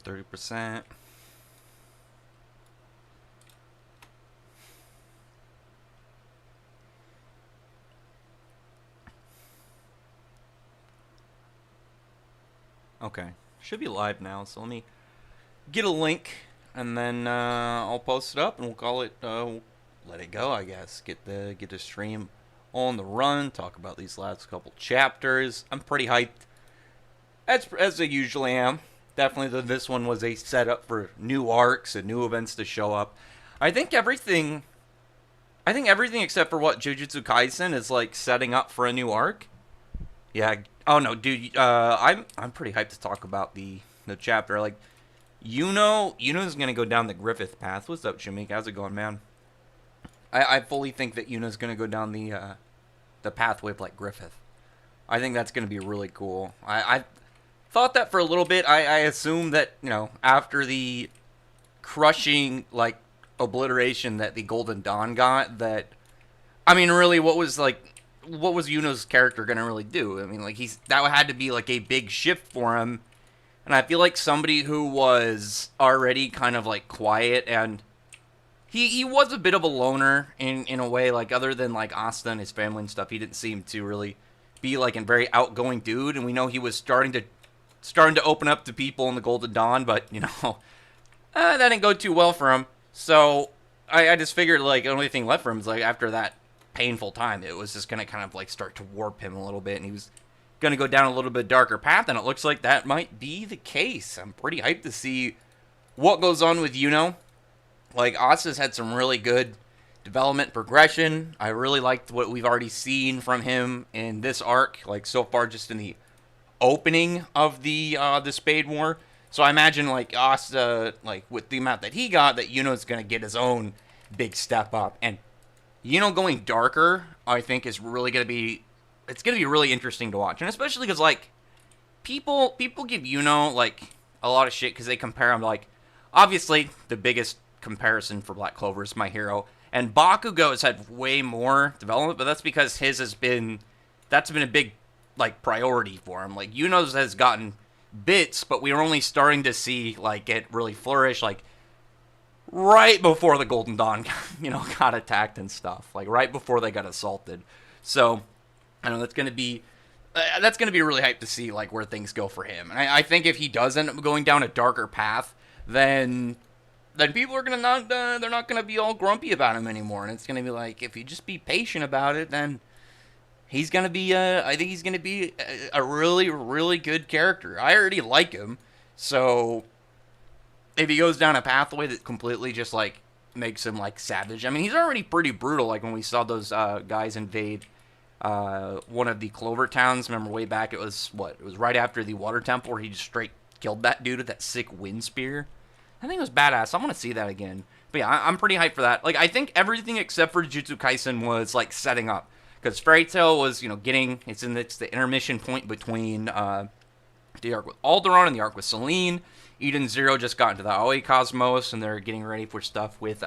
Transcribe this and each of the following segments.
30%. Okay, should be live now, so let me get a link, and then I'll post it up, and we'll call it, let it go, I guess. Get the stream on the run, talk about these last couple chapters. I'm pretty hyped, as I usually am. Definitely this one was a setup for new arcs and new events to show up. I think everything except for what Jujutsu Kaisen is like setting up for a new arc. Yeah. Oh no, dude. I'm pretty hyped to talk about the chapter. Like, Yuno's gonna go down the Griffith path. What's up, Shamik? How's it going, man? I fully think that Yuno's gonna go down the pathway like Griffith. I think that's gonna be really cool. I thought that for a little bit. I assumed that, after the crushing like obliteration that the Golden Dawn got, that, I mean, really, what was Yuno's character gonna really do? I mean, like, that had to be like a big shift for him. And I feel like somebody who was already kind of like quiet, and he was a bit of a loner in a way, like, other than like Asta and his family and stuff, he didn't seem to really be like a very outgoing dude. And we know he was starting to open up to people in the Golden Dawn, but that didn't go too well for him. So I just figured, like, the only thing left for him is, like, after that painful time, it was just gonna kind of like start to warp him a little bit, and he was gonna go down a little bit darker path, and it looks like that might be the case. I'm pretty hyped to see what goes on with Yuno. Like, Asta's had some really good development progression. I really liked what we've already seen from him in this arc, like, so far, just in the opening of the Spade War. So I imagine, like, Asta, like, with the amount that he got, that Yuno's gonna get his own big step up. And going darker, I think, is really gonna be, it's gonna be really interesting to watch. And especially because, like, people give like a lot of shit because they compare him to, like, obviously the biggest comparison for Black Clover is My Hero, and Bakugo has had way more development, but that's because that's been a big, like, priority for him. Like, Yuno's has gotten bits, but we were only starting to see, like, it really flourish, like, right before the Golden Dawn, got attacked and stuff, like, right before they got assaulted. So I know that's gonna be really hyped to see, like, where things go for him. And I think if he does end up going down a darker path, then people are they're not gonna be all grumpy about him anymore, and it's gonna be like, if you just be patient about it, then he's gonna be I think he's gonna be a really, really good character. I already like him, so if he goes down a pathway that completely just, like, makes him, like, savage. I mean, he's already pretty brutal, like when we saw those guys invade one of the Clover towns. Remember way back, it was right after the Water Temple, where he just straight killed that dude with that sick wind spear. I think it was badass. I want to see that again. But yeah, I'm pretty hyped for that. Like, I think everything except for Jujutsu Kaisen was, like, setting up. Because Fairy Tail was, it's the intermission point between the arc with Alderaan and the arc with Selene. Eden Zero just got into the Aoi Cosmos, and they're getting ready for stuff with,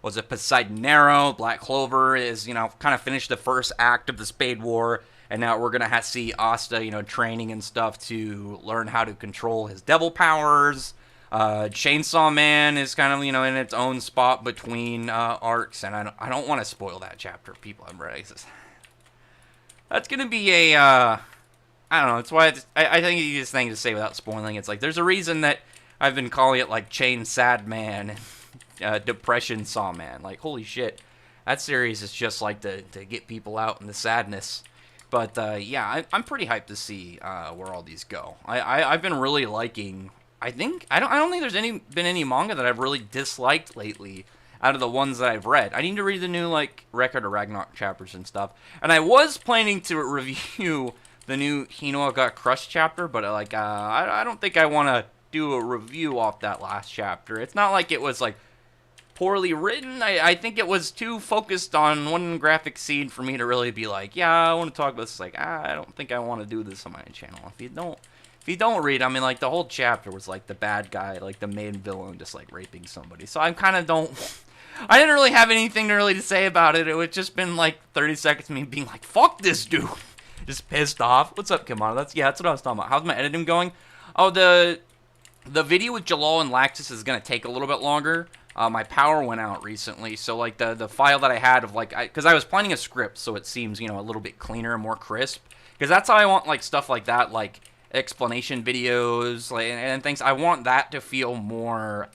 Poseidon Arrow. Black Clover is, kind of finished the first act of the Spade War, and now we're going to see Asta, training and stuff to learn how to control his devil powers. Chainsaw Man is kind of, in its own spot between arcs, and I don't want to spoil that chapter. People, I'm ready. That's going to be a, I don't know, it's why I think the easiest thing to say without spoiling, it's like, there's a reason that I've been calling it, like, Chain Sad Man, Depression Saw Man. Like, holy shit, that series is just like to get people out in the sadness. But yeah, I'm pretty hyped to see where all these go. I've been really liking, I don't think there's been any manga that I've really disliked lately out of the ones that I've read. I need to read the new, like, Record of Ragnarok chapters and stuff. And I was planning to review the new Hinoa Got Crushed chapter, but, like, I don't think I want to do a review off that last chapter. It's not like it was, like, poorly written. I think it was too focused on one graphic scene for me to really be like, yeah, I want to talk about this. Like, I don't think I want to do this on my channel. If you don't read, I mean, like, the whole chapter was, like, the bad guy, like, the main villain just, like, raping somebody. So I kind of I didn't really have anything really to say about it. It would just been, like, 30 seconds of me being like, fuck this dude. Just pissed off. What's up, Kimano? That's what I was talking about. How's my editing going? Oh, The video with Jalal and Laxus is gonna take a little bit longer. My power went out recently, so like the file that I had of like, because I was planning a script, so it seems a little bit cleaner and more crisp. Because that's how I want like stuff like that, like explanation videos, like and things. I want that to feel more.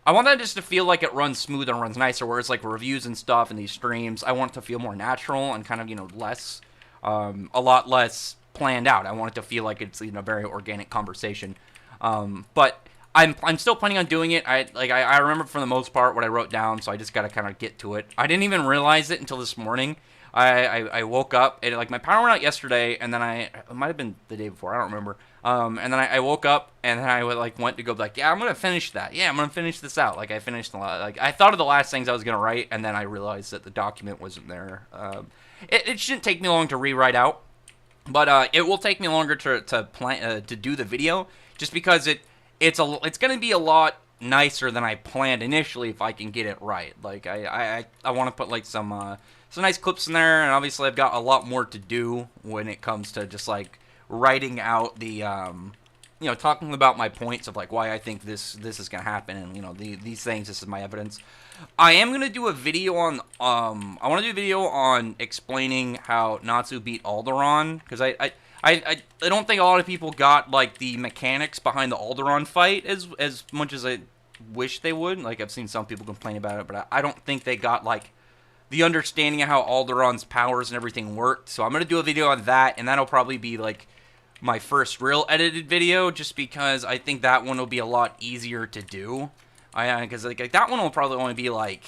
I want that just to feel like it runs smooth and runs nicer. Whereas like reviews and stuff and these streams, I want it to feel more natural and kind of less, a lot less planned out. I want it to feel like it's a very organic conversation. But I'm still planning on doing it. I remember for the most part what I wrote down, so I just gotta kind of get to it. I didn't even realize it until this morning. I woke up and like my power went out yesterday, and then it might have been the day before. I don't remember. And then I woke up and then I went to go like, yeah, I'm gonna finish that. Yeah, I'm gonna finish this out. Like I finished a lot. Like I thought of the last things I was gonna write, and then I realized that the document wasn't there. It shouldn't take me long to rewrite out, but it will take me longer to plan to do the video, just because it's gonna be a lot nicer than I planned initially if I can get it right. Like I want to put like some nice clips in there, and obviously I've got a lot more to do when it comes to just like writing out the talking about my points of like why I think this is gonna happen, and these things. This is my evidence. I am gonna do a video on I want to do a video on explaining how Natsu beat Alderaan, because I don't think a lot of people got like the mechanics behind the Alderaan fight as much as I wish they would. Like I've seen some people complain about it, but I don't think they got like the understanding of how Alderaan's powers and everything worked. So I'm gonna do a video on that, and that'll probably be like my first real edited video, just because I think that one will be a lot easier to do. Because like that one will probably only be like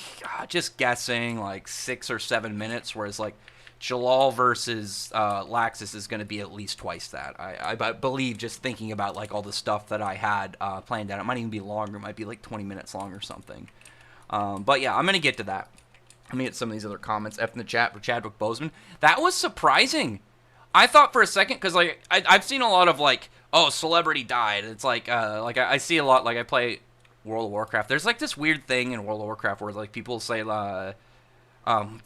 just guessing like 6 or 7 minutes, whereas like Jalal versus Laxus is going to be at least twice that. I believe, just thinking about like all the stuff that I had planned out. It might even be longer. It might be like 20 minutes long or something. But yeah, I'm going to get to that. Let me get some of these other comments. F in the chat for Chadwick Boseman. That was surprising. I thought for a second, because like I've seen a lot of like, oh, celebrity died. It's like I see a lot, like I play World of Warcraft. There's like this weird thing in World of Warcraft where like people say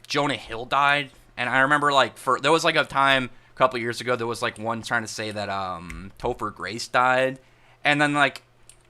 Jonah Hill died. And I remember like there was like a time a couple years ago there was like one trying to say that Topher Grace died, and then like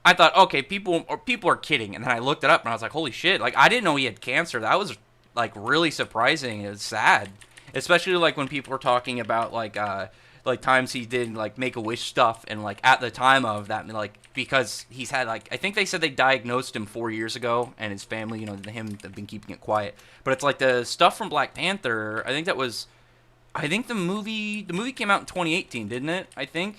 I thought, okay, people are kidding, and then I looked it up and I was like, holy shit, like I didn't know he had cancer. That was like really surprising. It was sad, especially like when people were talking about like times he did like Make-A-Wish stuff, and like at the time of that, like because he's had like, I think they said they diagnosed him 4 years ago, and his family, him have been keeping it quiet. But it's like the stuff from Black Panther. I think the movie came out in 2018, didn't it? I think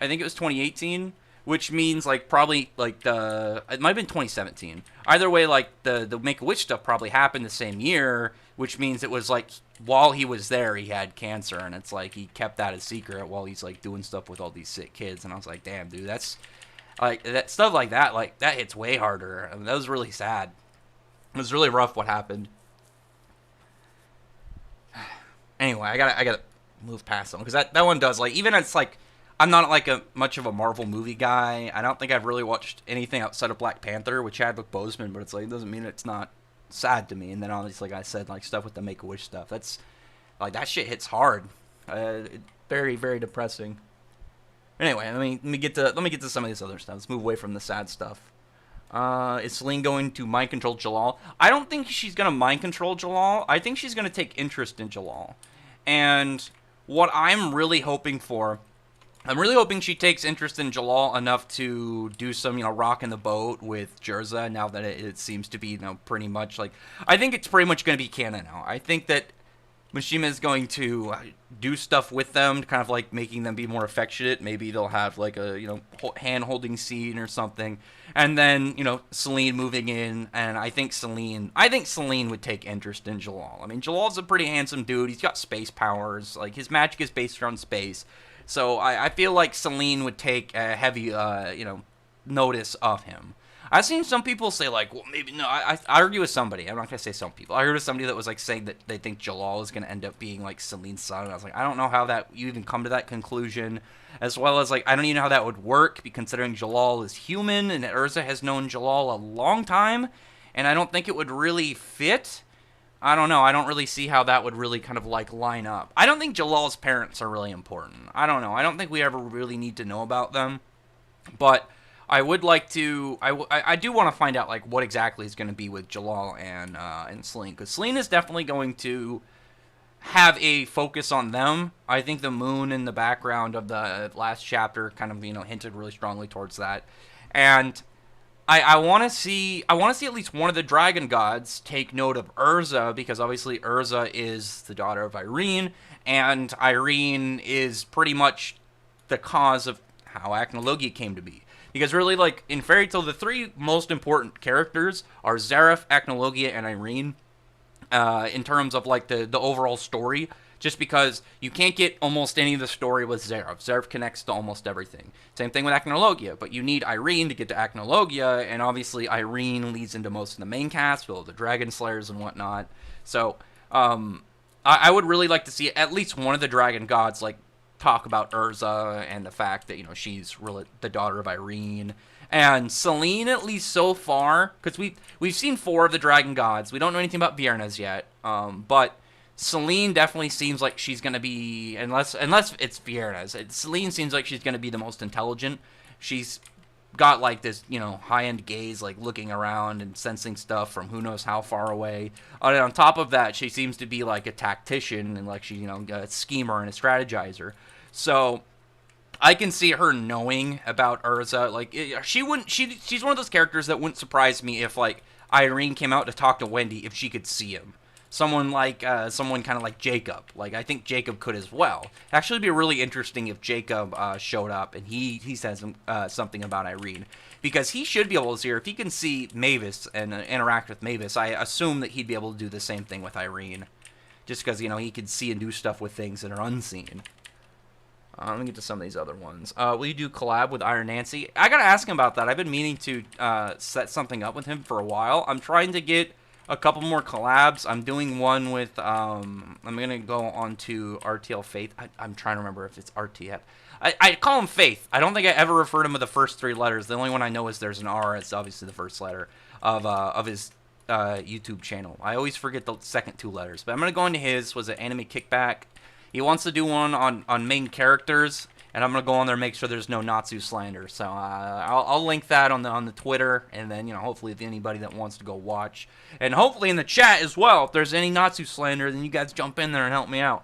it was 2018, which means like probably like it might have been 2017. Either way, like the Make-A-Wish stuff probably happened the same year, which means it was like while he was there he had cancer, and it's like he kept that a secret while he's like doing stuff with all these sick kids. And I was like, damn, dude, that's like that stuff like that hits way harder. I mean, that was really sad. It was really rough what happened. Anyway, I gotta move past them, because that one does, like, even it's like I'm not like much of a Marvel movie guy. I don't think I've really watched anything outside of Black Panther with Chadwick Boseman, but it's like it doesn't mean it's not sad to me. And then obviously, like I said, like stuff with the Make-A-Wish stuff, that's like that shit hits hard. Very, very depressing. Anyway, let me get to some of this other stuff. Let's move away from the sad stuff. Is Celine going to mind control Jalal? I don't think she's gonna mind control Jalal. I think she's gonna take interest in Jalal. And what I'm really hoping for, I'm really hoping she takes interest in Jalal enough to do some, rocking the boat with Jerza, now that it seems to be, pretty much like, I think it's pretty much going to be canon now. I think that Mishima is going to do stuff with them, kind of like making them be more affectionate. Maybe they'll have like a, hand-holding scene or something. And then, Celine moving in, and I think Celine would take interest in Jalal. I mean, Jalal's a pretty handsome dude. He's got space powers. Like, his magic is based around space. So I feel like Celine would take a heavy, notice of him. I've seen some people say, like, well, maybe, no, I argue with somebody. I'm not going to say some people. I heard of somebody that was, like, saying that they think Jalal is going to end up being, like, Celine's son. And I was like, I don't know how you even come to that conclusion. As well as, like, I don't even know how that would work, considering Jalal is human, and Urza has known Jalal a long time. And I don't think it would really fit. I don't know. I don't really see how that would really kind of, like, line up. I don't think Jalal's parents are really important. I don't know. I don't think we ever really need to know about them. But I would like to. I do want to find out like what exactly is going to be with Jalal and Celine, because Celine is definitely going to have a focus on them. I think the moon in the background of the last chapter kind of hinted really strongly towards that, and I want to see at least one of the dragon gods take note of Urza, because obviously Urza is the daughter of Irene, and Irene is pretty much the cause of how Acnologia came to be. Because really, like, in Fairy Tail, the three most important characters are Zareth, Acnologia, and Irene, in terms of, like, the overall story, just because you can't get almost any of the story with Zareth. Zareth connects to almost everything. Same thing with Acnologia, but you need Irene to get to Acnologia, and obviously Irene leads into most of the main cast, with all the Dragon Slayers and whatnot. So, I would really like to see at least one of the dragon gods, like, talk about Urza and the fact that, she's really the daughter of Irene. And Celine, at least so far, because we've seen 4 of the dragon gods. We don't know anything about Viernes yet, but Celine definitely seems like she's going to be, unless it's Viernes, Celine seems like she's going to be the most intelligent. She's got, like, this, high-end gaze, like, looking around and sensing stuff from who knows how far away. And on top of that, she seems to be, like, a tactician, and, like, she's, a schemer and a strategizer. So I can see her knowing about Urza. Like, she's one of those characters that wouldn't surprise me if, like, Irene came out to talk to Wendy if she could see him. Someone kind of like Jacob. Like, I think Jacob could as well. Actually, it'd be really interesting if Jacob showed up and he says something about Irene. Because he should be able to see her. If he can see Mavis and interact with Mavis, I assume that he'd be able to do the same thing with Irene. Just because, he can see and do stuff with things that are unseen. Let me get to some of these other ones. Will you do collab with Iron Nancy? I gotta ask him about that. I've been meaning to set something up with him for a while. I'm trying to get a couple more collabs. I'm doing one with, I'm gonna go on to RTL Faith. I'm trying to remember if it's RTF. I call him Faith. I don't think I ever referred him with the first 3 letters. The only one I know is there's an R. It's obviously the first letter of his YouTube channel. I always forget the second 2 letters. But I'm gonna go into his. Was it Anime Kickback? He wants to do one on main characters, and I'm gonna go on there and make sure there's no Natsu slander. So I'll link that on the Twitter, and then hopefully if anybody that wants to go watch, and hopefully in the chat as well, if there's any Natsu slander, then you guys jump in there and help me out.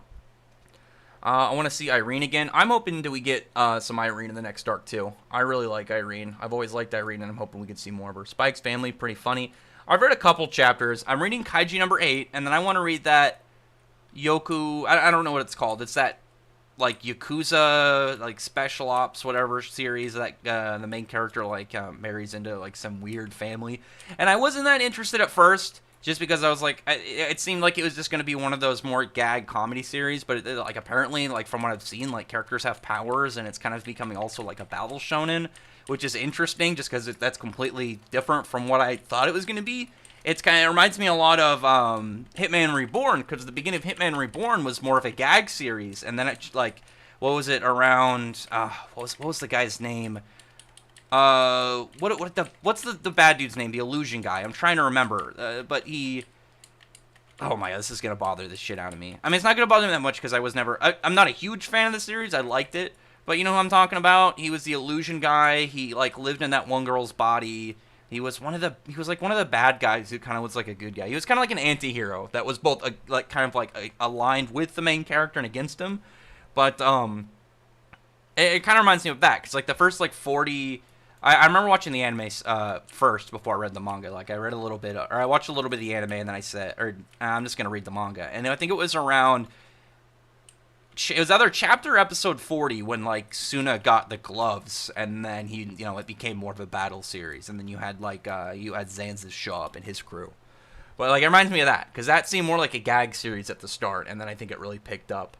I want to see Irene again. I'm hoping that we get some Irene in the next arc too. I really like Irene. I've always liked Irene, and I'm hoping we can see more of her. Spike's family, pretty funny. I've read a couple chapters. I'm reading Kaiji number 8, and then I want to read that Yoku, I don't know what it's called. It's that, like, Yakuza, like, Special Ops, whatever series that the main character, like, marries into, like, some weird family. And I wasn't that interested at first, just because I was like, it seemed like it was just going to be one of those more gag comedy series, but, like, apparently, like, from what I've seen, like, characters have powers, and it's kind of becoming also, like, a battle shonen, which is interesting, just because that's completely different from what I thought it was going to be. It reminds me a lot of Hitman Reborn, because the beginning of Hitman Reborn was more of a gag series, and then it, like, what was it around? What was the guy's name? What's the bad dude's name? The illusion guy. I'm trying to remember, but he. Oh my god, this is gonna bother the shit out of me. I mean, it's not gonna bother me that much because I was never. I'm not a huge fan of the series. I liked it, but you know who I'm talking about? He was the illusion guy. He, like, lived in that one girl's body. He was one of the bad guys who kind of was like a good guy. He was kind of like an anti-hero that was both aligned with the main character and against him. But it kind of reminds me of that, because like the first 40, I remember watching the anime first before I read the manga. Like, I read a little bit, or I watched a little bit of the anime, and then I said, I'm just gonna read the manga. And then I think it was around. It was either chapter or episode 40 when, like, Suna got the gloves, and then he, it became more of a battle series, and then you had, like, Zanzi's show up and his crew. But, like, it reminds me of that, because that seemed more like a gag series at the start, and then I think it really picked up.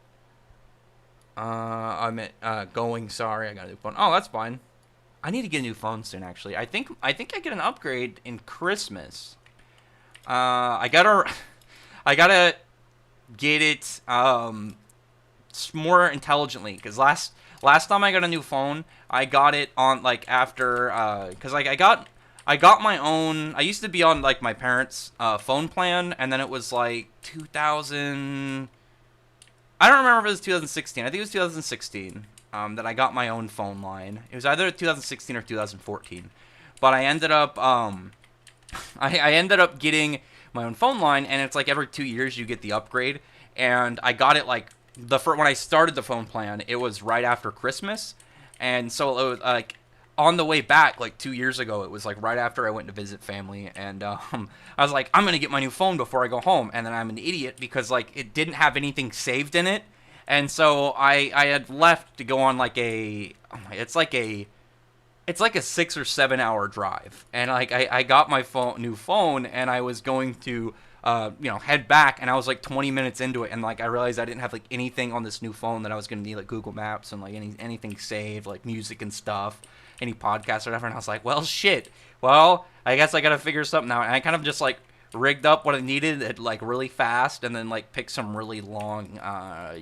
I'm going, sorry, I got a new phone. Oh, that's fine. I need to get a new phone soon, actually. I think I get an upgrade in Christmas. I gotta get it, more intelligently, because last time I got a new phone, I got it on, like, after, because, like, I got my own. I used to be on, like, my parents' phone plan, and then it was like 2000. I don't remember if it was 2016. I think it was 2016. that I got my own phone line. It was either 2016 or 2014, but I ended up I ended up getting my own phone line, and it's like every 2 years you get the upgrade, and I got it like when I started the phone plan, it was right after Christmas, and so it was like on the way back, like 2 years ago, it was like right after I went to visit family, and I was like, I'm gonna get my new phone before I go home, and then I'm an idiot because like it didn't have anything saved in it, and so I had left to go on like it's like a 6 or 7 hour drive, and like I got my new phone, and I was going to head back, and I was like 20 minutes into it, and like I realized I didn't have like anything on this new phone that I was gonna need, like Google Maps and like anything saved, like music and stuff, any podcasts or whatever, and I was like, well, shit. Well, I guess I gotta figure something out, and I kind of just like rigged up what I needed like really fast, and then like picked some really long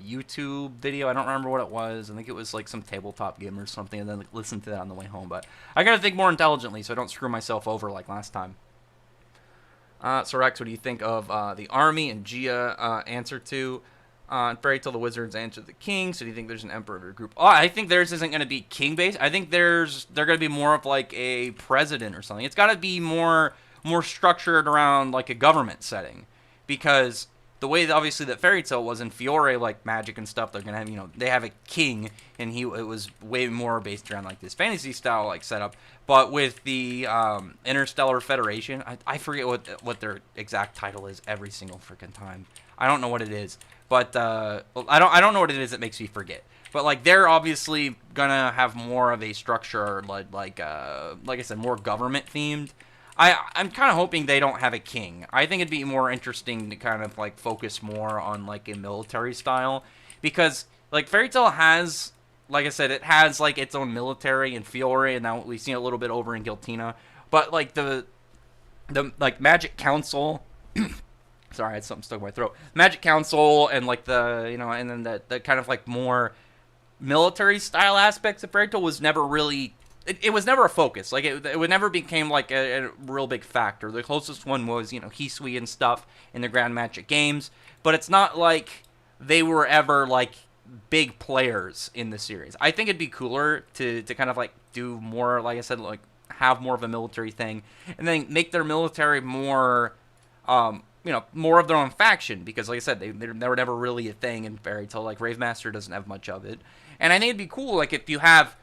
YouTube video. I don't remember what it was. I think it was like some tabletop game or something, and then like, listened to that on the way home. But I gotta think more intelligently so I don't screw myself over like last time. So Rex, what do you think of the army and Gia answer to Fairy Tale the Wizards answer the king? So do you think there's an emperor of your group? Oh, I think theirs isn't going to be king based. I think they're going to be more of like a president or something. It's got to be more structured around like a government setting, because the way that obviously that Fairy Tale was in Fiore, like magic and stuff, they're gonna have, they have a king, and it was way more based around like this fantasy style like setup. But with the Interstellar Federation, I forget what their exact title is every single freaking time. I don't know what it is, but I don't know what it is that makes me forget. But like they're obviously gonna have more of a structure, like I said, more government themed. I'm kind of hoping they don't have a king. I think it'd be more interesting to kind of like focus more on like a military style, because like Fairy Tail has, like I said, it has like its own military in Fiore, and now we've seen a little bit over in Giltina. But like the like Magic Council, sorry, I had something stuck in my throat. Magic Council and like and then the kind of like more military style aspects of Fairy Tail was never really. It was never a focus. Like it would never became like a real big factor. The closest one was Hisui and stuff in the Grand Magic games, but it's not like they were ever like big players in the series. I think it'd be cooler to kind of like do more, like I said, like have more of a military thing, and then make their military more, more of their own faction, because like I said, they were never really a thing in Fairy Tail. Like Rave Master doesn't have much of it, and I think it'd be cool like if you have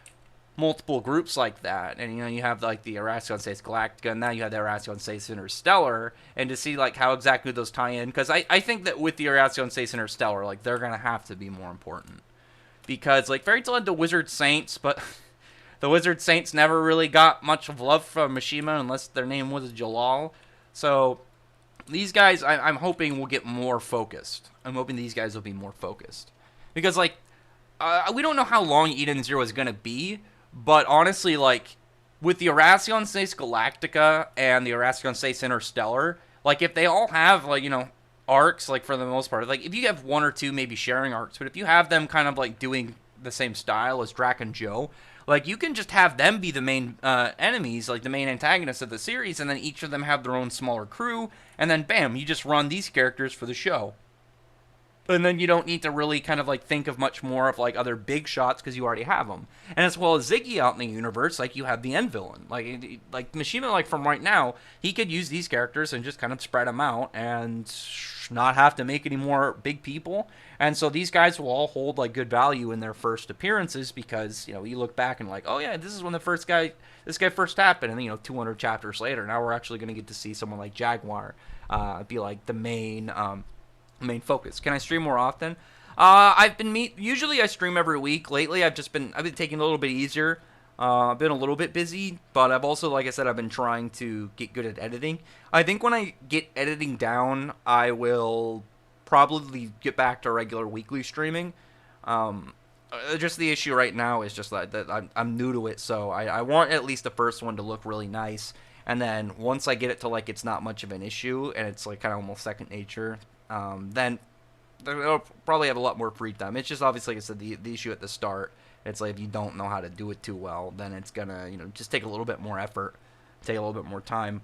multiple groups like that, and you have like the Erasion Sace Galactica, and now you have the Erasion Sace Interstellar, and to see like how exactly those tie in, because I think that with the Erasion Sace Interstellar, like they're gonna have to be more important, because like Fairy Tail had the Wizard Saints, but the Wizard Saints never really got much of love from Mishima unless their name was Jalal. So these guys, I'm hoping will get more focused. I'm hoping these guys will be more focused, because like we don't know how long Eden Zero is gonna be. But honestly, like, with the Erasion Sace Galactica and the Erasion Sace Interstellar, like, if they all have, like, arcs, like, for the most part, like, if you have one or two maybe sharing arcs, but if you have them kind of, like, doing the same style as Drac and Joe, like, you can just have them be the main enemies, like, the main antagonists of the series, and then each of them have their own smaller crew, and then, bam, you just run these characters for the show. And then you don't need to really kind of like think of much more of like other big shots, because you already have them. And as well as Ziggy out in the universe, like you have the end villain. Like Mishima, like from right now, he could use these characters and just kind of spread them out and not have to make any more big people. And so these guys will all hold like good value in their first appearances, because you look back and like, oh yeah, this is when this guy first happened, and 200 chapters later, now we're actually going to get to see someone like Jaguar be like the main focus. Can I stream more often? Usually I stream every week. Lately I've been taking it a little bit easier. I've been a little bit busy, but I've also, like I said, I've been trying to get good at editing. I think when I get editing down, I will probably get back to regular weekly streaming. Just the issue right now is just that I'm new to it, so I want at least the first one to look really nice, and then once I get it to like it's not much of an issue and it's like kind of almost second nature, then they'll probably have a lot more free time. It's just obviously, like I said, the issue at the start. It's like if you don't know how to do it too well, then it's gonna just take a little bit more effort, take a little bit more time.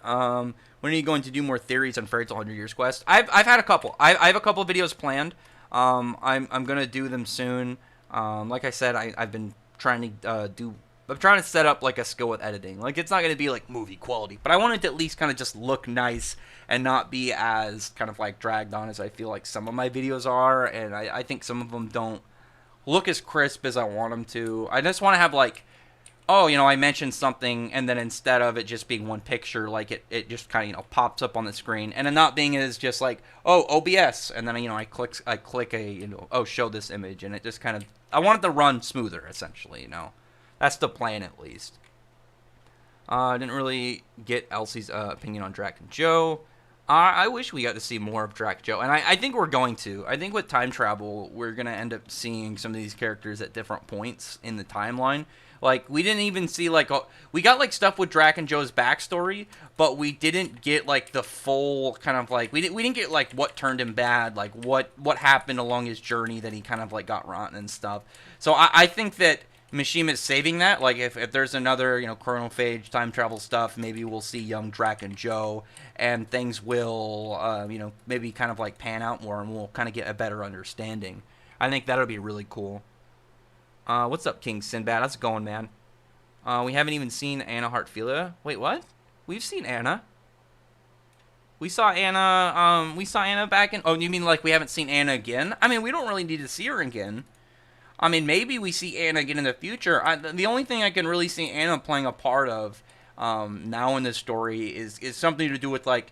When are you going to do more theories on Fairy Tail 100 Years Quest? I've had a couple. I have a couple of videos planned. I'm gonna do them soon. Like I said, I've been trying to I'm trying to set up like a skill with editing. Like it's not going to be like movie quality, but I want it to at least kind of just look nice and not be as kind of like dragged on as I feel like some of my videos are. And I think some of them don't look as crisp as I want them to. I just want to have like, oh, I mentioned something, and then instead of it just being one picture, like it just kind of pops up on the screen, and it not being as just like, oh, OBS, and then I click a oh, show this image, and it just kind of, I want it to run smoother essentially. That's the plan at least. I didn't really get Elsie's opinion on Drac and Joe. I wish we got to see more of Drac Joe, and I think we're going to. I think with time travel, we're going to end up seeing some of these characters at different points in the timeline. Like, we didn't even see, like, we got, like, stuff with Drac and Joe's backstory, but we didn't get, like, the full kind of, like, we didn't get, like, what turned him bad, like, what happened along his journey that he kind of, like, got rotten and stuff. So I think that Mishima's saving that. Like, if there's another, chronophage, time travel stuff, maybe we'll see young Drac and Joe, and things will, maybe kind of, like, pan out more, and we'll kind of get a better understanding. I think that'll be really cool. What's up, King Sinbad? How's it going, man? We haven't even seen Anna Hartfilia. Wait, what? We've seen Anna. We saw Anna back in... Oh, you mean like we haven't seen Anna again? I mean, we don't really need to see her again. I mean, maybe we see Anna again in the future. The only thing I can really see Anna playing a part of now in this story is something to do with, like,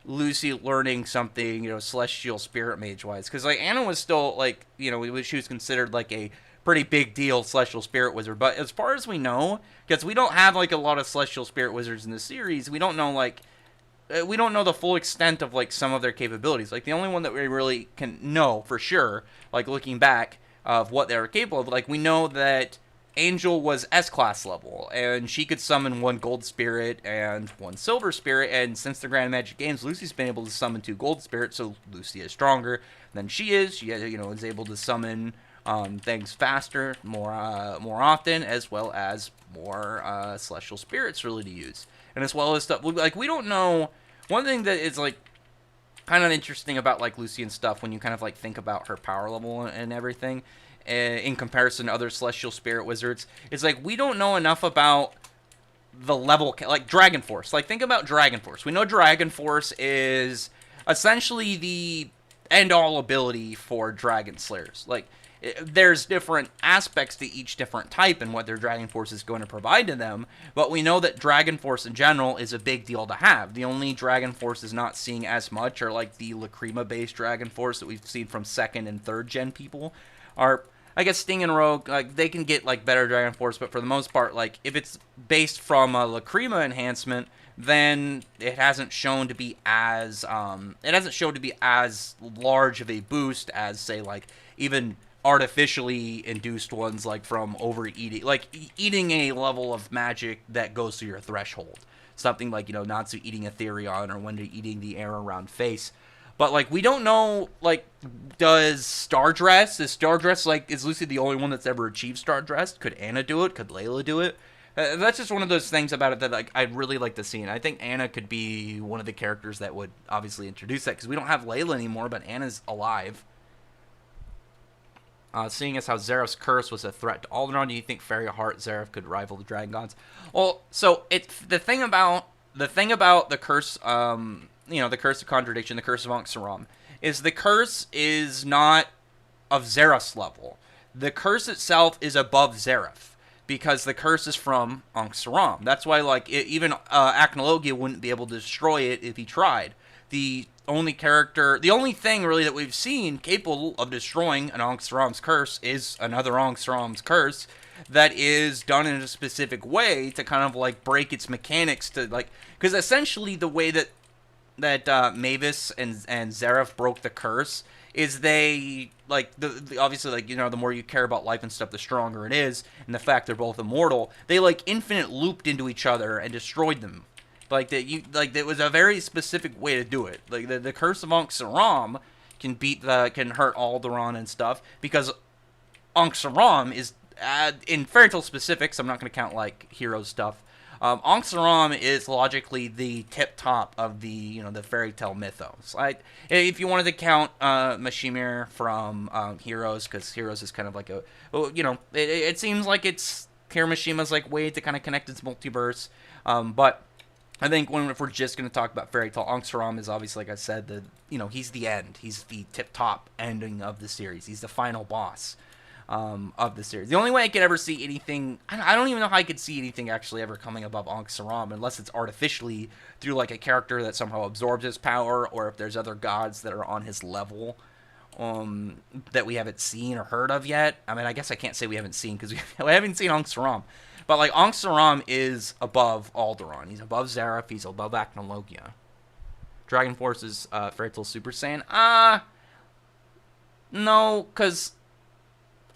Lucy learning something, celestial spirit mage-wise. Because, like, Anna was still, like, she was considered, like, a pretty big deal celestial spirit wizard, but as far as we know, because we don't have like a lot of celestial spirit wizards in the series, we don't know like we don't know the full extent of like some of their capabilities. Like the only one that we really can know for sure, like looking back of what they were capable of, like we know that Angel was S-class level, and she could summon 1 gold spirit and 1 silver spirit, and since the Grand Magic Games, Lucy's been able to summon 2 gold spirits, so Lucy is stronger than she is. She is able to summon things faster, more often, as well as more celestial spirits really to use, and as well as stuff like we don't know. One thing that is like kind of interesting about like Lucy and stuff, when you kind of like think about her power level and everything, in comparison to other celestial spirit wizards, is like we don't know enough about the level, like Dragon Force. Like think about Dragon Force. We know Dragon Force is essentially the end-all ability for Dragon Slayers. Like there's different aspects to each different type and what their Dragon Force is going to provide to them, but we know that Dragon Force in general is a big deal to have. The only Dragon Force is not seeing as much are like the Lacrima-based Dragon Force that we've seen from 2nd and 3rd gen people. Are, I guess, Sting and Rogue, like they can get like better Dragon Force, but for the most part, like if it's based from a Lacrima enhancement, then it hasn't shown to be as large of a boost as, say, like even artificially induced ones, like from overeating, like eating a level of magic that goes to your threshold. Something like, Natsu eating a Therion, or Wenda eating the air around face. But, like, we don't know, like, is Stardress, like, is Lucy the only one that's ever achieved Stardress? Could Anna do it? Could Layla do it? That's just one of those things about it that, like, I'd really like to see. And I think Anna could be one of the characters that would obviously introduce that, because we don't have Layla anymore, but Anna's alive. Seeing as how Zeraph's curse was a threat to Alderaan, do you think Fairy Heart Zeraph could rival the Dragon Gods? Well, so it's the thing about the curse, the curse of contradiction, the curse of Ankh-Saram, is the curse is not of Zeraph's level. The curse itself is above Zeraph, because the curse is from Ankh-Saram. That's why, like, even Acnologia wouldn't be able to destroy it if he tried. The only thing really that we've seen capable of destroying an Ankh-Saram's curse is another Ankh-Saram's curse that is done in a specific way to kind of like break its mechanics to like, because essentially the way that Mavis and Zeraph broke the curse is they like obviously like the more you care about life and stuff, the stronger it is, and the fact they're both immortal, they like infinite looped into each other and destroyed them. Like that was a very specific way to do it. Like the curse of Ankh-Saram can hurt Alderaan and stuff, because Ankh-Saram is in fairy tale specifics. I'm not going to count like hero stuff. Ankh Saram is logically the tip top of the fairy tale mythos. If you wanted to count Mashimir from Heroes, because Heroes is kind of like it seems like it's Kiramashima's like way to kind of connect its multiverse. But I think if we're just going to talk about fairy tale, Ankh Saram is obviously, like I said, he's the end. He's the tip top ending of the series. He's the final boss of the series. The only way I could ever see anything, I don't even know how I could see anything actually ever coming above Ankh Saram, unless it's artificially through like a character that somehow absorbs his power, or if there's other gods that are on his level that we haven't seen or heard of yet. I mean, I guess I can't say we haven't seen, because we haven't seen Ankh Saram. But like Ankh Saram is above Alderaan. He's above Zareth. He's above Acnologia. Dragon Force is Fairy Tail Super Saiyan. No, because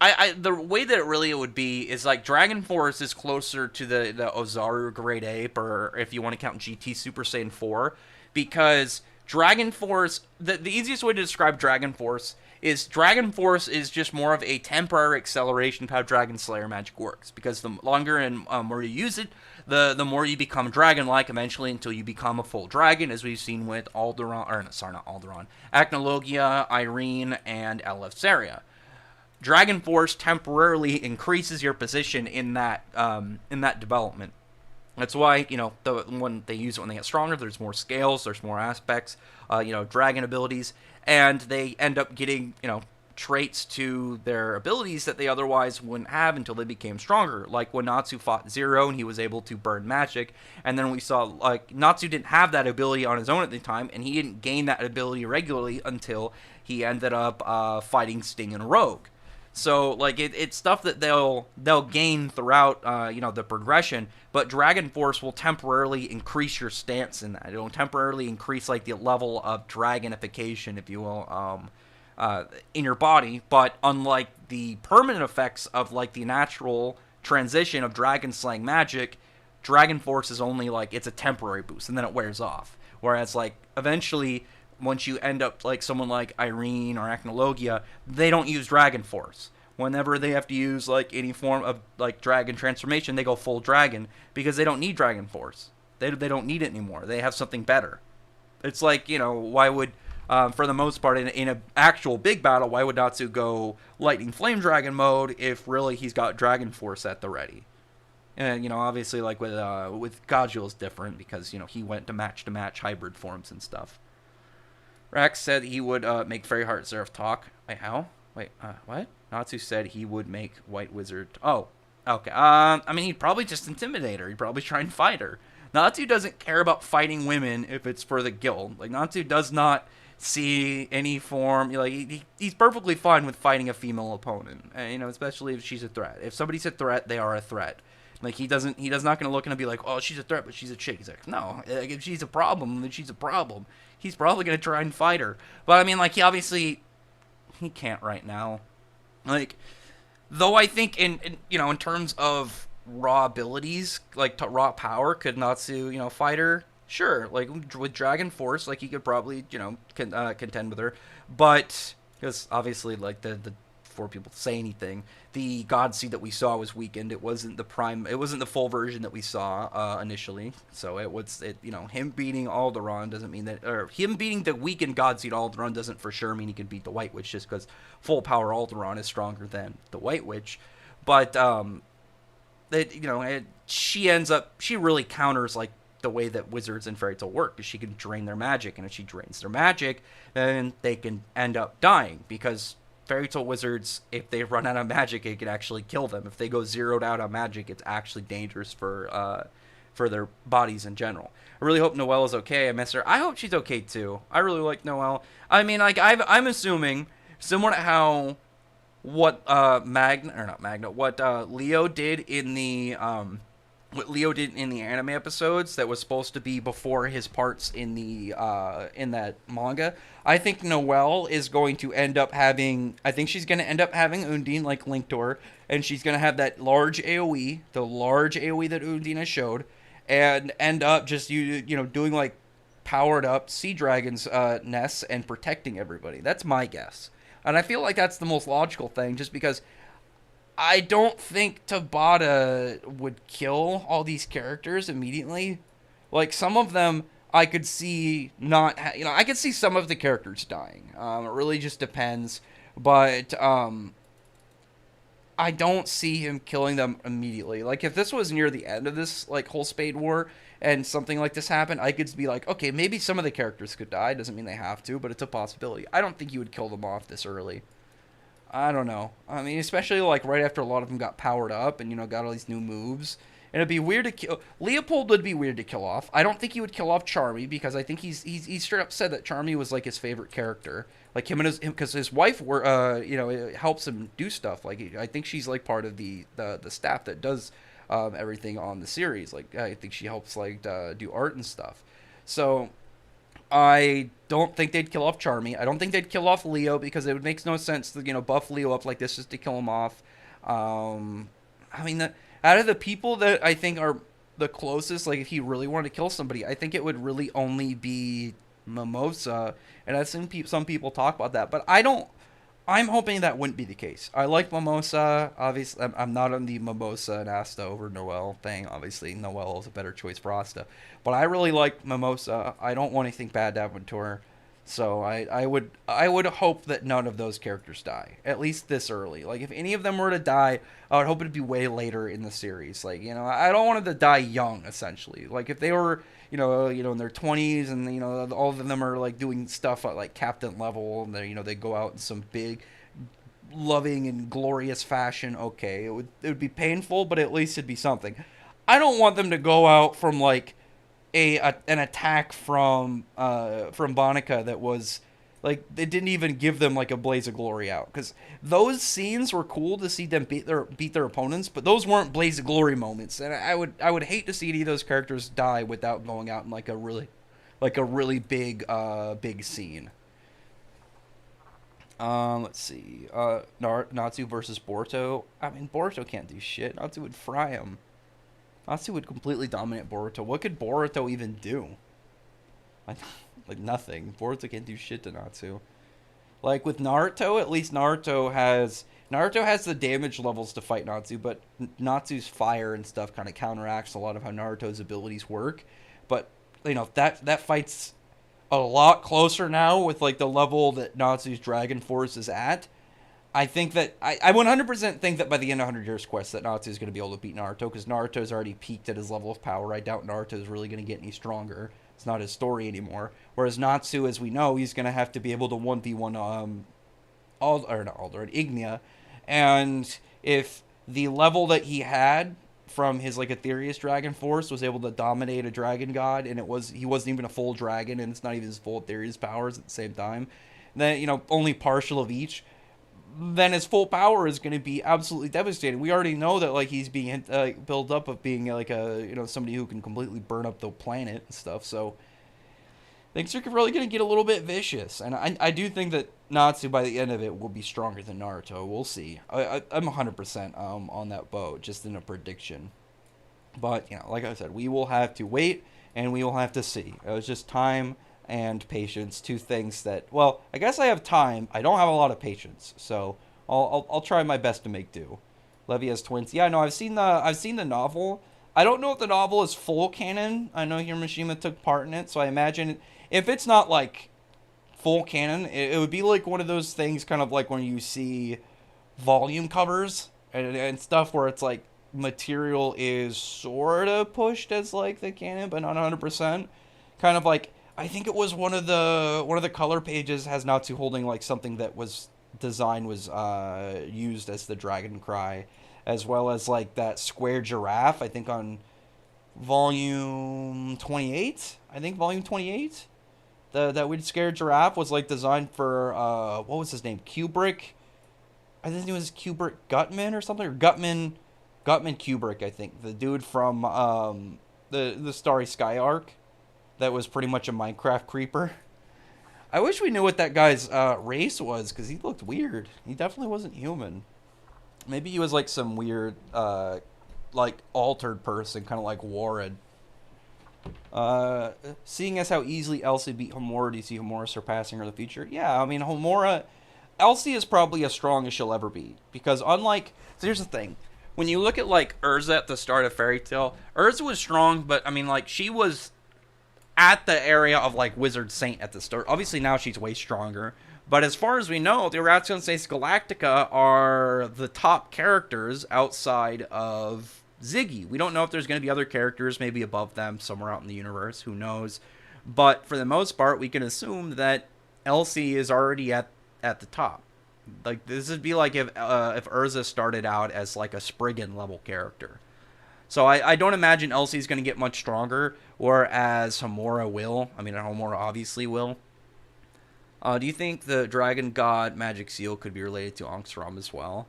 the way that it would be is like Dragon Force is closer to the Ozaru Great Ape, or if you want to count GT Super Saiyan 4, because Dragon Force, the easiest way to describe Dragon Force is just more of a temporary acceleration of how Dragon Slayer magic works, because the longer and more you use it, the more you become dragon-like eventually, until you become a full dragon, as we've seen with Acnologia, Irene, and Eleftheria. Dragon Force temporarily increases your position in that development. That's why, when they use it when they get stronger, there's more scales, there's more aspects, dragon abilities, and they end up getting, traits to their abilities that they otherwise wouldn't have until they became stronger. Like when Natsu fought Zero and he was able to burn magic, and then we saw, like, Natsu didn't have that ability on his own at the time, and he didn't gain that ability regularly until he ended up fighting Sting and Rogue. So, like, it's stuff that they'll gain throughout, the progression, but Dragon Force will temporarily increase your stance in that. It'll temporarily increase, like, the level of dragonification, if you will, in your body, but unlike the permanent effects of, like, the natural transition of dragon slaying magic, Dragon Force is only, like, it's a temporary boost, and then it wears off. Whereas, like, eventually, once you end up like someone like Irene or Acnologia, they don't use Dragon Force. Whenever they have to use like any form of like dragon transformation, they go full dragon, because they don't need Dragon Force. They don't need it anymore. They have something better. It's like, why would, for the most part, in an actual big battle, why would Natsu go Lightning Flame Dragon mode if really he's got Dragon Force at the ready? And, obviously, like with Gajul is different, because, he went to match hybrid forms and stuff. Rax said he would make Fairy Heart Zeref talk. Wait, how? Wait, what? Natsu said he would make White Wizard... Oh, okay. I mean, he'd probably just intimidate her. He'd probably try and fight her. Natsu doesn't care about fighting women if it's for the guild. Like, Natsu does not see any form... Like, he's perfectly fine with fighting a female opponent. Especially if she's a threat. If somebody's a threat, they are a threat. Like, he's not going to look and be like, oh, she's a threat, but she's a chick. He's like, no, if she's a problem, then she's a problem. He's probably going to try and fight her. But, I mean, like, he can't right now. Like, though I think in terms of raw abilities, like, raw power, could Natsu, fight her? Sure. Like, with Dragon Force, like, he could probably, contend with her. But, because, obviously, like, the before people say anything, the God Seed that we saw was weakened. It wasn't the full version that we saw initially. So him beating Alderaan doesn't mean that, or him beating the weakened God Seed Alderaan doesn't for sure mean he can beat the White Witch, just because full power Alderaan is stronger than the White Witch. But she really counters like the way that wizards and fairy tale work, because she can drain their magic, and if she drains their magic, then they can end up dying, because fairy tale wizards, if they run out of magic, it can actually kill them. If they go zeroed out on magic, it's actually dangerous for their bodies in general. I really hope Noelle is okay. I miss her. I hope she's okay too. I really like Noelle. I mean, like, I'm assuming, similar to how what Leo did in the anime episodes that was supposed to be before his parts in that manga. I think Noelle is going to end up having... I think she's going to end up having Undine, like, linked to her, and she's going to have that large AoE, the large AoE that Undine has showed, and end up just, doing, like, powered-up Sea Dragon's nests and protecting everybody. That's my guess. And I feel like that's the most logical thing, just because I don't think Tabata would kill all these characters immediately. Like some of them, I could see not. I could see some of the characters dying. It really just depends. But I don't see him killing them immediately. Like if this was near the end of this like whole Spade War and something like this happened, I could be like, okay, maybe some of the characters could die. Doesn't mean they have to, but it's a possibility. I don't think you would kill them off this early. I don't know. I mean, especially like right after a lot of them got powered up and got all these new moves. And it'd be weird to kill. Leopold would be weird to kill off. I don't think he would kill off Charmy because I think he's straight up said that Charmy was like his favorite character. Like him and because his wife were it helps him do stuff. Like I think she's like part of the staff that does everything on the series. Like I think she helps like do art and stuff. So I don't think they'd kill off Charmy. I don't think they'd kill off Leo because it would make no sense to buff Leo up like this just to kill him off. I mean, out of the people that I think are the closest, like if he really wanted to kill somebody, I think it would really only be Mimosa. And I've seen some people talk about that, but I don't. I'm hoping that wouldn't be the case. I like Mimosa. Obviously, I'm not on the Mimosa and Asta over Noelle thing. Obviously, Noelle is a better choice for Asta. But I really like Mimosa. I don't want anything bad to happen to her. So I would hope that none of those characters die. At least this early. Like if any of them were to die, I would hope it'd be way later in the series. Like, I don't want them to die young, essentially. Like if they were in their 20s, and all of them are like doing stuff at like captain level, and they go out in some big, loving and glorious fashion. Okay, it would be painful, but at least it'd be something. I don't want them to go out from like an attack from Bonica that was like they didn't even give them like a blaze of glory out, because those scenes were cool to see them beat their opponents, but those weren't blaze of glory moments, and I would hate to see any of those characters die without going out in like a really big scene. Let's see. Natsu versus Boruto. I mean, Boruto can't do shit. Natsu would fry him. Natsu would completely dominate Boruto. What could Boruto even do? Like, like nothing. Boruto can't do shit to Natsu. Like with Naruto, at least Naruto has the damage levels to fight Natsu, but Natsu's fire and stuff kind of counteracts a lot of how Naruto's abilities work. But that fight's a lot closer now with like the level that Natsu's Dragon Force is at. I think that I 100% think that by the end of 100 Years Quest that Natsu is going to be able to beat Naruto, because Naruto's already peaked at his level of power. I doubt Naruto's really going to get any stronger. It's not his story anymore. Whereas Natsu, as we know, he's going to have to be able to 1v1 not Alder, Ignia. And if the level that he had from his like Aetherius Dragon Force was able to dominate a dragon god, and he wasn't even a full dragon, and it's not even his full Aetherius powers at the same time, then only partial of each, then his full power is going to be absolutely devastating. We already know that like he's being built up of being like a somebody who can completely burn up the planet and stuff. So things are really going to get a little bit vicious, and I do think that Natsu by the end of it will be stronger than Naruto. We'll see. I'm 100% on that boat, just in a prediction. But like I said, we will have to wait and we will have to see. It was just time and patience, two things that, well, I guess I have time. I don't have a lot of patience, so I'll try my best to make do. Levi has twins. Yeah, no, I've seen the novel. I don't know if the novel is full canon. I know Hiroshima took part in it, so I imagine if it's not like full canon, it would be like one of those things, kind of like when you see volume covers and stuff where it's like material is sort of pushed as like the canon, but not 100%. Kind of like, I think it was one of the color pages has Natsu holding like something that was design was used as the dragon cry, as well as like that square giraffe. I think on volume 28. I think volume 28. That weird scared giraffe was like designed for what was his name? Kubrick. I think it was Kubrick Gutman or something, or Gutman Kubrick. I think the dude from the Starry Sky arc that was pretty much a Minecraft creeper. I wish we knew what that guy's race was, because he looked weird. He definitely wasn't human. Maybe he was like some weird, like altered person, kind of like Warren. Seeing as how easily Elsa beat Homura, do you see Homura surpassing her in the future? Yeah, I mean, Homura, Elsie is probably as strong as she'll ever be, because unlike, so here's the thing, when you look at like Urza at the start of Fairy Tail, Urza was strong, but I mean like she was at the area of like Wizard Saint at the start. Obviously now she's way stronger, but as far as we know, the Ratzion States Galactica are the top characters outside of Ziggy. We don't know if there's going to be other characters maybe above them somewhere out in the universe. Who knows? But for the most part, we can assume that Elsie is already at the top. Like, this would be like if Urza started out as like a Spriggan level character. So I don't imagine Elsie's going to get much stronger, whereas Homura will. I mean, Homura obviously will. Do you think the Dragon God Magic Seal could be related to Angstrom as well?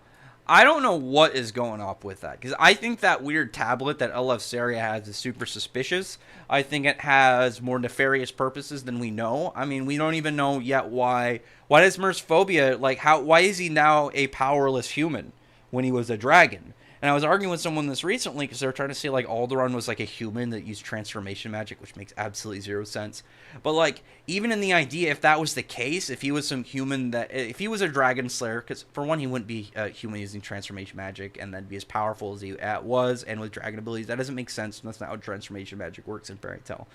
I don't know what is going up with that, because I think that weird tablet that Eleftheria has is super suspicious. I think it has more nefarious purposes than we know. I mean, we don't even know yet why. Why does Mercephobia, like, why is he now a powerless human when he was a dragon? And I was arguing with someone this recently because they were trying to say, like, Alderaan was, like, a human that used transformation magic, which makes absolutely zero sense. But, like, even in the idea, if that was the case, if he was some human that... If he was a dragon slayer, because, for one, he wouldn't be a human using transformation magic and then be as powerful as he was and with dragon abilities. That doesn't make sense. That's not how transformation magic works in Fairy Tail.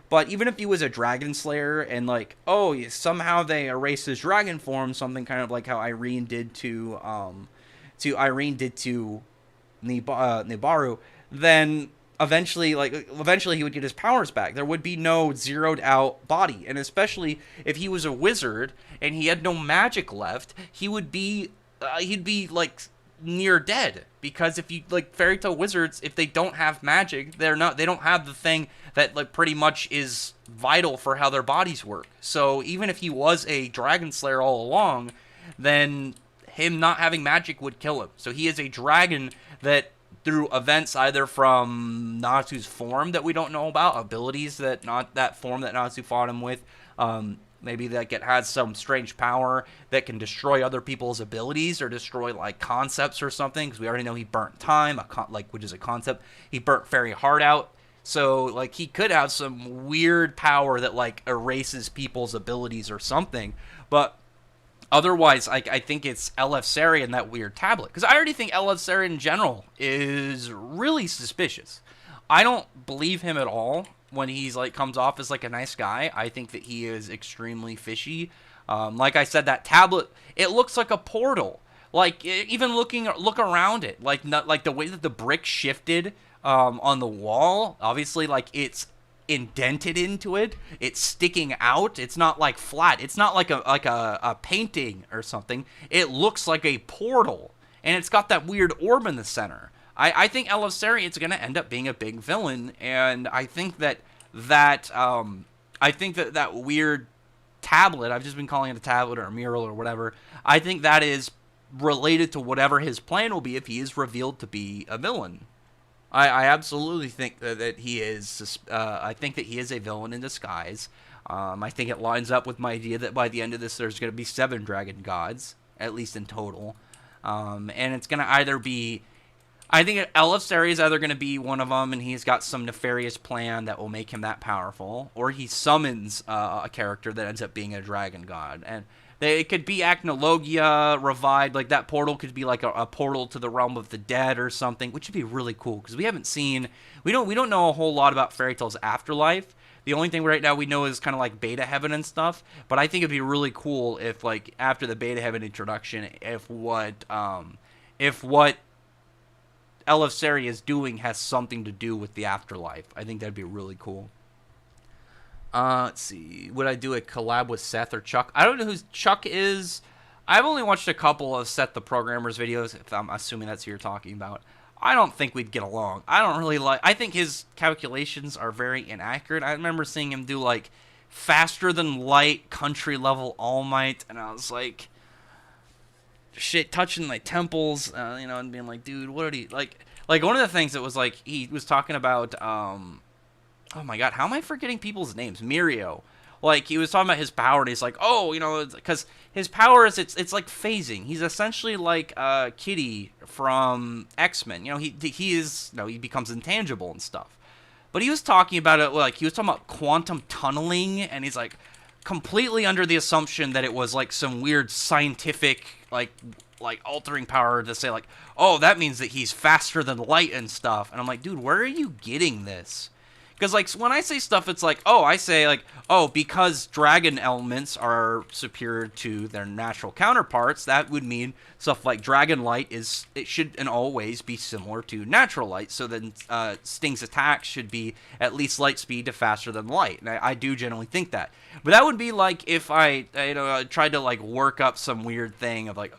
But even if he was a dragon slayer and, like, oh, somehow they erase his dragon form, something kind of like how Irene did to Nibiru, then eventually he would get his powers back. There would be no zeroed out body, and especially if he was a wizard and he had no magic left, he'd be like near dead, because if you like Fairy Tail wizards, if they don't have magic, they don't have the thing that like pretty much is vital for how their bodies work. So even if he was a dragon slayer all along, then him not having magic would kill him. So he is a dragon that through events either from Natsu's form that we don't know about, abilities that not that form that Natsu fought him with, maybe like it has some strange power that can destroy other people's abilities or destroy like concepts or something, because we already know he burnt time, which is a concept. He burnt Fairy Heart out. So like he could have some weird power that like erases people's abilities or something. But otherwise, I think it's Eleftheria and that weird tablet. Because I already think Eleftheria in general is really suspicious. I don't believe him at all when he's like comes off as like a nice guy. I think that he is extremely fishy. Like I said, that tablet, it looks like a portal. Like even look around it, like the way that the brick shifted on the wall. Obviously, like it's indented into it, it's sticking out, it's not like flat, it's not like a painting or something. It looks like a portal, and it's got that weird orb in the center. I think Eleftheria is going to end up being a big villain, and I think that weird tablet, I've just been calling it a tablet or a mural or whatever, I think that is related to whatever his plan will be if he is revealed to be a villain. I absolutely think that he is. I think that he is a villain in disguise. I think it lines up with my idea that by the end of this, there's going to be 7 dragon gods, at least in total. And it's going to either be... I think Eleftheria is either going to be one of them, and he's got some nefarious plan that will make him that powerful, or he summons a character that ends up being a dragon god. And it could be Acnologia revived, like that portal could be like a portal to the realm of the dead or something, which would be really cool, because we don't know a whole lot about Fairy Tail's afterlife. The only thing right now we know is kind of like beta heaven and stuff, but I think it'd be really cool if like after the beta heaven introduction, if what Eleftheria is doing has something to do with the afterlife. I think that'd be really cool. Let's see. Would I do a collab with Seth or Chuck? I don't know who Chuck is. I've only watched a couple of Seth the Programmer's videos, if I'm assuming that's who you're talking about. I don't think we'd get along. I think his calculations are very inaccurate. I remember seeing him do, like, faster than light, country level All Might, and I was like, shit, touching my temples, and being like, dude, what did he, like, one of the things that was, like, he was talking about, oh my god, how am I forgetting people's names? Mirio. Like, he was talking about his power, and he's like, oh, because his power is, it's like phasing. He's essentially like Kitty from X-Men. He becomes intangible and stuff. But he was talking about it, like, he was talking about quantum tunneling, and he's like, completely under the assumption that it was like some weird scientific like altering power to say like, oh, that means that he's faster than light and stuff. And I'm like, dude, where are you getting this? Because, like, when I say stuff, it's like, oh, I say, like, oh, because dragon elements are superior to their natural counterparts, that would mean stuff like dragon light it should in all ways be similar to natural light. So then Sting's attacks should be at least light speed to faster than light. And I do generally think that. But that would be like if I tried to, like, work up some weird thing of, like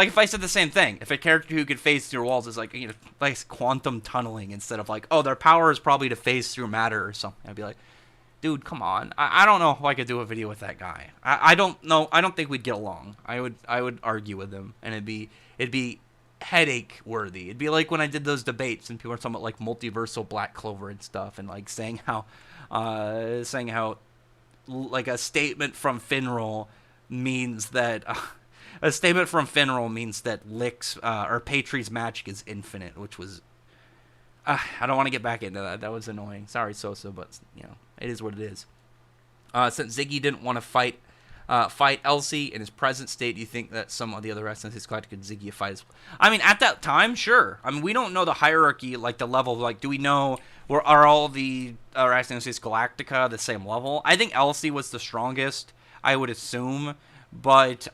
if I said the same thing, if a character who could phase through walls is like, like quantum tunneling instead of like, oh, their power is probably to phase through matter or something, I'd be like, dude, come on. I don't know if I could do a video with that guy. I don't know. I don't think we'd get along. I would argue with him, and it'd be headache worthy. It'd be like when I did those debates and people were talking about like multiversal Black Clover and stuff, and like saying how like a statement from Finral means that. A statement from Finral means that Lick's or Patri's magic is infinite, which was I don't want to get back into that. That was annoying. Sorry, Sosa, but it is what it is. Since Ziggy didn't want to fight Elsie in his present state, do you think that some of the other wrestlers in his collective could Ziggy a fight as well? I mean, at that time, sure. I mean, we don't know the hierarchy, like the level. Like, do we know are all the wrestlers in Galactica the same level? I think Elsie was the strongest, I would assume, but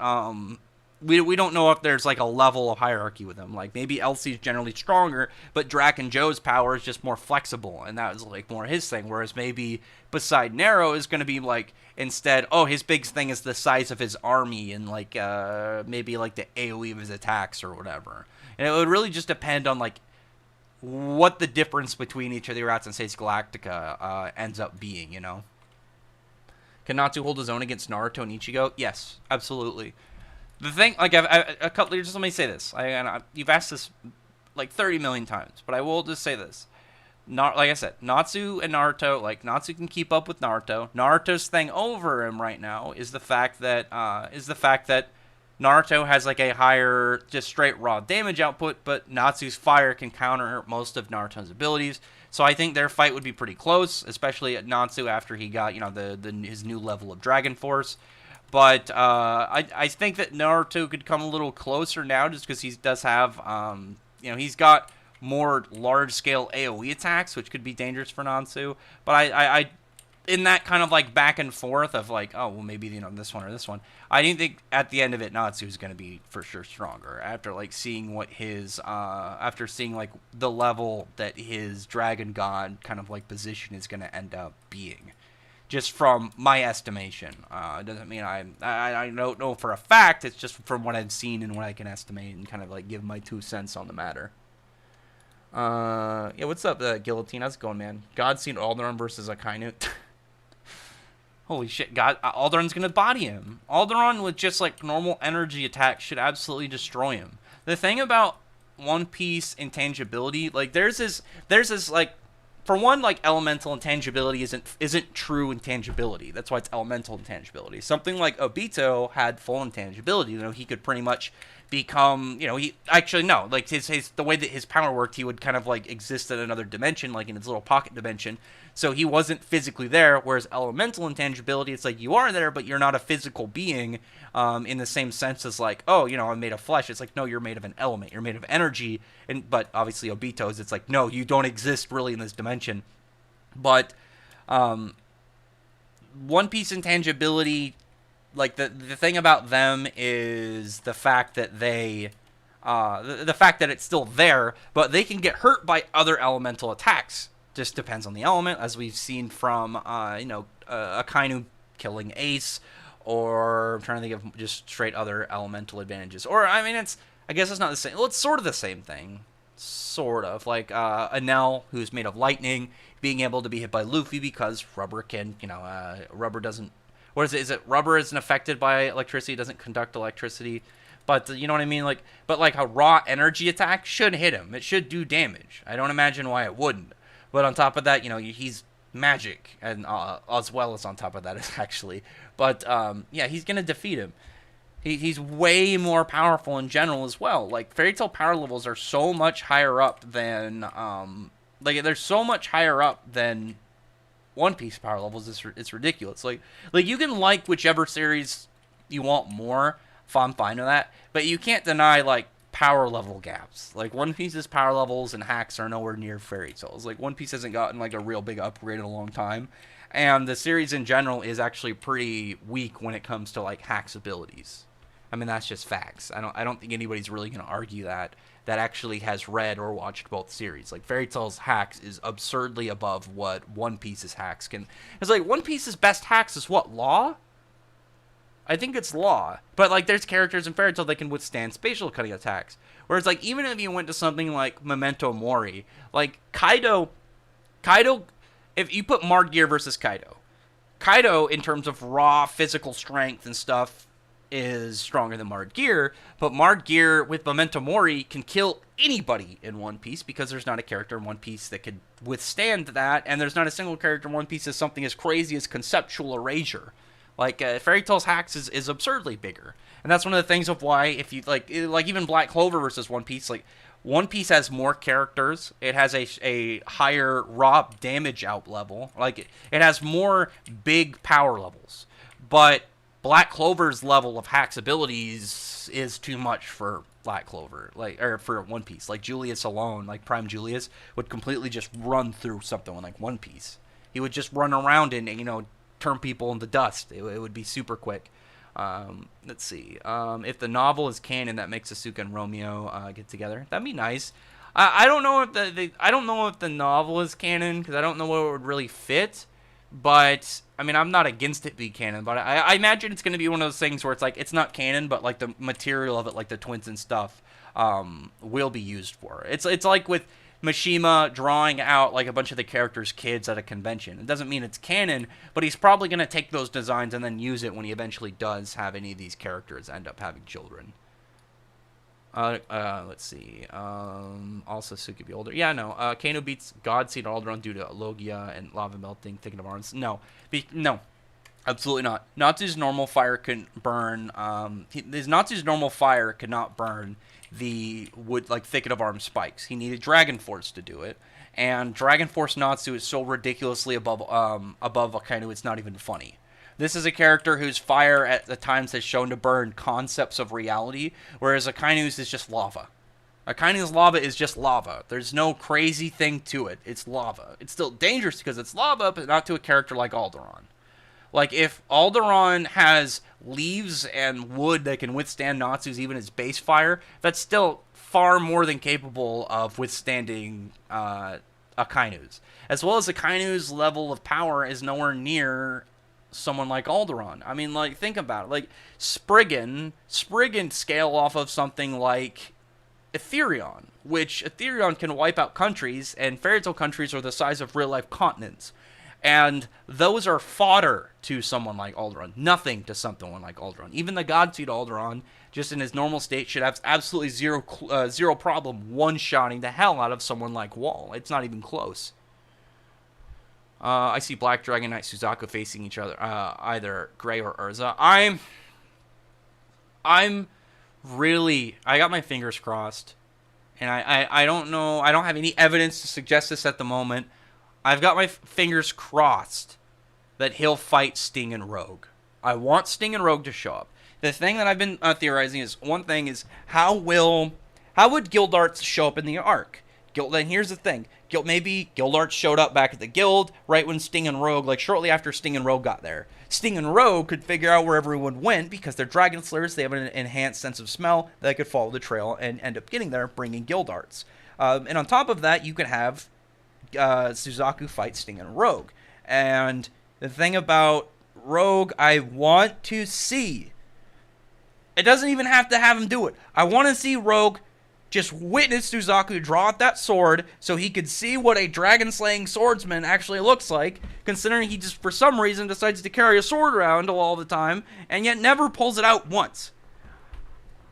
we don't know if there's like a level of hierarchy with them. Like maybe Elsie's generally stronger, but Draken Joe's power is just more flexible, and that was like more his thing. Whereas maybe Poseidon Arrow is going to be like instead, oh, his big thing is the size of his army and like maybe like the AOE of his attacks or whatever. And it would really just depend on like what the difference between each of the Rats and States Galactica ends up being. Can Natsu hold his own against Naruto and Ichigo? Yes, absolutely. The thing, like, a couple. Just let me say this. You've asked this like 30 million times, but I will just say this. Like I said, Natsu and Naruto, like Natsu can keep up with Naruto. Naruto's thing over him right now is the fact that Naruto has like a higher just straight raw damage output, but Natsu's fire can counter most of Naruto's abilities. So I think their fight would be pretty close, especially at Natsu after he got his new level of Dragon Force. But I think that Naruto could come a little closer now just because he does have, he's got more large-scale AoE attacks, which could be dangerous for Natsu. But I in that kind of like back and forth of like, oh, well, maybe, this one or this one, I didn't think at the end of it Natsu is going to be for sure stronger after like seeing what after seeing like the level that his Dragon God kind of like position is going to end up being. Just from my estimation. It doesn't mean I don't know for a fact. It's just from what I've seen and what I can estimate and kind of like give my 2 cents on the matter. Yeah, what's up, Guillotine? How's it going, man? God's seen Alderaan versus Akainu. Holy shit, Alderaan's gonna body him. Alderaan with just like normal energy attacks should absolutely destroy him. The thing about One Piece intangibility, like there's this like, for one, like elemental intangibility isn't true intangibility. That's why it's elemental intangibility. Something like Obito had full intangibility. He could pretty much become, he actually no, like the way that his power worked, he would kind of like exist in another dimension, like in his little pocket dimension. So he wasn't physically there. Whereas elemental intangibility, it's like you are there, but you're not a physical being, in the same sense as like, oh, I'm made of flesh. It's like, no, you're made of an element. You're made of energy. But obviously Obito's, it's like, no, you don't exist really in this dimension. But One Piece intangibility, like the thing about them is the fact that they the fact that it's still there, but they can get hurt by other elemental attacks. Just depends on the element, as we've seen from Akainu killing Ace, or I'm trying to think of just straight other elemental advantages. Or I guess it's not the same. Well, it's sort of the same thing. Sort of. Like Enel, who's made of lightning, being able to be hit by Luffy because rubber can, rubber doesn't... What is it? Is it rubber isn't affected by electricity, doesn't conduct electricity? But, you know what I mean? Like, but like a raw energy attack should hit him. It should do damage. I don't imagine why it wouldn't. But on top of that, he's magic, and as well as on top of that, actually. But, yeah, he's going to defeat him. He's way more powerful in general as well. Like, Fairy Tail power levels are so much higher up than, they're so much higher up than One Piece power levels. It's ridiculous. Like you can like whichever series you want more. I'm fine with that, but you can't deny like power level gaps. Like One Piece's power levels and hacks are nowhere near Fairy Tail's. Like One Piece hasn't gotten like a real big upgrade in a long time, and the series in general is actually pretty weak when it comes to like hacks abilities. I mean that's just facts. I don't think anybody's really gonna argue that actually has read or watched both series. Like Fairy Tail's hacks is absurdly above what One Piece's hacks can. It's like One Piece's best hacks is what, Law? I think it's Law. But like there's characters in Fairy Tail that can withstand spatial cutting attacks. Whereas like even if you went to something like Memento Mori, like Kaido, if you put Margear versus Kaido in terms of raw physical strength and stuff is stronger than Margear, but Margear with Memento Mori can kill anybody in One Piece because there's not a character in One Piece that could withstand that, and there's not a single character in One Piece that's something as crazy as conceptual erasure. Like Fairy Tail's hacks is absurdly bigger, and that's one of the things of why if you like even Black Clover versus One Piece, like One Piece has more characters, it has a higher raw damage out level, like it has more big power levels, but Black Clover's level of hacks abilities is too much for Black Clover, or for One Piece. Like Julius alone, like Prime Julius, would completely just run through something like One Piece. He would just run around and turn people into dust. It would be super quick. Let's see. If the novel is canon, that makes Asuka and Romeo get together. That'd be nice. I don't know if I don't know if the novel is canon because I don't know what it would really fit. But I mean, I'm not against it being canon, but I imagine it's going to be one of those things where it's like it's not canon, but like the material of it, like the twins and stuff, will be used for. It's like with Mishima drawing out like a bunch of the characters' kids at a convention. It doesn't mean it's canon, but he's probably going to take those designs and then use it when he eventually does have any of these characters end up having children. Let's see. Also, Suki be older. Yeah, no. Kano beats Godseed Alderaan due to Logia and lava melting, thinking of arms. No. No. Absolutely not. Natsu's normal fire couldn't burn. Natsu's normal fire could not burn the wood, like, thicket of arms spikes. He needed Dragon Force to do it. And Dragon Force Natsu is so ridiculously above Akainu, it's not even funny. This is a character whose fire at the times has shown to burn concepts of reality, whereas Akainu's is just lava. Akainu's lava is just lava. There's no crazy thing to it. It's lava. It's still dangerous because it's lava, but not to a character like Alderaan. Like, if Alderaan has leaves and wood that can withstand Natsu's even his base fire, that's still far more than capable of withstanding Akainu's. As well as Akainu's level of power is nowhere near someone like Alderaan. I mean, like, think about it. Like, Spriggan scale off of something like Ethereon, which Ethereon can wipe out countries, and Fairy Tail countries are the size of real-life continents. And those are fodder to someone like Alderaan. Nothing to someone like Alderaan. Even the Godseed Alderaan, just in his normal state, should have absolutely zero problem one-shotting the hell out of someone like Wall. It's not even close. I see Black Dragon Knight Suzaku facing each other, either Gray or Urza. I'm really, I got my fingers crossed, and I don't know, I don't have any evidence to suggest this at the moment. I've got my fingers crossed that he'll fight Sting and Rogue. I want Sting and Rogue to show up. The thing that I've been theorizing is, one thing is, how would Gildarts show up in the arc? Then here's the thing. Maybe Gildarts showed up back at the guild right when Sting and Rogue, like shortly after Sting and Rogue got there. Sting and Rogue could figure out where everyone went because they're Dragon Slayers. They have an enhanced sense of smell. They could follow the trail and end up getting there, bringing Gildarts. And on top of that, you could have Suzaku fight Sting and Rogue. And the thing about Rogue, I want to see. It doesn't even have to have him do it. I want to see Rogue just witness Suzaku draw out that sword so he could see what a dragon-slaying swordsman actually looks like, considering he just, for some reason, decides to carry a sword around all the time, and yet never pulls it out once.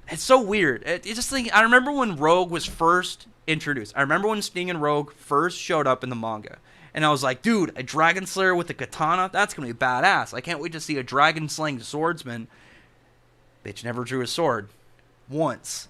It's so weird. I remember when Rogue was first introduced. I remember when Sting and Rogue first showed up in the manga. And I was like, dude, a Dragon Slayer with a katana? That's going to be badass. I can't wait to see a dragon-slaying swordsman. Bitch never drew a sword. Once.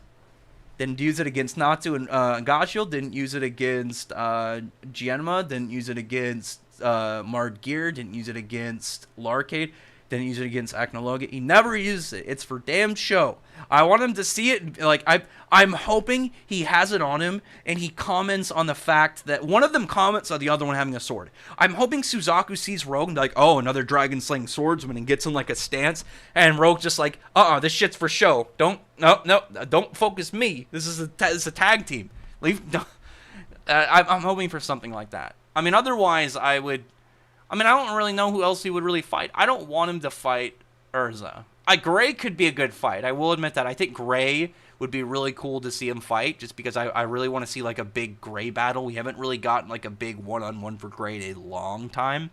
Didn't use it against Natsu and Gashiel. Didn't use it against Gienma. Didn't use it against against Mardgear, didn't use it against Larcade, didn't use it against Acnologa. He never uses it. It's for damn show. I want him to see it. Like I'm hoping he has it on him, and he comments on the fact that one of them comments on the other one having a sword. I'm hoping Suzaku sees Rogue and like, oh, another dragon slaying swordsman, and gets in like a stance, and Rogue just like, this shit's for show. Don't focus me. This is a tag team. Leave. I'm hoping for something like that. I mean, otherwise, I don't really know who else he would really fight. I don't want him to fight Urza. Gray could be a good fight. I will admit that. I think Gray would be really cool to see him fight, just because I really want to see like a big Gray battle. We haven't really gotten like a big one-on-one for Gray in a long time.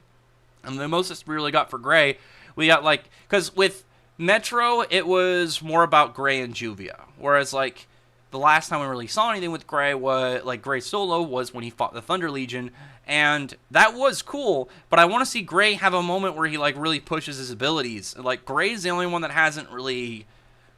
And the most we really got for Gray, we got like, because with Metro, it was more about Gray and Juvia. Whereas like, the last time we really saw anything with Gray was like Gray solo was when he fought the Thunder Legion, and that was cool. But I want to see Gray have a moment where he like really pushes his abilities. Like Gray's the only one that hasn't really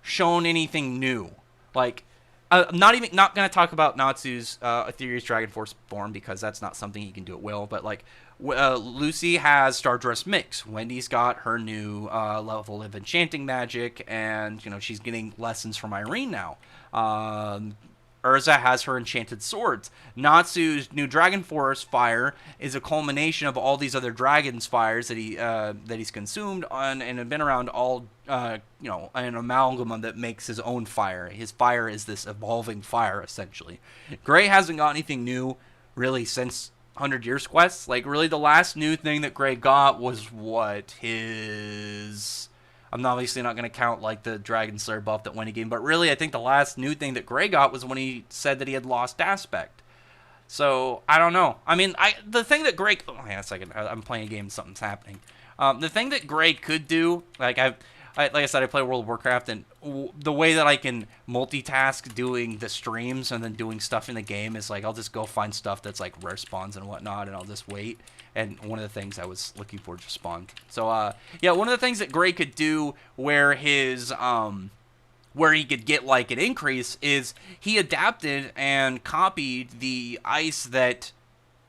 shown anything new. Like I'm not gonna talk about Natsu's Ethereus Dragon Force form, because that's not something he can do at will. But like Lucy has Stardress Mix. Wendy's got her new level of enchanting magic, and she's getting lessons from Irene now. Urza has her enchanted swords. Natsu's new Dragon Force fire is a culmination of all these other dragon's fires that he's consumed on and have been around all an amalgam that makes his own fire. His fire is this evolving fire essentially. Gray hasn't got anything new really since 100 Years Quest. Like really the last new thing that Gray got was I'm obviously not going to count like the Dragon Slayer buff that went a game, but really I think the last new thing that Gray got was when he said that he had lost aspect. So I don't know. I mean, the thing that Gray, hang on a second, I'm playing a game, something's happening. The thing that Gray could do, like I said, I play World of Warcraft, and the way that I can multitask doing the streams and then doing stuff in the game is like I'll just go find stuff that's like rare spawns and whatnot, and I'll just wait. And one of the things I was looking for just spawned. So yeah, one of the things that Gray could do where his where he could get like an increase is he adapted and copied the ice that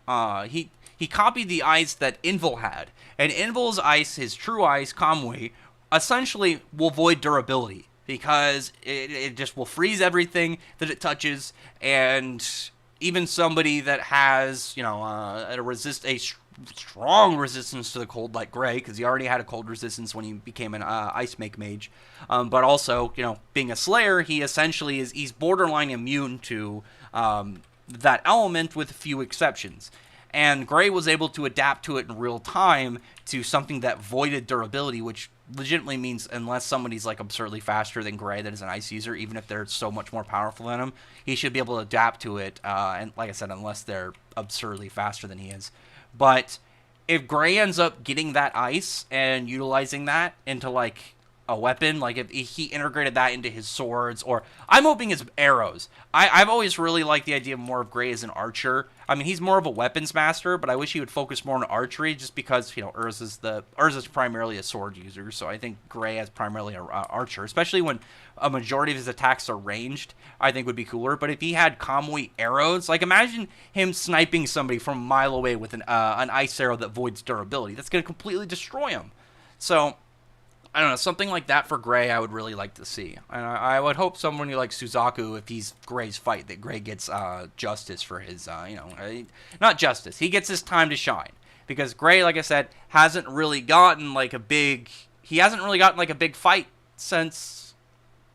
he copied the ice that Invul had, and Invul's ice, his true ice, Kamui, essentially will void durability because it just will freeze everything that it touches, and even somebody that has a strong resistance to the cold like Gray, because he already had a cold resistance when he became an ice make mage, but also being a slayer, he essentially he's borderline immune to that element with a few exceptions. And Gray was able to adapt to it in real time to something that voided durability, which legitimately means unless somebody's like absurdly faster than Gray that is an ice user, even if they're so much more powerful than him, he should be able to adapt to it, and like I said, unless they're absurdly faster than he is. But if Gray ends up getting that ice and utilizing that into like a weapon, like if he integrated that into his swords, or I'm hoping his arrows. I've always really liked the idea of more of Gray as an archer. I mean, he's more of a weapons master, but I wish he would focus more on archery, just because Urza's primarily a sword user, so I think Gray as primarily an archer, especially when a majority of his attacks are ranged, I think would be cooler. But if he had Kamui arrows, like imagine him sniping somebody from a mile away with an ice arrow that voids durability. That's going to completely destroy him. So I don't know, something like that for Gray I would really like to see. And I would hope someone like Suzaku, if he's Gray's fight, that Gray gets justice for his, not justice, he gets his time to shine. Because Gray, like I said, hasn't really gotten like a big fight since,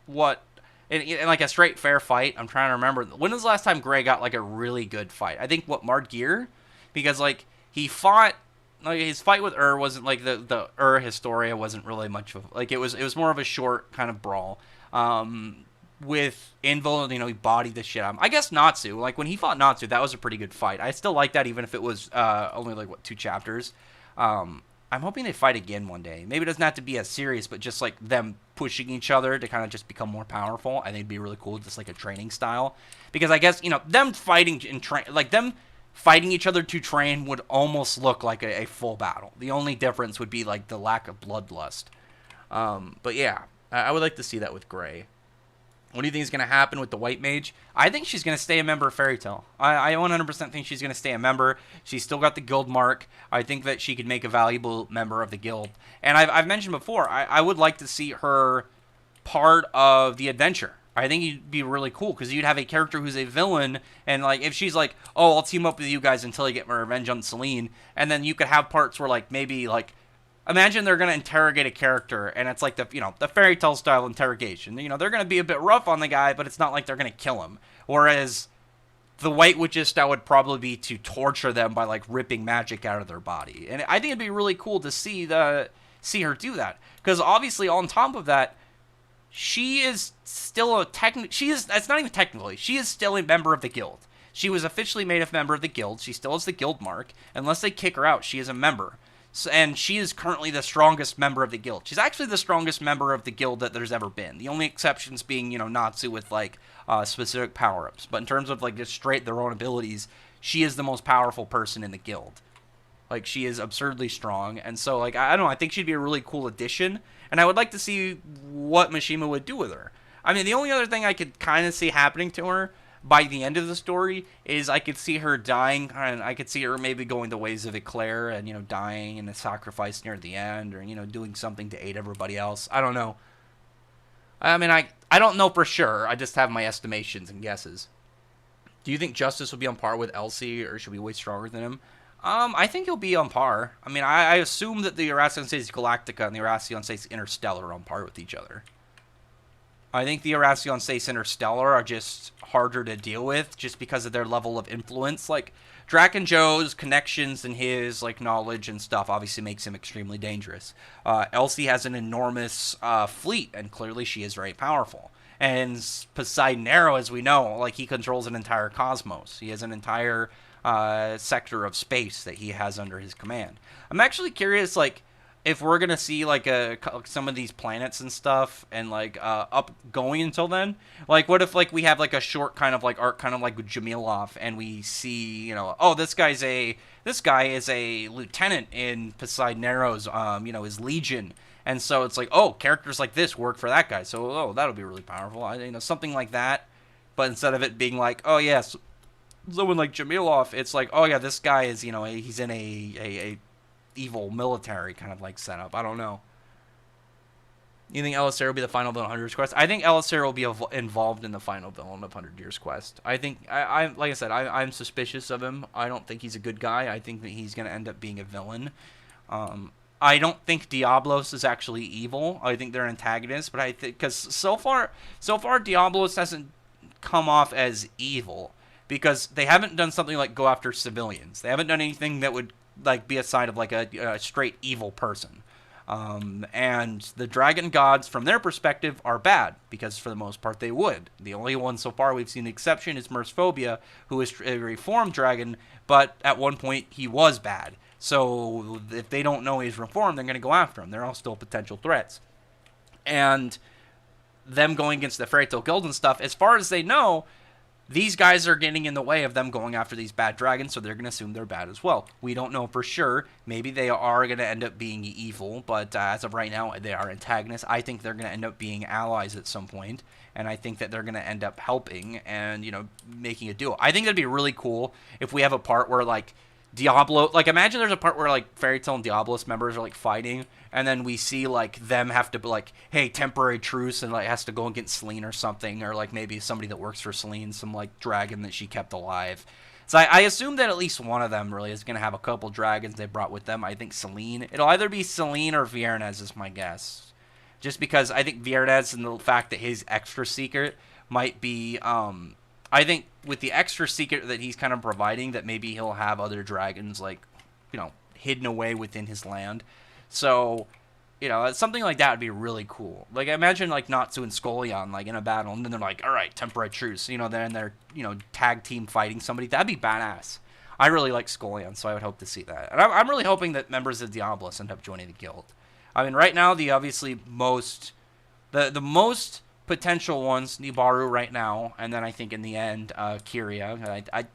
in like a straight fair fight. I'm trying to remember, when was the last time Gray got like a really good fight? I think, Mardgear? Because like, he fought, like his fight with wasn't like the Historia wasn't really much of like it was more of a short kind of brawl. With Invul, he bodied the shit out of him. I guess Natsu, like when he fought Natsu, that was a pretty good fight. I still like that even if it was only like 2 chapters. I'm hoping they fight again one day. Maybe it doesn't have to be as serious, but just like them pushing each other to kind of just become more powerful. I think it'd be really cool, just like a training style. Because I guess them fighting and fighting each other to train would almost look like a full battle. The only difference would be like the lack of bloodlust. But yeah, I would like to see that with Gray. What do you think is going to happen with the White Mage? I think she's going to stay a member of Fairy Tail. I 100% think she's going to stay a member. She's still got the guild mark. I think that she could make a valuable member of the guild. And I've mentioned before, I would like to see her part of the adventure. I think it'd be really cool because you'd have a character who's a villain, and like if she's like, oh, I'll team up with you guys until I get my revenge on Celine, and then you could have parts where like maybe like imagine they're going to interrogate a character, and it's like the fairy tale style interrogation. They're going to be a bit rough on the guy, but it's not like they're going to kill him. Whereas the White Witch's style would probably be to torture them by like ripping magic out of their body. And I think it'd be really cool to see her do that, because obviously on top of that, she is still that's not even technically, she is still a member of the guild. She was officially made a member of the guild. She still has the guild mark. Unless they kick her out, she is a member. And she is currently the strongest member of the guild. She's actually the strongest member of the guild that there's ever been. The only exceptions being, Natsu with, like, specific power-ups. But in terms of, like, just straight their own abilities, she is the most powerful person in the guild. Like, she is absurdly strong. And so, like, I don't know, I think she'd be a really cool addition. And I would like to see what Mishima would do with her. I mean, the only other thing I could kind of see happening to her by the end of the story is I could see her dying, and I could see her maybe going the ways of Eclair and, dying in a sacrifice near the end, or, doing something to aid everybody else. I don't know. I mean, I don't know for sure. I just have my estimations and guesses. Do you think Justice will be on par with Elsie, or should be way stronger than him? I think he'll be on par. I mean, I assume that the Erasion States Galactica and the Erasion States Interstellar are on par with each other. I think the Erasion States Interstellar are just harder to deal with just because of their level of influence. Like, Draken Joe's connections and his, like, knowledge and stuff obviously makes him extremely dangerous. Elsie has an enormous fleet, and clearly she is very powerful. And Poseidon Arrow, as we know, like, he controls an entire cosmos. He has an entire sector of space that he has under his command. I'm actually curious, like, if we're gonna see like some of these planets and stuff and like up going until then. Like, what if like we have like a short kind of like arc, kind of like with Jamilov, and we see oh, this guy is a lieutenant in Poseidon Arrow's his legion. And so it's like, oh, characters like this work for that guy, so oh, that'll be really powerful. Something like that. But instead of it being like, oh yes, someone like Jamilov, it's like, oh yeah, this guy is he's in a evil military kind of like setup. I don't know. You think Elisir will be the final villain of 100 Years Quest? I think Elisir will be involved in the final villain of 100 Years Quest. I think I'm like I said, I'm suspicious of him. I don't think he's a good guy. I think that he's going to end up being a villain. I don't think Diablos is actually evil. I think they're antagonists, but I think because so far Diablos hasn't come off as evil because they haven't done something like go after civilians. They haven't done anything that would like be a side of like a straight evil person. And the dragon gods from their perspective are bad because for the most part they would. The only one so far we've seen the exception is Mercephobia, who is a reformed dragon, but at one point he was bad. So if they don't know he's reformed, they're going to go after him. They're all still potential threats. And them going against the Fairy Tail Guild and stuff, as far as they know, these guys are getting in the way of them going after these bad dragons, so they're going to assume they're bad as well. We don't know for sure. Maybe they are going to end up being evil, but as of right now, they are antagonists. I think they're going to end up being allies at some point, and I think that they're going to end up helping and, making a duo. I think that'd be really cool if we have a part where, like, Diablo, like, imagine there's a part where, like, Fairy Tail and Diablos members are, like, fighting, and then we see, like, them have to be, like, hey, temporary truce, and, like, has to go against Celine or something, or, like, maybe somebody that works for Celine, some, like, dragon that she kept alive. So I assume that at least one of them really is going to have a couple dragons they brought with them. I think Celine. It'll either be Celine or Viernez is my guess. Just because I think Viernez and the fact that his extra secret might be, I think with the extra secret that he's kind of providing, that maybe he'll have other dragons, like, hidden away within his land. So, something like that would be really cool. Like, imagine, like, Natsu and Skollion, like, in a battle, and then they're like, all right, temporary truce. Then they're, tag team fighting somebody. That'd be badass. I really like Skollion, so I would hope to see that. And I'm really hoping that members of Diablos end up joining the guild. I mean, right now, the obviously most potential ones, Nibaru right now, and then I think in the end, Kyria.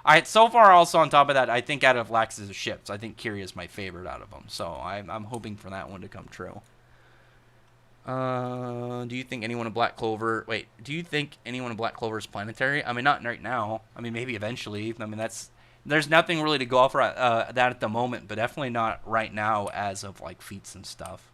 I so far also on top of that, I think out of Lax's ships, I think Kyria is my favorite out of them. So I'm hoping for that one to come true. Do you think anyone in Black Clover? Wait, do you think anyone in Black Clover is planetary? I mean, not right now. I mean, maybe eventually. I mean, there's nothing really to go off that at the moment, but definitely not right now as of like feats and stuff.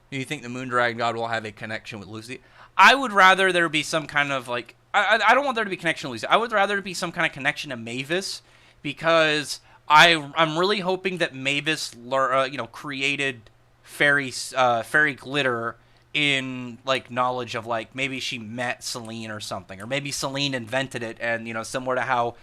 Do you think the Moondragon God will have a connection with Lucy? I would rather there be some kind of like I don't want there to be a connection with Lucy. I would rather there be some kind of connection to Mavis because I'm really hoping that Mavis created fairy glitter in like knowledge of like maybe she met Celine or something, or maybe Celine invented it, and similar to how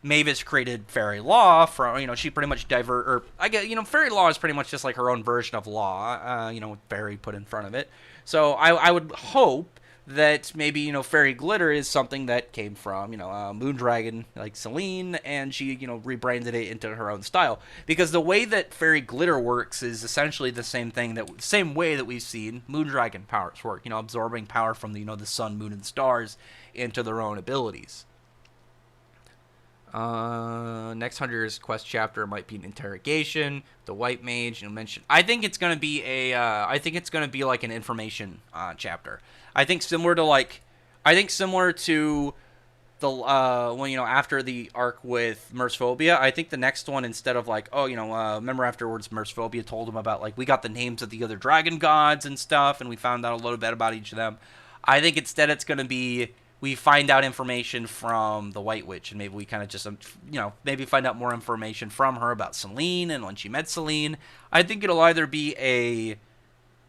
Mavis created fairy law from she pretty much or I get fairy law is pretty much just like her own version of law, with fairy put in front of it. So I would hope that maybe fairy glitter is something that came from Moondragon like Celine, and she rebranded it into her own style, because the way that fairy glitter works is essentially the same way that we've seen Moondragon powers work, absorbing power from the sun, moon, and stars into their own abilities. Next Hunter's Quest chapter might be an interrogation. The White Mage, mentioned. I think it's gonna be like an information chapter. I think similar to the when after the arc with Mercephobia. I think the next one, instead of like remember afterwards Mercephobia told him about like we got the names of the other dragon gods and stuff, and we found out a little bit about each of them. I think instead it's gonna be we find out information from the White Witch, and maybe we kind of just, maybe find out more information from her about Celine and when she met Celine. I think it'll either be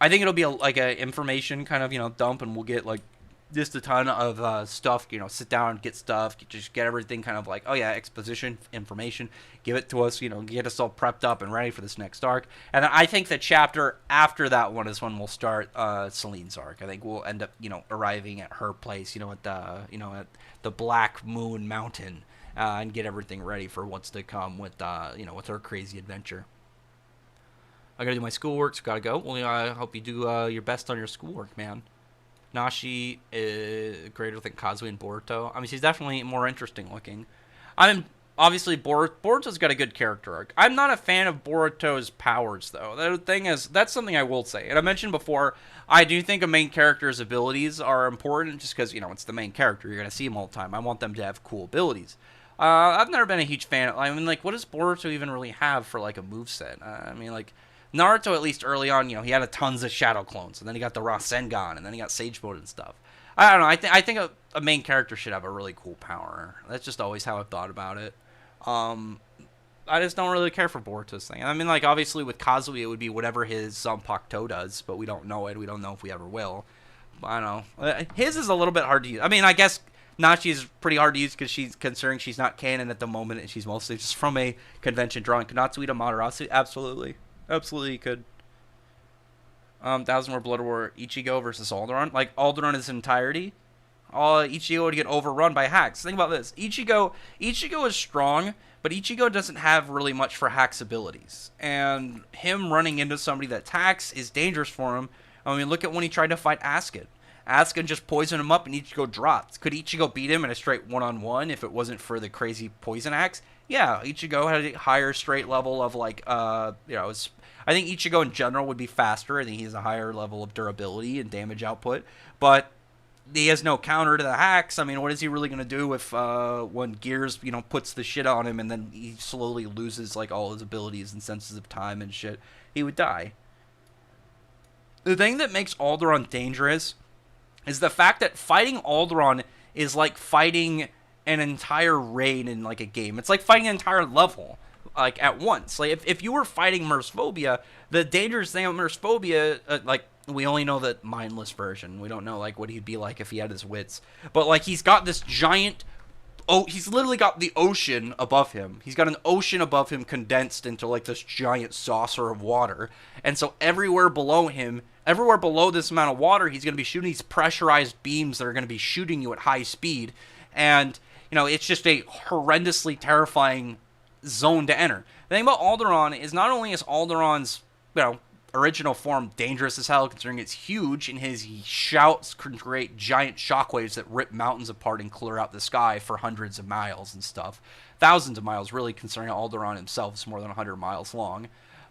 like a information kind of, dump, and we'll get like just a ton of stuff, sit down, get stuff, just get everything kind of like, oh yeah, exposition, information, give it to us, get us all prepped up and ready for this next arc. And I think the chapter after that one is when we'll start Celine's arc. I think we'll end up, arriving at her place, at the Black Moon Mountain, and get everything ready for what's to come with, with her crazy adventure. I gotta do my schoolwork, so gotta go. Well, I hope you do your best on your schoolwork, man. Nashi is greater than Kazuya and Boruto. I mean, she's definitely more interesting looking. I mean, obviously, Boruto's got a good character arc. I'm not a fan of Boruto's powers, though. The thing is, that's something I will say. And I mentioned before, I do think a main character's abilities are important just because, it's the main character. You're going to see him all the time. I want them to have cool abilities. I've never been a huge fan. I mean, like, what does Boruto even really have for, like, a moveset? I mean, like, Naruto, at least early on, he had tons of shadow clones, and then he got the Rasengan, and then he got Sage Mode and stuff. I don't know. I think a main character should have a really cool power. That's just always how I've thought about it. I just don't really care for Boruto's thing. I mean, like, obviously with Kazuya, it would be whatever his Zanpakuto does, but we don't know it. We don't know if we ever will. But I don't know. His is a little bit hard to use. I mean, I guess Nachi's pretty hard to use because considering she's not canon at the moment, and she's mostly just from a convention drawing. Could Natsuita Madarasu? Absolutely. Absolutely could. Thousand War Blood War Ichigo versus Alderaan. Like, Alderaan in his entirety. Ichigo would get overrun by hacks. Think about this. Ichigo is strong, but Ichigo doesn't have really much for hacks abilities. And him running into somebody that attacks is dangerous for him. I mean, look at when he tried to fight Asuka. Asuka just poisoned him up and Ichigo dropped. Could Ichigo beat him in a straight one-on-one if it wasn't for the crazy poison axe? Yeah, Ichigo had a higher straight level of, like, I think Ichigo in general would be faster. I think he has a higher level of durability and damage output. But he has no counter to the hacks. I mean, what is he really going to do if when Gears, puts the shit on him and then he slowly loses, like, all his abilities and senses of time and shit? He would die. The thing that makes Alderaan dangerous is the fact that fighting Alderaan is like fighting an entire raid in, like, a game. It's like fighting an entire level, like, at once. Like, if you were fighting Mercephobia, the dangerous thing about Mercephobia, like, we only know the mindless version. We don't know, like, what he'd be like if he had his wits. But, like, he's got this giant... he's literally got the ocean above him. He's got an ocean above him condensed into, like, this giant saucer of water. And so everywhere below him, everywhere below this amount of water, he's going to be shooting these pressurized beams that are going to be shooting you at high speed. And, it's just a horrendously terrifying zone to enter. The thing about Alderaan is not only is Alderaan's, original form dangerous as hell, considering it's huge, and his shouts can create giant shockwaves that rip mountains apart and clear out the sky for hundreds of miles and stuff. Thousands of miles, really, considering Alderaan himself is more than 100 miles long.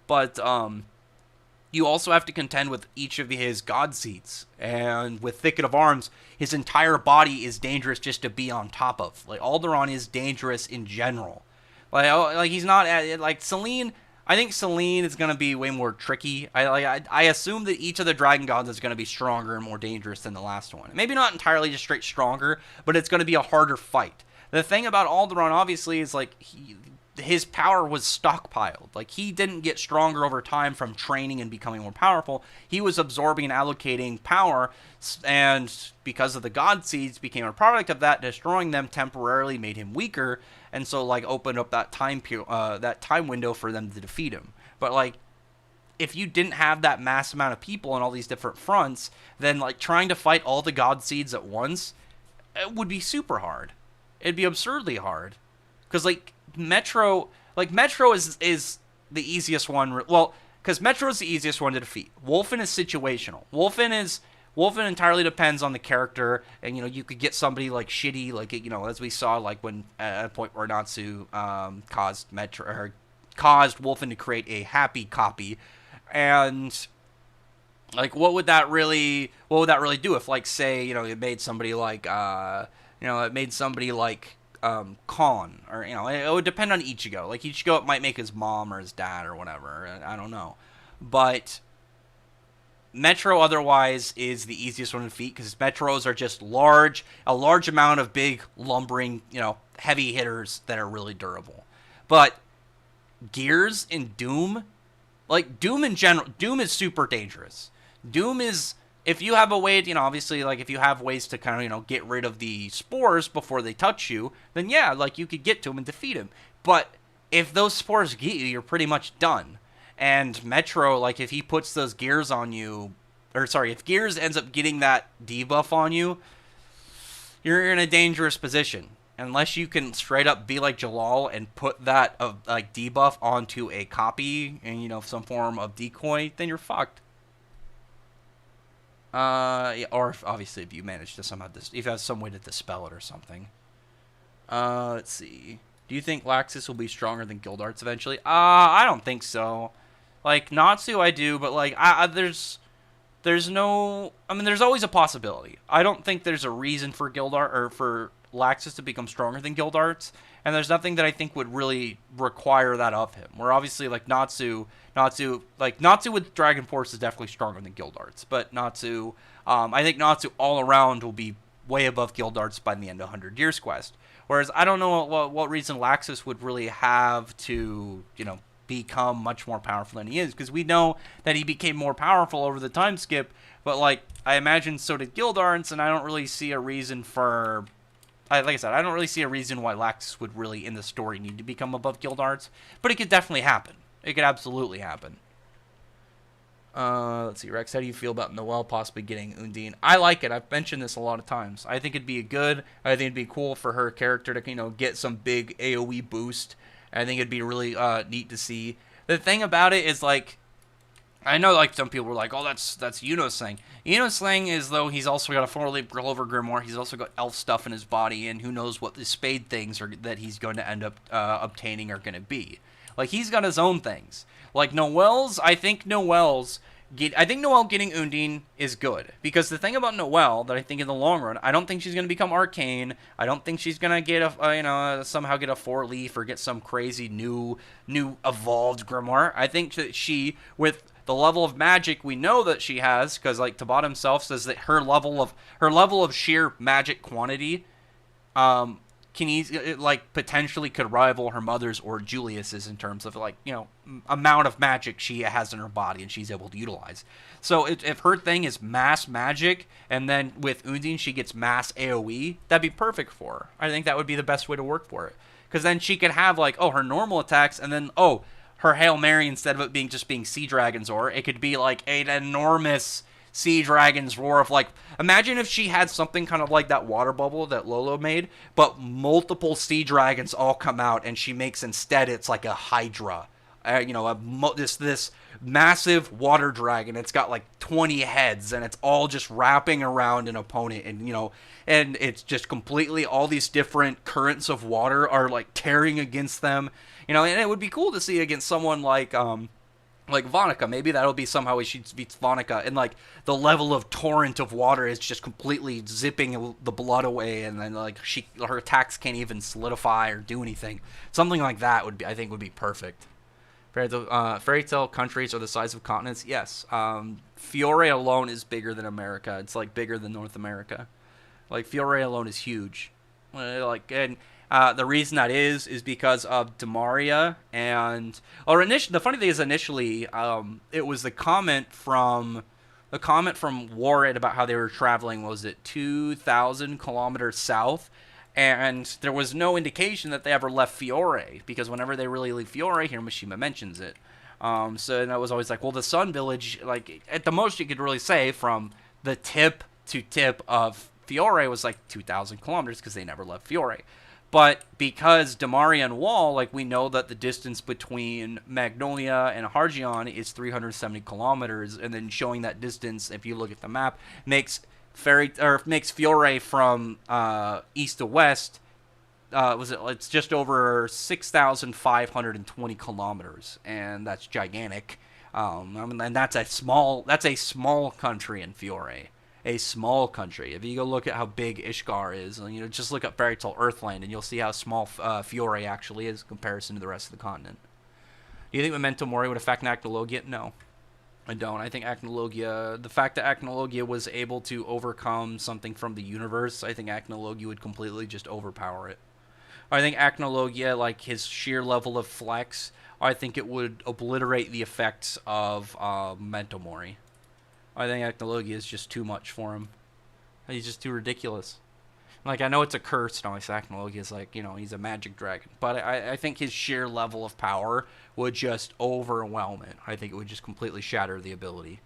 But, you also have to contend with each of his god seeds. And with Thicket of Arms, his entire body is dangerous just to be on top of. Like, Alderaan is dangerous in general. Like he's not like Selene. I think Selene is going to be way more tricky. I assume that each of the Dragon Gods is going to be stronger and more dangerous than the last one. Maybe not entirely just straight stronger, but it's going to be a harder fight. The thing about Alderaan, obviously, is like his power was stockpiled. Like, he didn't get stronger over time from training and becoming more powerful. He was absorbing and allocating power, and because of the God Seeds became a product of that, destroying them temporarily made him weaker, and so, like, opened up that time window for them to defeat him. But, like, if you didn't have that mass amount of people on all these different fronts, then, like, trying to fight all the God Seeds at once, it would be super hard. It'd be absurdly hard. Because, like, Metro is the easiest one. Well, because Metro is the easiest one to defeat. Wolfen is situational. Wolfen entirely depends on the character, and you could get somebody like shitty, like as we saw, like when at a point where Natsu caused Wolfen to create a happy copy, and like what would that really do if, like, say it made somebody like Khan, or it would depend on Ichigo. Like, Ichigo, it might make his mom or his dad or whatever. I don't know, but Metro otherwise is the easiest one to defeat because Metros are just a large amount of big lumbering, heavy hitters that are really durable. But Gears in Doom, like Doom in general, Doom is super dangerous. Doom is, if you have a way to, obviously, like, if you have ways to kind of, get rid of the spores before they touch you, then yeah, like, you could get to him and defeat him. But if those spores get you, you're pretty much done. And Metro, like, if he puts those gears on you, if Gears ends up getting that debuff on you, you're in a dangerous position. Unless you can straight up be like Jalal and put that like debuff onto a copy and some form of decoy, then you're fucked. Yeah, or obviously if you manage to somehow if you have some way to dispel it or something. Let's see. Do you think Laxus will be stronger than Gildarts eventually? I don't think so. Like, Natsu, I do, but like, there's always a possibility. I don't think there's a reason for for Laxus to become stronger than Gildarts, and there's nothing that I think would really require that of him. Where obviously, like, Natsu with Dragon Force is definitely stronger than Gildarts, but Natsu, I think Natsu all around will be way above Gildarts by the end of 100 Years Quest. Whereas I don't know what reason Laxus would really have to, become much more powerful than he is, because we know that he became more powerful over the time skip, but, like, I imagine so did Gildarts, and I don't really see a reason for, like I said, I don't really see a reason why Laxus would really, in the story, need to become above Gildarts, but it could definitely happen. It could absolutely happen. Let's see, Rex, how do you feel about Noelle possibly getting Undine? I like it. I've mentioned this a lot of times. I think it'd be I think it'd be cool for her character to, get some big AoE boost. I think it'd be really neat to see. The thing about it is, like, I know, like, some people were like, oh, that's Yunoslang. Yunoslang is, though, he's also got a 4-leaf Clover Grimoire. He's also got elf stuff in his body, and who knows what the spade things are that he's going to end up obtaining are going to be. Like, he's got his own things. Like, I think Noelle getting Undine is good. Because the thing about Noelle that I think in the long run, I don't think she's going to become arcane. I don't think she's going to get somehow get a 4-leaf or get some crazy new evolved grimoire. I think that she, with the level of magic we know that she has, because, like, Tabat himself says that her level of sheer magic quantity potentially could rival her mother's or Julius's in terms of, like, amount of magic she has in her body and she's able to utilize. So if her thing is mass magic, and then with Undine she gets mass AoE, that'd be perfect for her. I think that would be the best way to work for it. Because then she could have, like, her normal attacks, and then, her Hail Mary, instead of it being Sea Dragon's Roar, it could be, like, an enormous Sea Dragon's Roar of, like, imagine if she had something kind of like that water bubble that Lolo made, but multiple Sea Dragons all come out, and she makes instead it's like a Hydra, this massive water dragon. It's got like 20 heads, and it's all just wrapping around an opponent, and it's just completely all these different currents of water are like tearing against them, and it would be cool to see against someone like Like Vonica, maybe that'll be somehow she beats Vonica, and like the level of torrent of water is just completely zipping the blood away, and then like her attacks can't even solidify or do anything. Something like that would be, I think, would be perfect. Fairy tale countries are the size of continents. Yes, Fiore alone is bigger than America. It's like bigger than North America. Like Fiore alone is huge. Like and the reason that is because of Demaria and the funny thing is initially it was the comment from Warren about how they were traveling, was it 2,000 kilometers south, and there was no indication that they ever left Fiore, because whenever they really leave Fiore, Hiroshima mentions it. So and I was always like, well, the Sun Village, like at the most you could really say from the tip to tip of Fiore was like 2,000 kilometers because they never left Fiore. But because Demarian Wall, like we know that the distance between Magnolia and Hargion is 370 kilometers, and then showing that distance, if you look at the map, makes Fiore from east to west. It's just over 6,520 kilometers, and that's gigantic. And that's a small country in Fiore. A small country. If you go look at how big Ishgar is, just look up Fairy Tale Earthland, and you'll see how small Fiore actually is in comparison to the rest of the continent. Do you think Memento Mori would affect Acnologia? No, I don't. I think the fact that Acnologia was able to overcome something from the universe, I think Acnologia would completely just overpower it. I think Acnologia, like his sheer level of flex, I think it would obliterate the effects of Memento Mori. I think Acnologia is just too much for him. He's just too ridiculous. Like, I know it's a curse, and always Acnologia is like, he's a magic dragon. But I think his sheer level of power would just overwhelm it. I think it would just completely shatter the ability.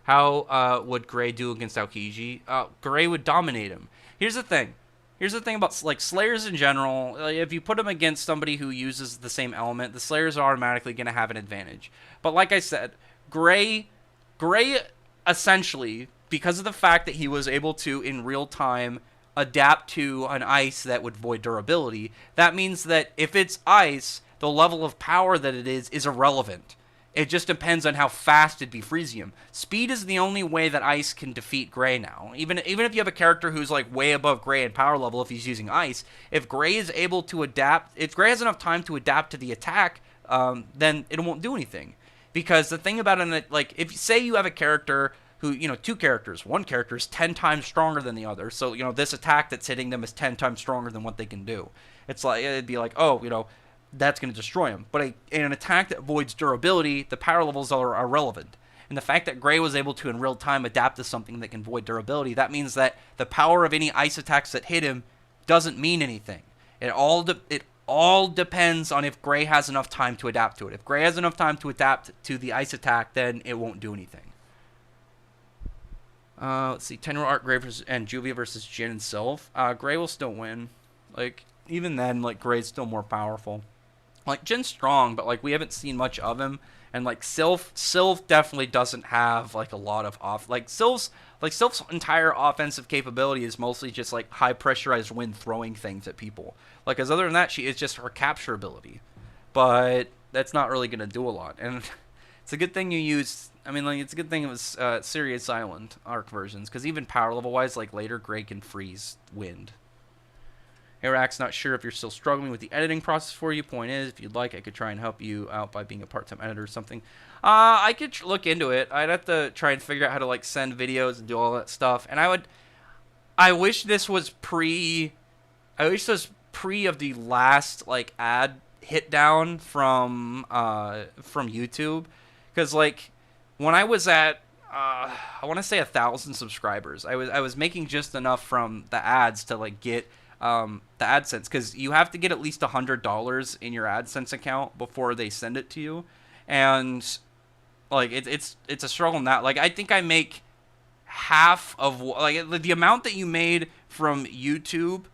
How would Gray do against Aokiji? Gray would dominate him. Here's the thing about like Slayers in general. Like, if you put them against somebody who uses the same element, the Slayers are automatically going to have an advantage. But like I said, Gray essentially, because of the fact that he was able to, in real time, adapt to an ice that would void durability, that means that if it's ice, the level of power that it is irrelevant. It just depends on how fast it'd be freezing him. Speed is the only way that ice can defeat Gray now. Even if you have a character who's like way above Gray in power level, if he's using ice, if Gray is able to adapt, if Gray has enough time to adapt to the attack, then it won't do anything. Because the thing about it, like, if you say you have a character who, two characters, one character is 10 times stronger than the other, so, this attack that's hitting them is 10 times stronger than what they can do. It's like, it'd be like, oh, that's going to destroy them. But in an attack that voids durability, the power levels are irrelevant. And the fact that Gray was able to, in real time, adapt to something that can void durability, that means that the power of any ice attacks that hit him doesn't mean anything. It all depends on if Gray has enough time to adapt to it. If Gray has enough time to adapt to the ice attack, then it won't do anything. Let's see. Tenro Art Gray and Juvia versus Jin and Sylph. Gray will still win. Like, even then, like, Gray's still more powerful. Like, Jin's strong, but, like, we haven't seen much of him. And, like, Sylph definitely doesn't have, like, a lot of Sylph's entire offensive capability is mostly just, like, high pressurized wind throwing things at people. Like, as other than that, she is just her capture ability. But that's not really going to do a lot. And it's a good thing you use... it's a good thing it was Sirius Island arc versions, because even power level wise, like later, Gray can freeze wind. Iraq's not sure if you're still struggling with the editing process for you. Point is, if you'd like, I could try and help you out by being a part-time editor or something. I could look into it. I'd have to try and figure out how to like send videos and do all that stuff. And I wish this was pre of the last like ad hit down from YouTube, because like. When I was at, I want to say 1,000 subscribers, I was making just enough from the ads to like get the AdSense, because you have to get at least $100 in your AdSense account before they send it to you, and like it's a struggle in that. Like, I think I make half of like the amount that you made from YouTube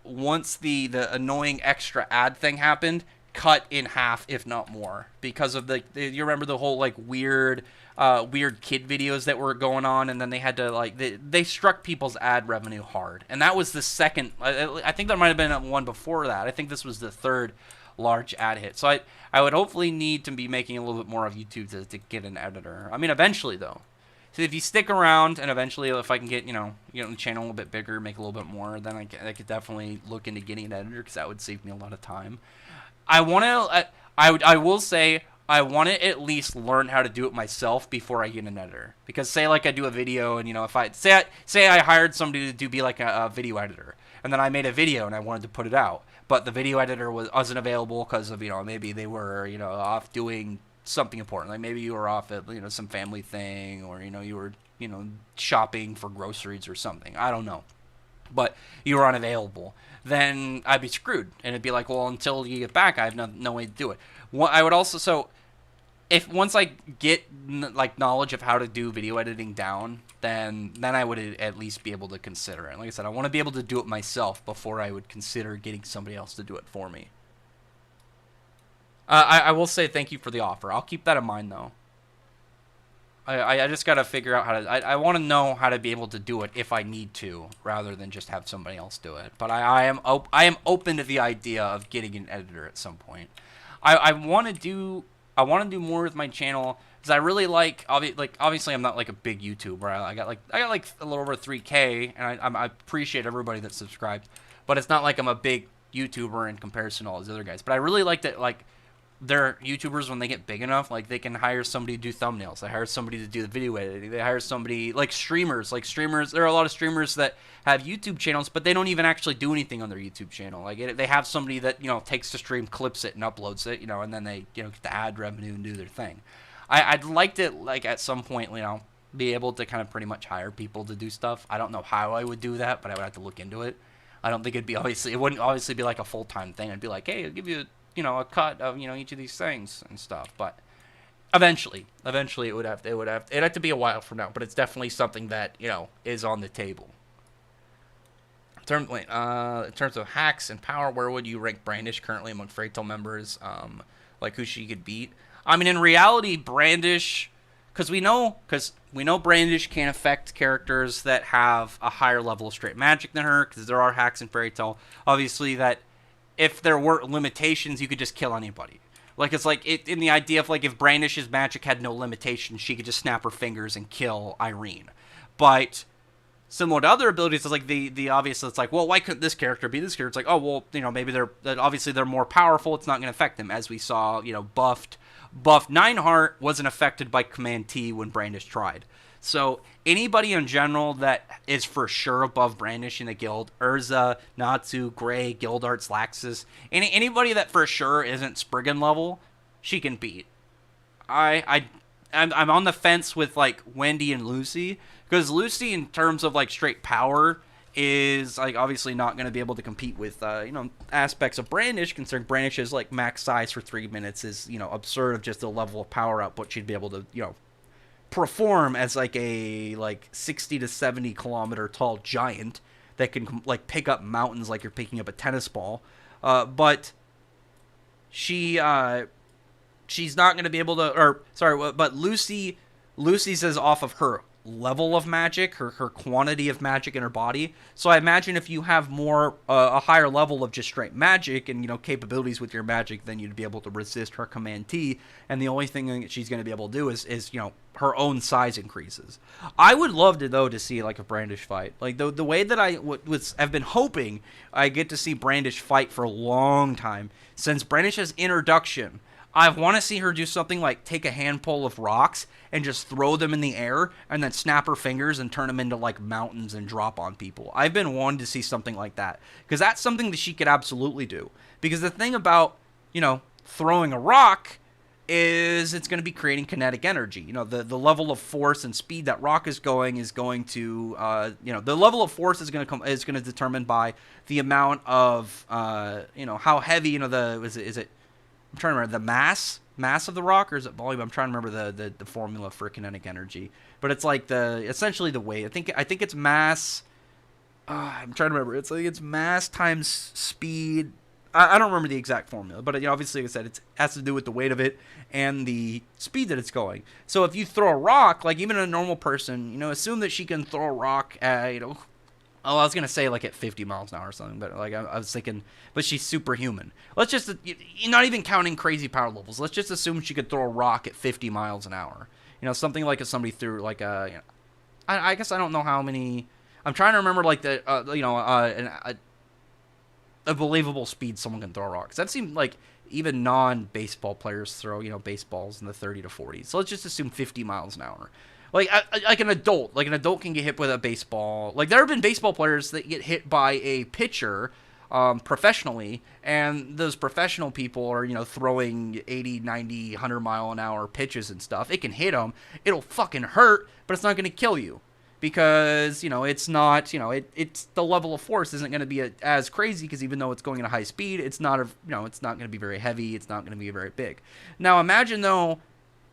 once the annoying extra ad thing happened, cut in half, if not more, because of you remember the whole like weird kid videos that were going on, and then they had to like they struck people's ad revenue hard, and that was the second. I think there might have been one before that. I think this was the third large ad hit. So I would hopefully need to be making a little bit more of YouTube to get an editor. I mean, eventually though. So if you stick around, and eventually if I can get the channel a little bit bigger, make a little bit more, then I could definitely look into getting an editor, because that would save me a lot of time. I want to. I will say I want to at least learn how to do it myself before I get an editor. Because say like I do a video, and if I say I hired somebody to be like a video editor, and then I made a video and I wanted to put it out, but the video editor wasn't available because of maybe they were off doing something important, like maybe you were off at some family thing, or you were shopping for groceries or something. I don't know, but you were unavailable. Then I'd be screwed, and it'd be like, well, until you get back, I have no way to do it. I would also if once I get like knowledge of how to do video editing down, then I would at least be able to consider it. Like I said, I want to be able to do it myself before I would consider getting somebody else to do it for me. I will say thank you for the offer. I'll keep that in mind, though. I just got to figure out how to... I want to know how to be able to do it if I need to, rather than just have somebody else do it. But I am open to the idea of getting an editor at some point. I want to do more with my channel, because I really obviously I'm not like a big YouTuber. I got like a little over 3K, and I appreciate everybody that's subscribed. But it's not like I'm a big YouTuber in comparison to all these other guys. But I really like that, like, they're YouTubers when they get big enough, like they can hire somebody to do thumbnails. They hire somebody to do the video editing. They hire somebody like streamers. There are a lot of streamers that have YouTube channels, but they don't even actually do anything on their YouTube channel. Like they have somebody that takes the stream, clips it, and uploads it. And then they get the ad revenue and do their thing. I'd like to at some point be able to kind of pretty much hire people to do stuff. I don't know how I would do that, but I would have to look into it. I don't think it wouldn't obviously be like a full-time thing. I'd be like, hey, I'll give you a cut of each of these things and stuff. But eventually it'd have to be a while from now. But it's definitely something that is on the table. In terms of hacks and power, where would you rank Brandish currently among Fraytel members? Like who she could beat? I mean, in reality, Brandish, because we know Brandish can affect characters that have a higher level of straight magic than her, because there are hacks in Fraytel. Obviously, that if there were limitations, you could just kill anybody. Like, it's like in the idea of like if Brandish's magic had no limitations, she could just snap her fingers and kill Irene. But similar to other abilities, it's like the obvious. It's like, well, why couldn't this character be this character? It's like, oh well, maybe they're more powerful. It's not going to affect them, as we saw. Buffed Nineheart wasn't affected by Command T when Brandish tried. So anybody in general that is for sure above Brandish in the guild, Urza, Natsu, Gray, Guildarts, Laxus, anybody that for sure isn't Spriggan level, she can beat. I'm on the fence with like Wendy and Lucy, because Lucy in terms of like straight power is like obviously not going to be able to compete with aspects of Brandish, considering Brandish's like max size for 3 minutes is absurd of just the level of power output she'd be able to perform as like a 60 to 70 kilometer tall giant that can like pick up mountains like you're picking up a tennis ball, but she's not going to be able to, but Lucy says off of her level of magic, her quantity of magic in her body. So I imagine if you have more a higher level of just straight magic and capabilities with your magic, then you'd be able to resist her Command T, and the only thing that she's going to be able to do is her own size increases. I would love to see like a Brandish fight, like the way that I've been hoping I get to see Brandish fight for a long time since Brandish's introduction. I want to see her do something like take a handful of rocks and just throw them in the air and then snap her fingers and turn them into like mountains and drop on people. I've been wanting to see something like that, because that's something that she could absolutely do. Because the thing about, throwing a rock is it's going to be creating kinetic energy. The level of force and speed that rock is going to, the level of force is going to determine by the amount of, how heavy, is it I'm trying to remember the mass of the rock, or is it volume? I'm trying to remember the formula for kinetic energy, but it's like essentially the weight. I think it's mass. I'm trying to remember. It's mass times speed. I don't remember the exact formula, but obviously, like I said, it has to do with the weight of it and the speed that it's going. So if you throw a rock, like even a normal person, assume that she can throw a rock at Oh, I was gonna say like at 50 miles an hour or something, but like I was thinking, but she's superhuman. Let's just, you're not even counting crazy power levels. Let's just assume she could throw a rock at 50 miles an hour. You know, something like if somebody threw like a, you know, I guess I don't know how many. I'm trying to remember like the, a believable speed someone can throw a rock. 'Cause that seemed like even non-baseball players throw, you know, baseballs in the 30 to 40. So let's just assume 50 miles an hour. Like an adult. Like an adult can get hit with a baseball. Like there have been baseball players that get hit by a pitcher professionally, and those professional people are, you know, throwing 80, 90, 100 mile an hour pitches and stuff. It can hit them. It'll fucking hurt, but it's not going to kill you. Because, you know, it's not, you know, it's the level of force isn't going to be as crazy, because even though it's going at a high speed, it's not, it's not going to be very heavy. It's not going to be very big. Now imagine, though,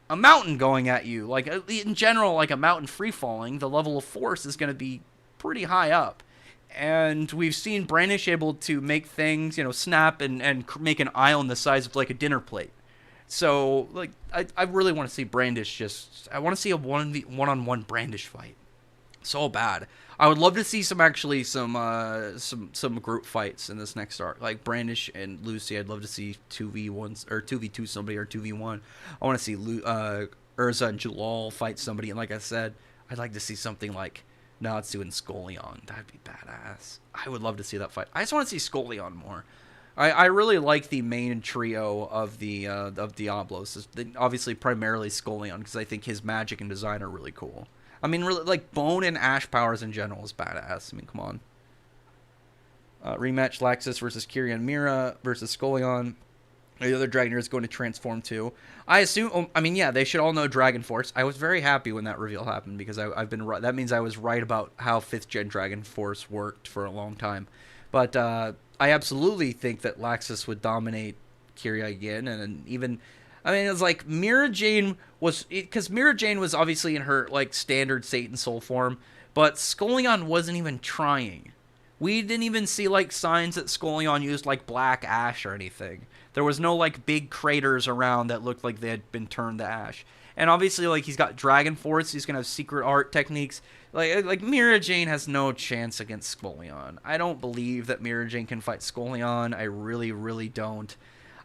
a mountain going at you. Like, in general, like a mountain free falling, the level of force is going to be pretty high up. And we've seen Brandish able to make things, you know, snap and make an island the size of like a dinner plate. So, like, I really want to see Brandish I want to see a one-on-one Brandish fight. So bad. I would love to see some group fights in this next arc, like Brandish and Lucy. I'd love to see 2v1 or 2v2 somebody, or 2v1. I want to see Urza and Jalal fight somebody, and like I said, I'd like to see something like Natsu and Scoleon. That'd be badass. I would love to see that fight. I just want to see Scoleon more. I really like the main trio of the of Diablos. Obviously, primarily Scoleon, because I think his magic and design are really cool. I mean, really, like, Bone and Ash powers in general is badass. I mean, come on. Rematch Laxus versus Kyrian Mira versus Scoleon. The other Dragonair is going to transform too. I assume, I mean, yeah, they should all know Dragon Force. I was very happy when that reveal happened, because I've been right. That means I was right about how 5th Gen Dragon Force worked for a long time. But I absolutely think that Laxus would dominate Kyria again, and even... I mean, it was like Mira Jane was... Because Mira Jane was obviously in her, like, standard Satan Soul form, but Scoleon wasn't even trying. We didn't even see, like, signs that Scoleon used, like, black ash or anything. There was no, like, big craters around that looked like they had been turned to ash. And obviously, like, he's got Dragon Force. He's going to have secret art techniques. Like Mira Jane has no chance against Scoleon. I don't believe that Mira Jane can fight Scoleon. I really, really don't.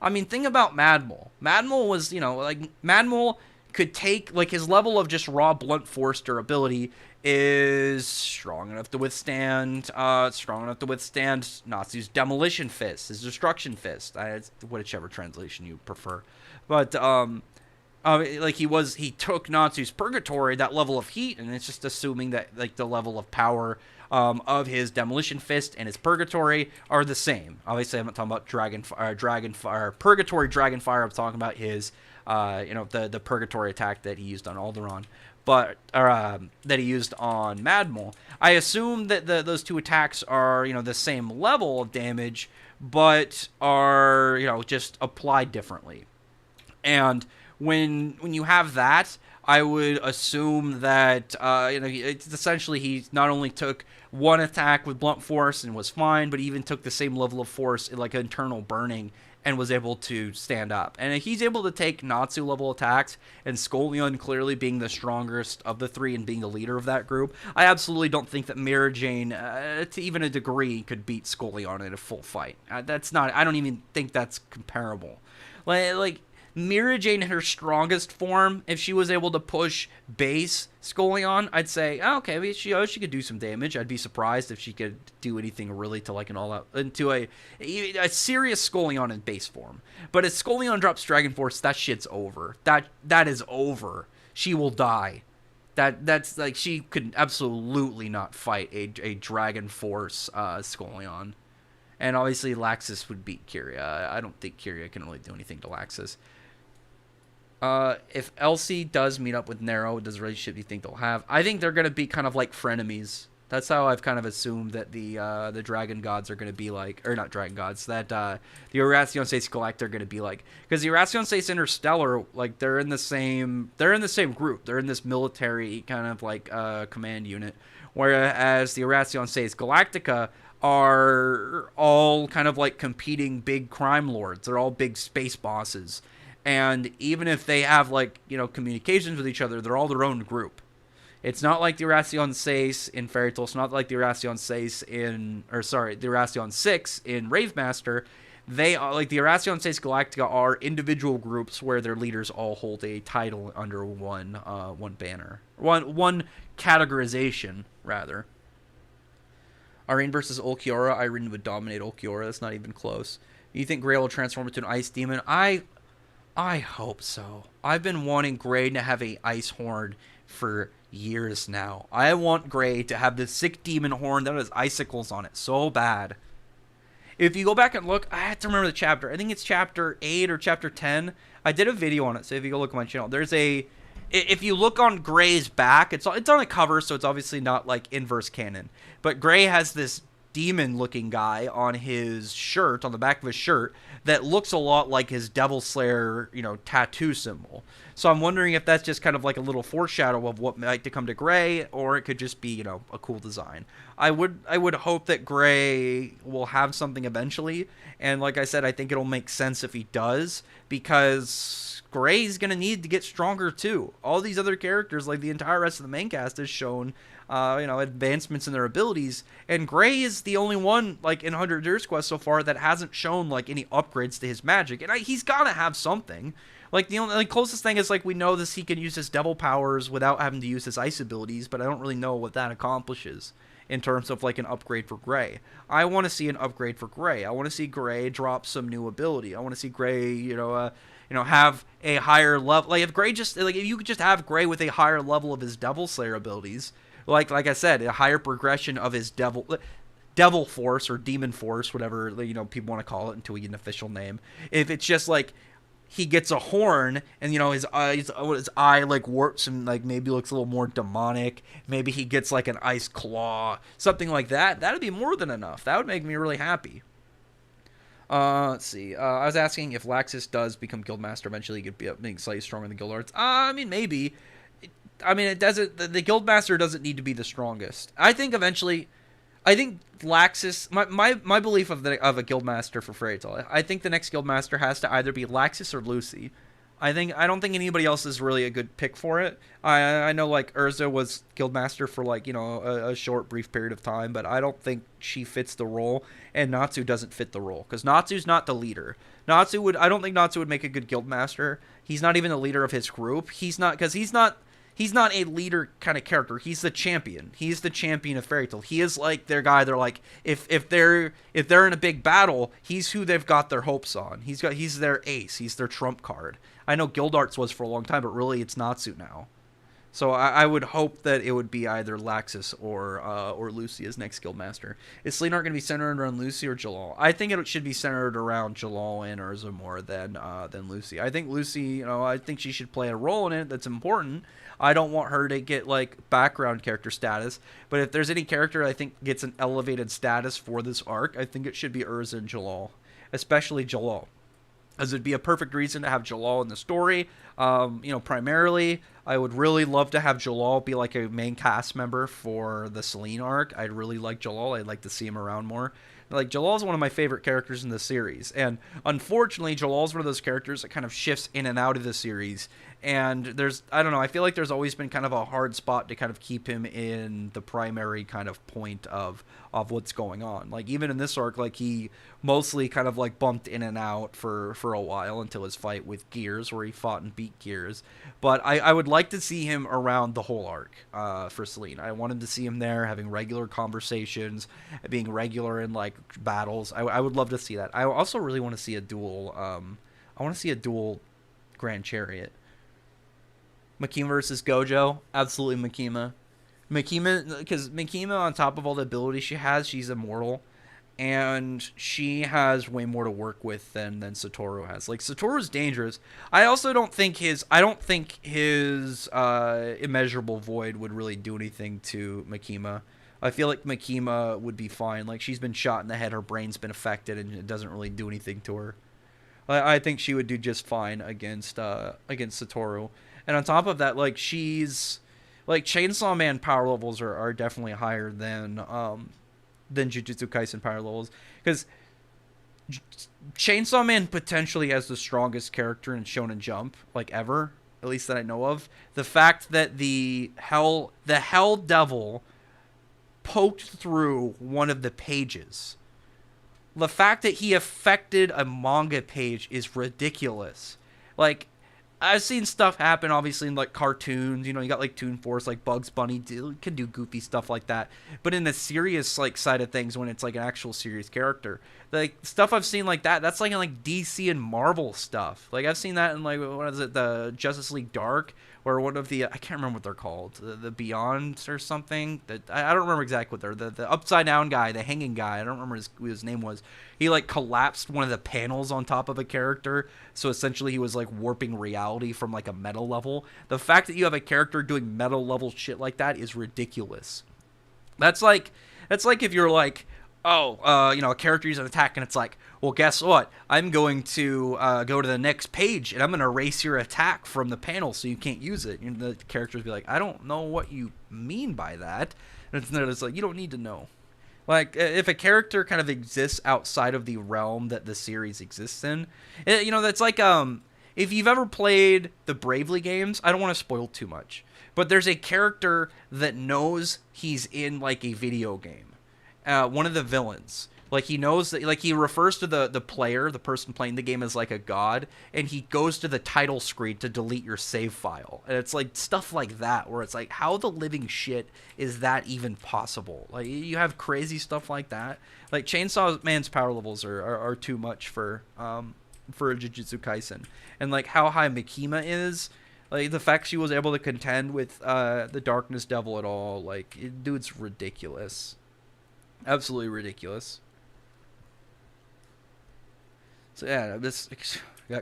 I mean, think about Madmol. Madmol was, you know, like, Madmol could take, like, his level of just raw blunt force durability is strong enough to withstand Natsu's Demolition Fist, his Destruction Fist, whichever translation you prefer. But, like, he took Natsu's Purgatory, that level of heat, and it's just assuming that, like, the level of power of his Demolition Fist and his Purgatory are the same. Obviously, I'm not talking about Purgatory Dragonfire. I'm talking about his, the Purgatory attack that he used on Alderaan, that he used on Madmol. I assume that those two attacks are, the same level of damage, but are, just applied differently. And when you have that, I would assume that, it's essentially he not only took one attack with blunt force and was fine, but he even took the same level of force, like internal burning, and was able to stand up. And if he's able to take Natsu level attacks, and Scoleon clearly being the strongest of the three and being the leader of that group, I absolutely don't think that Mira Jane, to even a degree, could beat Scoleon in a full fight. I don't even think that's comparable. Like Mira Jane in her strongest form, if she was able to push base Scoleon, I'd say, okay, she could do some damage. I'd be surprised if she could do anything really to like an all-out, into a serious Scoleon in base form. But if Scoleon drops Dragon Force, that shit's over. That is over. She will die. That's like, she could absolutely not fight a Dragon Force Scoleon. And obviously Laxus would beat Kyria. I don't think Kyria can really do anything to Laxus. If Elsie does meet up with Nero, does relationship you think they'll have? I think they're going to be kind of like frenemies. That's how I've kind of assumed that the Dragon Gods are going to be like, or not Dragon Gods, that the Erasion States Galactic are going to be like, because the Erasion States Interstellar, like, they're in the same group. They're in this military kind of like command unit, whereas the Erasion States Galactica are all kind of like competing big crime lords. They're all big space bosses. And even if they have, like, communications with each other, they're all their own group. It's not like the Erasion 6 in Fairy Tail. It's not like the Erasion 6 the Erasion 6 in Rave Master. They are like the Erasion 6 Galactica are individual groups where their leaders all hold a title under one banner, one categorization rather. Irene versus Ulquiorra. Irene would dominate Ulquiorra. That's not even close. You think Gray will transform into an ice demon? I hope so. I've been wanting Gray to have a ice horn for years now. I want Gray to have this sick demon horn that has icicles on it so bad. If you go back and look, I have to remember the chapter. I think it's chapter 8 or chapter 10. I did a video on it, so if you go look at my channel, there's a... If you look on Gray's back, it's on a cover, so it's obviously not like inverse canon. But Gray has this demon-looking guy on his shirt, on the back of his shirt, that looks a lot like his Devil Slayer, tattoo symbol. So I'm wondering if that's just kind of like a little foreshadow of what might to come to Gray, or it could just be, a cool design. I would hope that Gray will have something eventually, and like I said, I think it'll make sense if he does, because Gray's gonna need to get stronger too. All these other characters, like the entire rest of the main cast, has shown advancements in their abilities, and Gray is the only one, like, in 100 Years Quest so far that hasn't shown, like, any upgrades to his magic, and he's gotta have something. Like, the only closest thing is, like, we know this, he can use his devil powers without having to use his ice abilities, but I don't really know what that accomplishes in terms of, like, an upgrade for Gray. I want to see an upgrade for Gray. I want to see Gray drop some new ability. I want to see Gray, have a higher level. Like, if you could just have Gray with a higher level of his Devil Slayer abilities, like I said, a higher progression of his Devil Force or Demon Force, whatever people want to call it until we get an official name. If it's just like he gets a horn and his eye like warps and like maybe looks a little more demonic, maybe he gets like an ice claw, something like that. That'd be more than enough. That would make me really happy. Let's see. I was asking if Laxus does become Guildmaster eventually, he could be being slightly stronger than Guildarts. I mean, maybe. I mean, it doesn't. The Guildmaster doesn't need to be the strongest. I think eventually, Laxus. My belief of a Guildmaster for Fairy Tail. I think the next Guildmaster has to either be Laxus or Lucy. I don't think anybody else is really a good pick for it. I know like Urza was Guildmaster for like a short brief period of time, but I don't think she fits the role, and Natsu doesn't fit the role because Natsu's not the leader. I don't think Natsu would make a good Guildmaster. He's not even the leader of his group. He's not a leader kind of character. He's the champion. He's the champion of Fairy Tail. He is like their guy. They're like if they're in a big battle, he's who they've got their hopes on. He's their ace. He's their trump card. I know Guildarts was for a long time, but really it's Natsu now. So I would hope that it would be either Laxus or Lucy as next Guildmaster. Is Selene Art going to be centered around Lucy or Jalal? I think it should be centered around Jalal and Urza more than Lucy. I think Lucy, I think she should play a role in it that's important. I don't want her to get like background character status, but if there's any character I think gets an elevated status for this arc, I think it should be Urza and Jalal, especially Jalal, as it'd be a perfect reason to have Jalal in the story. Primarily, I would really love to have Jalal be like a main cast member for the Selene arc. I'd really like Jalal. I'd like to see him around more. Like, Jalal's one of my favorite characters in the series, and unfortunately, Jalal's one of those characters that kind of shifts in and out of the series, and I feel like there's always been kind of a hard spot to kind of keep him in the primary kind of point of what's going on. Like, even in this arc, like, he mostly kind of, like, bumped in and out for a while until his fight with Gears, where he fought and beat Gears, but I would like to see him around the whole arc for Selene. I wanted to see him there, having regular conversations, being regular in, like, battles. I would love to see that. I also really want to see a dual Grand Chariot. Makima versus Gojo, absolutely Makima, because Makima, on top of all the abilities she has, she's immortal, and she has way more to work with than Satoru has. Like, Satoru's dangerous. I also don't think his immeasurable void would really do anything to Makima. I feel like Makima would be fine. Like, she's been shot in the head, her brain's been affected, and it doesn't really do anything to her. I think she would do just fine against Satoru. And on top of that, like, she's like, Chainsaw Man power levels are definitely higher than Jujutsu Kaisen power levels, because Chainsaw Man potentially has the strongest character in Shonen Jump, like, ever. at least that I know of. The fact that the hell devil poked through one of the pages. The fact that he affected a manga page is ridiculous. Like, I've seen stuff happen, obviously, in, like, cartoons. You know, you got, like, Toon Force, like, Bugs Bunny can do goofy stuff like that. But in the serious, like, side of things, when it's, like, an actual serious character, like, stuff I've seen like that, that's, like, in, like, DC and Marvel stuff. Like, I've seen that in, like, what is it, the Justice League Dark, where one of the, I can't remember what they're called, the Beyonds or something. I don't remember exactly what they're, the upside down guy, the hanging guy, I don't remember what his name was. He, like, collapsed one of the panels on top of a character, so essentially he was, like, warping reality from, like, a meta level. The fact that you have a character doing meta level shit like that is ridiculous. That's like if you're like, oh, you know, a character uses an attack, and it's like, well, guess what? I'm going to go to the next page, and I'm going to erase your attack from the panel so you can't use it. And the characters be like, I don't know what you mean by that. And it's like, you don't need to know. Like, if a character kind of exists outside of the realm that the series exists in, you know, that's like, if you've ever played the Bravely games, I don't want to spoil too much, but there's a character that knows he's in, like, a video game. One of the villains. Like, he knows that, like, he refers to the player, the person playing the game, as, like, a god, and he goes to the title screen to delete your save file. And it's, like, stuff like that, where it's like, how the living shit is that even possible? Like, you have crazy stuff like that. Like, Chainsaw Man's power levels are too much for Jujutsu Kaisen. And, like, how high Mikima is, like, the fact she was able to contend with the Darkness Devil at all, like, dude's ridiculous. Absolutely ridiculous. So yeah,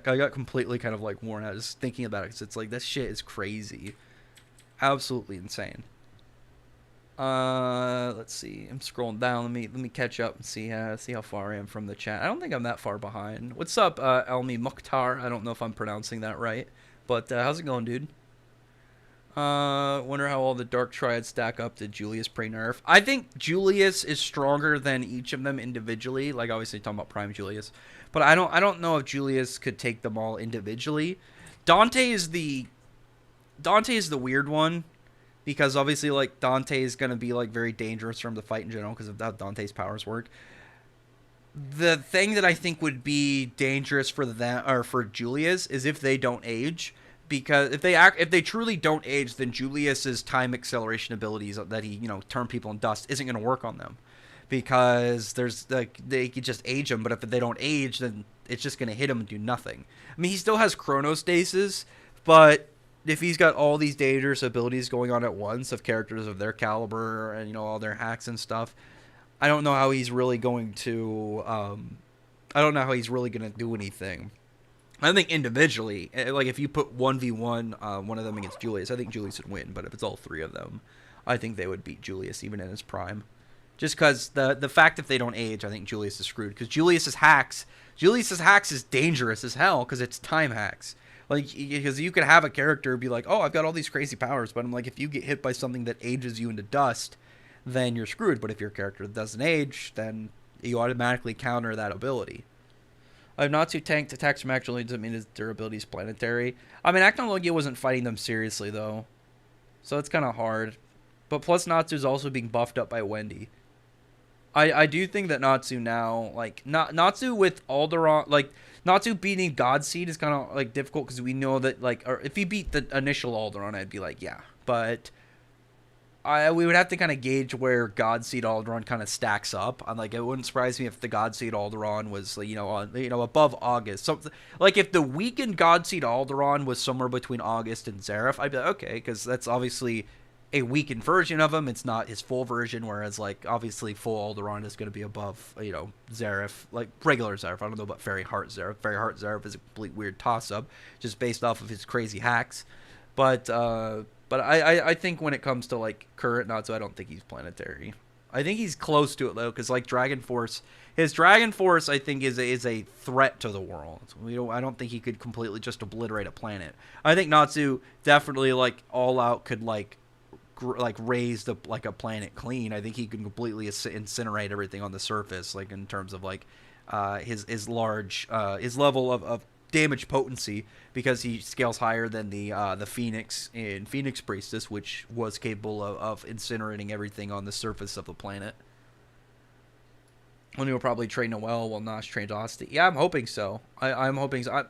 I got completely kind of, like, worn out just thinking about it, because it's like, this shit is crazy, absolutely insane. Let's see. I'm scrolling down. Let me catch up and see how far I am from the chat. I don't think I'm that far behind. What's up, Elmi Mukhtar? I don't know if I'm pronouncing that right, but how's it going, dude? Wonder how all the Dark Triads stack up to Julius pre-nerf. I think Julius is stronger than each of them individually. Like, obviously talking about Prime Julius, but I don't know if Julius could take them all individually. Dante is the weird one, because obviously, like, Dante is gonna be, like, very dangerous from the fight in general because of how Dante's powers work. The thing that I think would be dangerous for them, or for Julius, is if they don't age. Because if they truly don't age, then Julius's time acceleration abilities that he, you know, turn people in dust, isn't going to work on them, because there's, like, they could just age them, but if they don't age, then it's just going to hit him and do nothing. I mean, he still has chronostasis, but if he's got all these dangerous abilities going on at once of characters of their caliber and, you know, all their hacks and stuff, I don't know how he's really going to do anything. I think individually, like, if you put 1v1 one of them against Julius, I think Julius would win. But if it's all three of them, I think they would beat Julius even in his prime. Just because the fact if they don't age, I think Julius is screwed. Because Julius's hacks is dangerous as hell, because it's time hacks. Like, because you could have a character be like, oh, I've got all these crazy powers, but I'm like, if you get hit by something that ages you into dust, then you're screwed. But if your character doesn't age, then you automatically counter that ability. If Natsu tanked attacks from actually doesn't mean his durability is planetary. I mean, Acnologia wasn't fighting them seriously, though, so it's kind of hard. But plus, Natsu's also being buffed up by Wendy. I do think that Natsu now, like, Natsu with Alderaan, like, Natsu beating Godseed is kind of, like, difficult, because we know that, like, or if he beat the initial Alderaan, I'd be like, yeah. But we would have to kind of gauge where Godseed Alderaan kind of stacks up. I'm like, it wouldn't surprise me if the Godseed Alderaan was, you know, above August. Something like, if the weakened Godseed Alderaan was somewhere between August and Zeref, I'd be like, okay, because that's obviously a weakened version of him. It's not his full version, whereas, like, obviously full Alderaan is going to be above, you know, Zeref, like regular Zeref. I don't know about Fairy Heart Zeref. Fairy Heart Zeref is a complete weird toss-up, just based off of his crazy hacks. But I think when it comes to, like, current Natsu, I don't think he's planetary. I think he's close to it, though, because, like, Dragon Force, his Dragon Force, I think, is a threat to the world. I don't think he could completely just obliterate a planet. I think Natsu definitely, like, all out could, like raise a planet clean. I think he can completely incinerate everything on the surface, like, in terms of, like, his level of damage potency because he scales higher than the Phoenix in Phoenix Priestess, which was capable of incinerating everything on the surface of the planet. And he'll probably train Noelle while Nosh trains Osti. Yeah, I'm hoping so. I'm hoping so.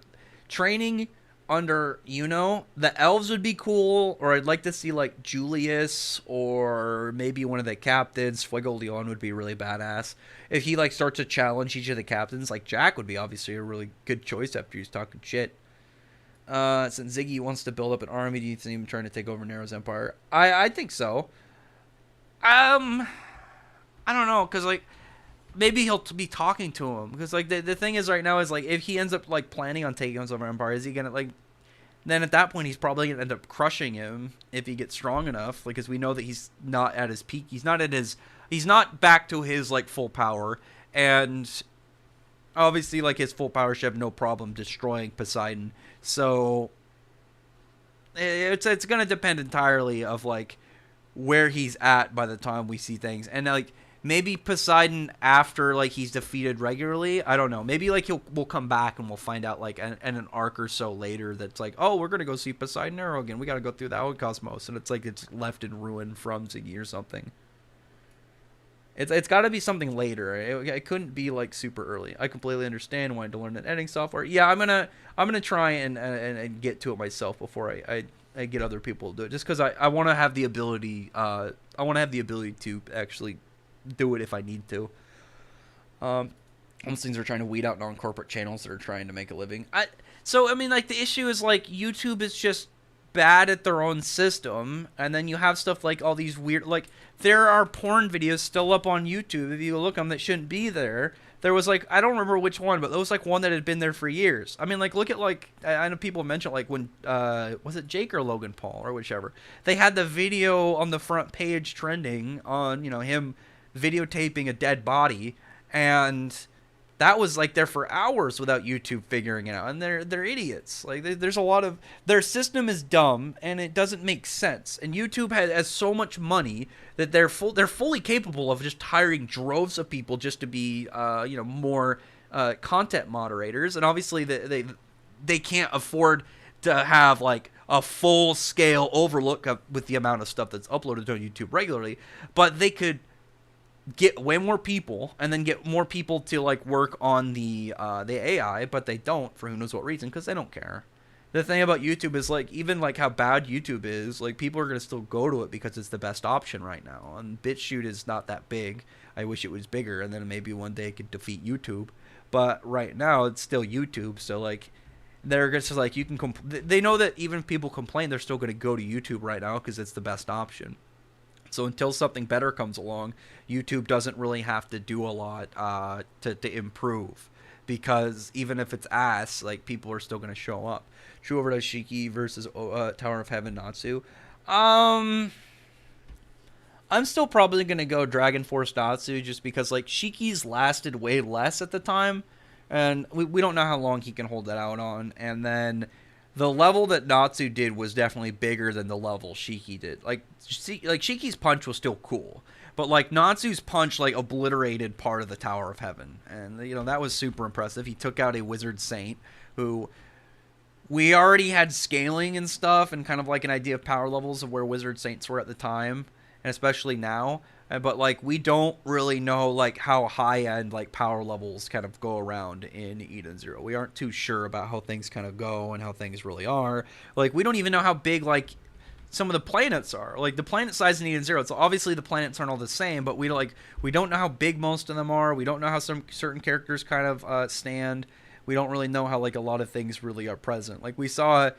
Training under, the elves would be cool, or I'd like to see, like, Julius, or maybe one of the captains. Fuego Leon would be really badass. If he, like, starts to challenge each of the captains, like, Jack would be obviously a really good choice after he's talking shit. Since Ziggy wants to build up an army, do you think him trying to take over Nero's empire? I think so. I don't know, because, like, maybe he'll be talking to him, because like the thing is right now is like if he ends up like planning on taking over Empire, is he gonna like? Then at that point he's probably gonna end up crushing him if he gets strong enough. Because we know that he's not at his peak. He's not back to his like full power, and obviously like his full power should have no problem destroying Poseidon. So it's gonna depend entirely of like where he's at by the time we see things, and like. Maybe Poseidon after like he's defeated regularly. I don't know. Maybe like we'll come back and we'll find out like an arc or so later that's like, oh, we're gonna go see Poseidon Arrow again. We gotta go through the Old Cosmos, and it's like it's left in ruin from Ziggy or something. It's got to be something later. It couldn't be like super early. I completely understand wanting to learn that editing software. Yeah, I'm gonna try and get to it myself before I get other people to do it. Just because I want to have the ability. I want to have the ability to actually do it if I need to. Those things are trying to weed out non-corporate channels that are trying to make a living. So I mean, like the issue is like YouTube is just bad at their own system, and then you have stuff like all these weird, like there are porn videos still up on YouTube if you look them that shouldn't be there. There was like, I don't remember which one, but there was like one that had been there for years. I mean, like look at like, I know people mentioned like when was it Jake or Logan Paul or whichever, they had the video on the front page trending on him videotaping a dead body, and that was like there for hours without YouTube figuring it out, and they're idiots. Like there's a lot of their system is dumb and it doesn't make sense. And YouTube has so much money that they're fully capable of just hiring droves of people just to be more content moderators, and obviously they can't afford to have like a full scale overlook with the amount of stuff that's uploaded on YouTube regularly, but they could get way more people and then get more people to like work on the AI, but they don't for who knows what reason, because they don't care. The thing about YouTube is like even like how bad YouTube is, like people are gonna still go to it because it's the best option right now. And BitChute is not that big. I wish it was bigger, and then maybe one day it could defeat YouTube. But right now it's still YouTube, so like they're just like you can they know that even if people complain, they're still gonna go to YouTube right now because it's the best option. So until something better comes along, YouTube doesn't really have to do a lot to improve, because even if it's ass, like people are still going to show up. True Overdose Shiki versus Tower of Heaven Natsu. I'm still probably going to go Dragon Force Natsu just because like Shiki's lasted way less at the time, and we don't know how long he can hold that out on. And then the level that Natsu did was definitely bigger than the level Shiki did. Like Shiki's punch was still cool, but like Natsu's punch like obliterated part of the Tower of Heaven, and that was super impressive. He took out a Wizard Saint who we already had scaling and stuff, and kind of like an idea of power levels of where Wizard Saints were at the time, and especially now. But like we don't really know like how high end like power levels kind of go around in Eden Zero. We aren't too sure about how things kind of go and how things really are. Like we don't even know how big like some of the planets are. Like the planet size in Eden Zero. So obviously the planets aren't all the same, but we don't know how big most of them are. We don't know how some certain characters kind of stand. We don't really know how like a lot of things really are present. Like we saw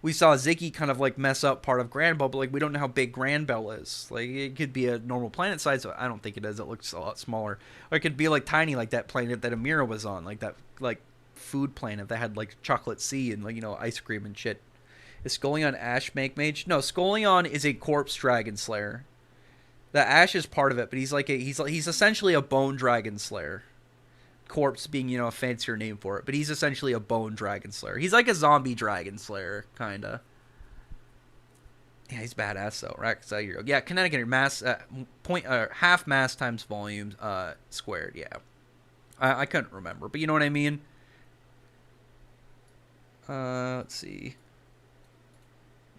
Ziggy kind of like mess up part of Granbell, but like we don't know how big Granbell is. Like it could be a normal planet size. I don't think it is. It looks a lot smaller. Or it could be like tiny, like that planet that Amira was on, like that like food planet that had like chocolate sea and like ice cream and shit. Is Scullion Ash Make Mage? No, Scullion is a corpse dragon slayer. The Ash is part of it, but he's essentially a bone dragon slayer. Corpse being a fancier name for it, but he's essentially a bone dragon slayer. He's like a zombie dragon slayer, kinda. Yeah, he's badass though. Right? Yeah, kinetic energy mass half mass times volume squared. Yeah, I couldn't remember, but you know what I mean. Let's see.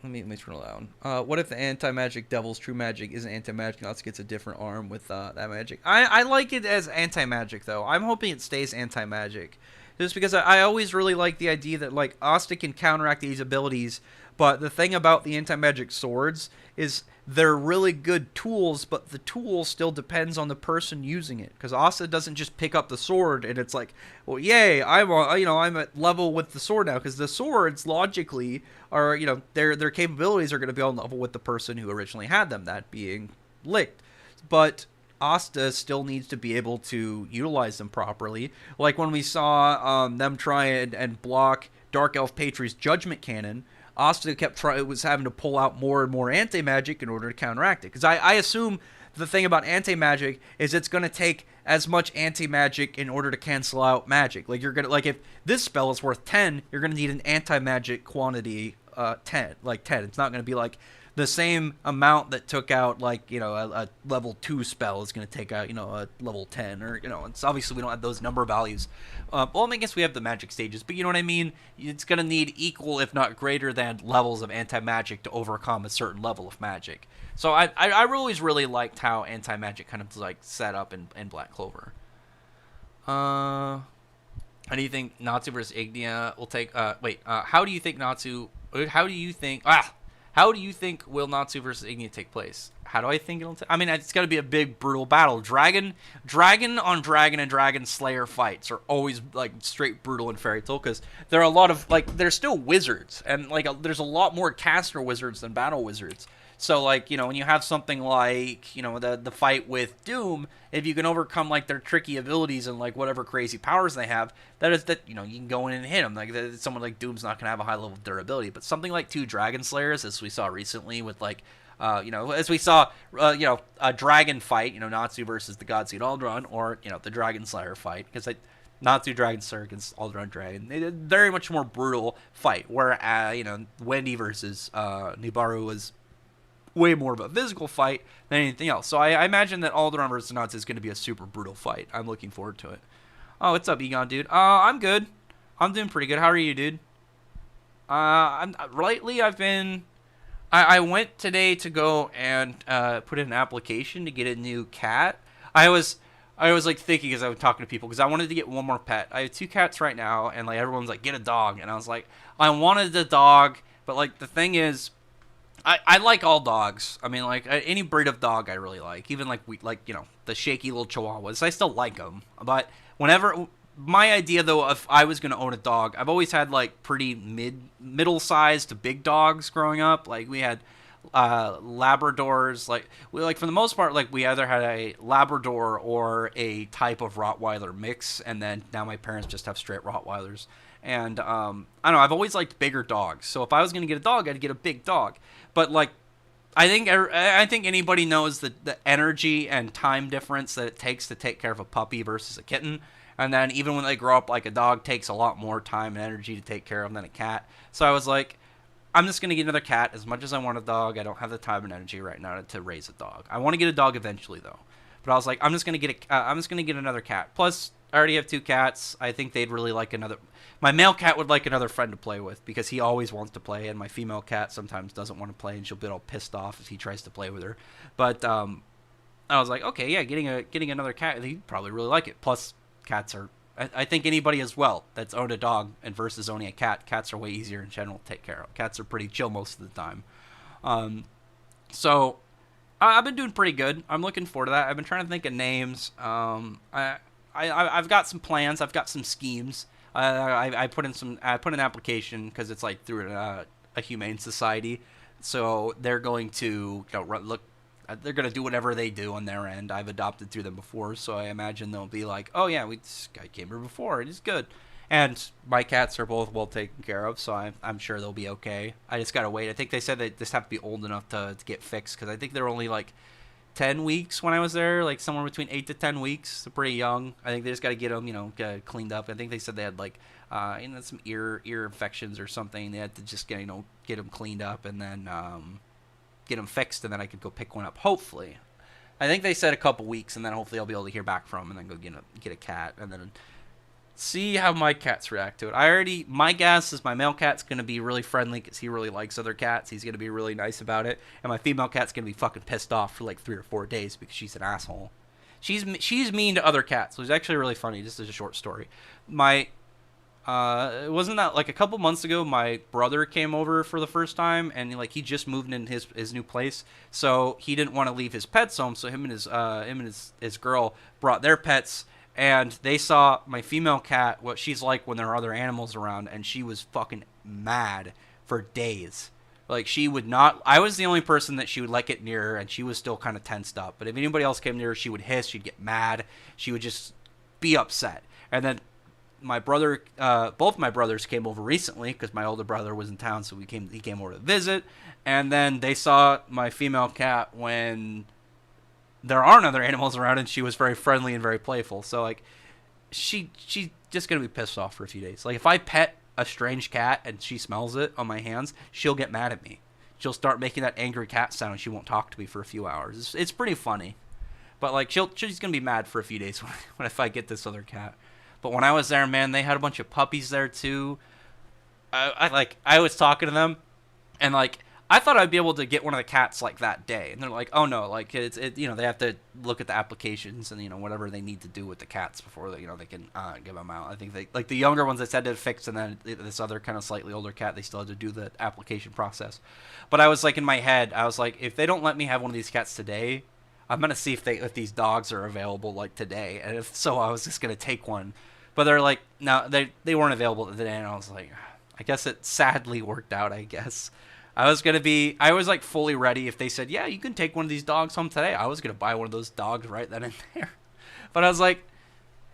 Let me turn it down. What if the anti-magic devil's true magic isn't anti-magic and also gets a different arm with that magic? I like it as anti-magic though. I'm hoping it stays anti-magic, just because I always really like the idea that like Asta can counteract these abilities, but the thing about the anti-magic swords is they're really good tools, but the tool still depends on the person using it. Because Asta doesn't just pick up the sword and it's like, well, yay, I'm at level with the sword now. Because the swords logically are, their capabilities are going to be on level with the person who originally had them, that being Licht. But Asta still needs to be able to utilize them properly. Like when we saw them try and block Dark Elf Patriot's Judgment Cannon, Asta was having to pull out more and more anti-magic in order to counteract it. Because I assume the thing about anti-magic is it's going to take as much anti-magic in order to cancel out magic. Like if this spell is worth 10, you're going to need an anti-magic quantity 10. Like 10. It's not going to be like the same amount that took out like a level 2 spell is going to take out a level 10, or it's obviously we don't have those number values. Well, I guess we have the magic stages, but you know what I mean. It's going to need equal, if not greater than, levels of anti-magic to overcome a certain level of magic. So I always really liked how anti-magic kind of like set up in Black Clover. How do you think Natsu versus Ignia will take? How do you think Natsu? How do you think? How do you think will Natsu versus Ignia take place? How do I think it'll I mean, it's going to be a big, brutal battle. Dragon on dragon and dragon slayer fights are always, like, straight brutal in Fairy Tail, because there are a lot of, like, they're still wizards, and, like, there's a lot more caster wizards than battle wizards. So, like, when you have something like, the fight with Doom, if you can overcome, like, their tricky abilities and, like, whatever crazy powers they have, you can go in and hit them. Like, someone like Doom's not going to have a high level of durability. But something like 2 Dragon Slayers, as we saw recently with, like, as we saw, a dragon fight, Natsu versus the God Seed Aldron, or, the Dragon Slayer fight, because, Natsu Dragon Slayer against Aldron Dragon, they did a very much more brutal fight, where, Wendy versus Nibaru was way more of a physical fight than anything else. So I imagine that Alderaan versus Natsu is going to be a super brutal fight. I'm looking forward to it. Oh, what's up, Egon, dude? I'm good. I'm doing pretty good. How are you, dude? Lately I've been... I went today to go and put in an application to get a new cat. I was like thinking as I was talking to people, because I wanted to get one more pet. I have 2 cats right now, and like everyone's like, get a dog, and I was like, I wanted the dog, but like the thing is, I like all dogs. I mean, like any breed of dog I really like. Even like the shaky little Chihuahuas, I still like them. But whenever my idea though, if I was gonna own a dog, I've always had like pretty middle sized to big dogs growing up. Like we had Labradors. Like for the most part, like we either had a Labrador or a type of Rottweiler mix, and then now my parents just have straight Rottweilers. And I don't know, I've always liked bigger dogs. So if I was gonna get a dog, I'd get a big dog. But like, I think anybody knows the energy and time difference that it takes to take care of a puppy versus a kitten. And then even when they grow up, like a dog takes a lot more time and energy to take care of than a cat. So I was like, I'm just going to get another cat. As much as I want a dog, I don't have the time and energy right now to raise a dog. I want to get a dog eventually though. But I was like, I'm just going to get another cat. Plus, I already have 2 cats. I think they'd really like another. My male cat would like another friend to play with because he always wants to play, and my female cat sometimes doesn't want to play, and she'll get all pissed off if he tries to play with her. But I was like, okay, yeah, getting another cat, he'd probably really like it. Plus, cats are. I think anybody as well that's owned a dog and versus owning a cat, cats are way easier in general to take care of. Cats are pretty chill most of the time. So I've been doing pretty good. I'm looking forward to that. I've been trying to think of names. I've got some plans. I've got some schemes. I put in an application because it's like through a humane society, so they're going to look. They're going to do whatever they do on their end. I've adopted through them before, so I imagine they'll be like, oh yeah, this guy came here before. It is good. And my cats are both well taken care of, so I'm sure they'll be okay. I just got to wait. I think they said they just have to be old enough to get fixed, because I think they're only like 10 weeks when I was there, like somewhere between 8 to 10 weeks. They're pretty young. I think they just got to get them, get cleaned up. I think they said they had like, some ear infections or something. They had to just get them cleaned up and then get them fixed, and then I could go pick one up. Hopefully, I think they said a couple weeks, and then hopefully I'll be able to hear back from them, and then go get a cat, and then see how my cats react to it. My guess is my male cat's going to be really friendly because he really likes other cats. He's going to be really nice about it. And my female cat's going to be fucking pissed off for like 3 or 4 days because she's an asshole. She's mean to other cats. It was actually really funny. Just as a short story. It wasn't that like a couple months ago, my brother came over for the first time, and he just moved in his new place, so he didn't want to leave his pets home. So him and his girl brought their pets, and they saw my female cat, what she's like when there are other animals around, and she was fucking mad for days. Like, she would not. I was the only person that she would let get near her, and she was still kind of tensed up. But if anybody else came near her, she would hiss, she'd get mad, she would just be upset. And then both my brothers came over recently because my older brother was in town, so he came over to visit. And then they saw my female cat when there aren't other animals around, and she was very friendly and very playful. So like, she's just gonna be pissed off for a few days. Like, if I pet a strange cat and she smells it on my hands, she'll get mad at me. She'll start making that angry cat sound, and she won't talk to me for a few hours. It's pretty funny, but like, she's gonna be mad for a few days when if I get this other cat. But when I was there, man, they had a bunch of puppies there too. I was talking to them, and like, I thought I'd be able to get one of the cats like that day, and they're like, oh no, like they have to look at the applications and whatever they need to do with the cats before they can give them out. I think they, like, the younger ones they said to fix, and then this other kind of slightly older cat, they still had to do the application process. But I was like, in my head, I was like, if they don't let me have one of these cats today, I'm gonna see if these dogs are available like today, and if so, I was just gonna take one. But they're like, no, they weren't available today, and I was like, I guess it sadly worked out, I guess. I was like fully ready if they said, yeah, you can take one of these dogs home today. I was going to buy one of those dogs right then and there. But I was like,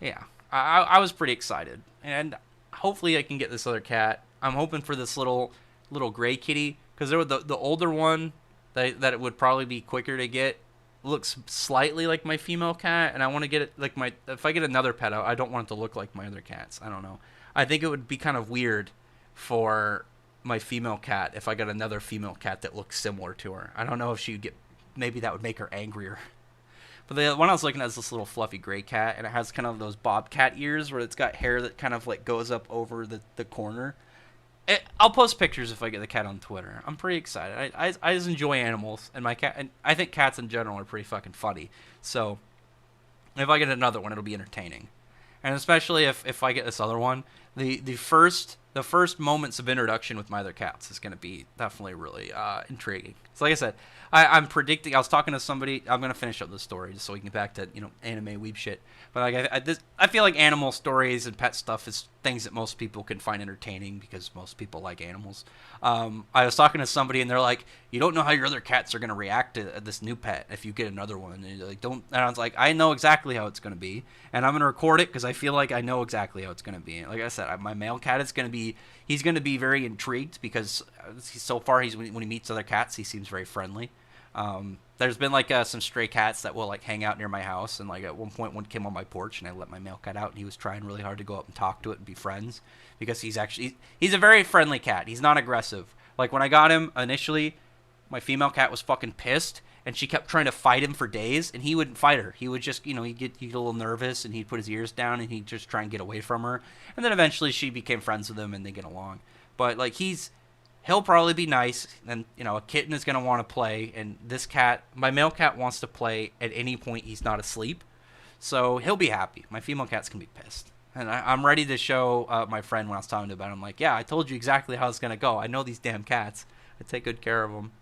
yeah, I was pretty excited. And hopefully I can get this other cat. I'm hoping for this little gray kitty, because the older one that it would probably be quicker to get looks slightly like my female cat, and I want to get it like if I get another pet, I don't want it to look like my other cats. I don't know. I think it would be kind of weird for my female cat if I got another female cat that looks similar to her. I don't know if maybe that would make her angrier. But the one I was looking at is this little fluffy gray cat, and it has kind of those bobcat ears where it's got hair that kind of like goes up over the corner. I'll post pictures if I get the cat on Twitter. I'm pretty excited. I just enjoy animals, and and I think cats in general are pretty fucking funny. So if I get another one, it'll be entertaining. And especially if I get this other one, the first moments of introduction with my other cats is going to be definitely really intriguing. So like I said, I'm predicting. I was talking to somebody. I'm going to finish up the story just so we can get back to anime weeb shit. But like I feel like animal stories and pet stuff is things that most people can find entertaining because most people like animals. I was talking to somebody, and they're like, you don't know how your other cats are going to react to this new pet if you get another one. And you're like, don't. And I was like, I know exactly how it's going to be, and I'm going to record it because I feel like I know exactly how it's going to be. And like I said, my male cat is going to be. He's going to be very intrigued because so far when he meets other cats, he seems very friendly. There's been like some stray cats that will like hang out near my house, and like at one point one came on my porch, and I let my male cat out, and he was trying really hard to go up and talk to it and be friends because he's a very friendly cat. He's not aggressive. Like when I got him initially, my female cat was fucking pissed, and she kept trying to fight him for days, and he wouldn't fight her. He would just he'd get a little nervous, and he'd put his ears down, and he'd just try and get away from her. And then eventually she became friends with him, and they get along. But like he'll probably be nice, and a kitten is going to want to play, and this cat, my male cat, wants to play at any point he's not asleep, so he'll be happy. My female cat's going to be pissed, and I'm ready to show my friend when I was talking to him about it. I'm like, yeah, I told you exactly how it's going to go. I know these damn cats. I take good care of them.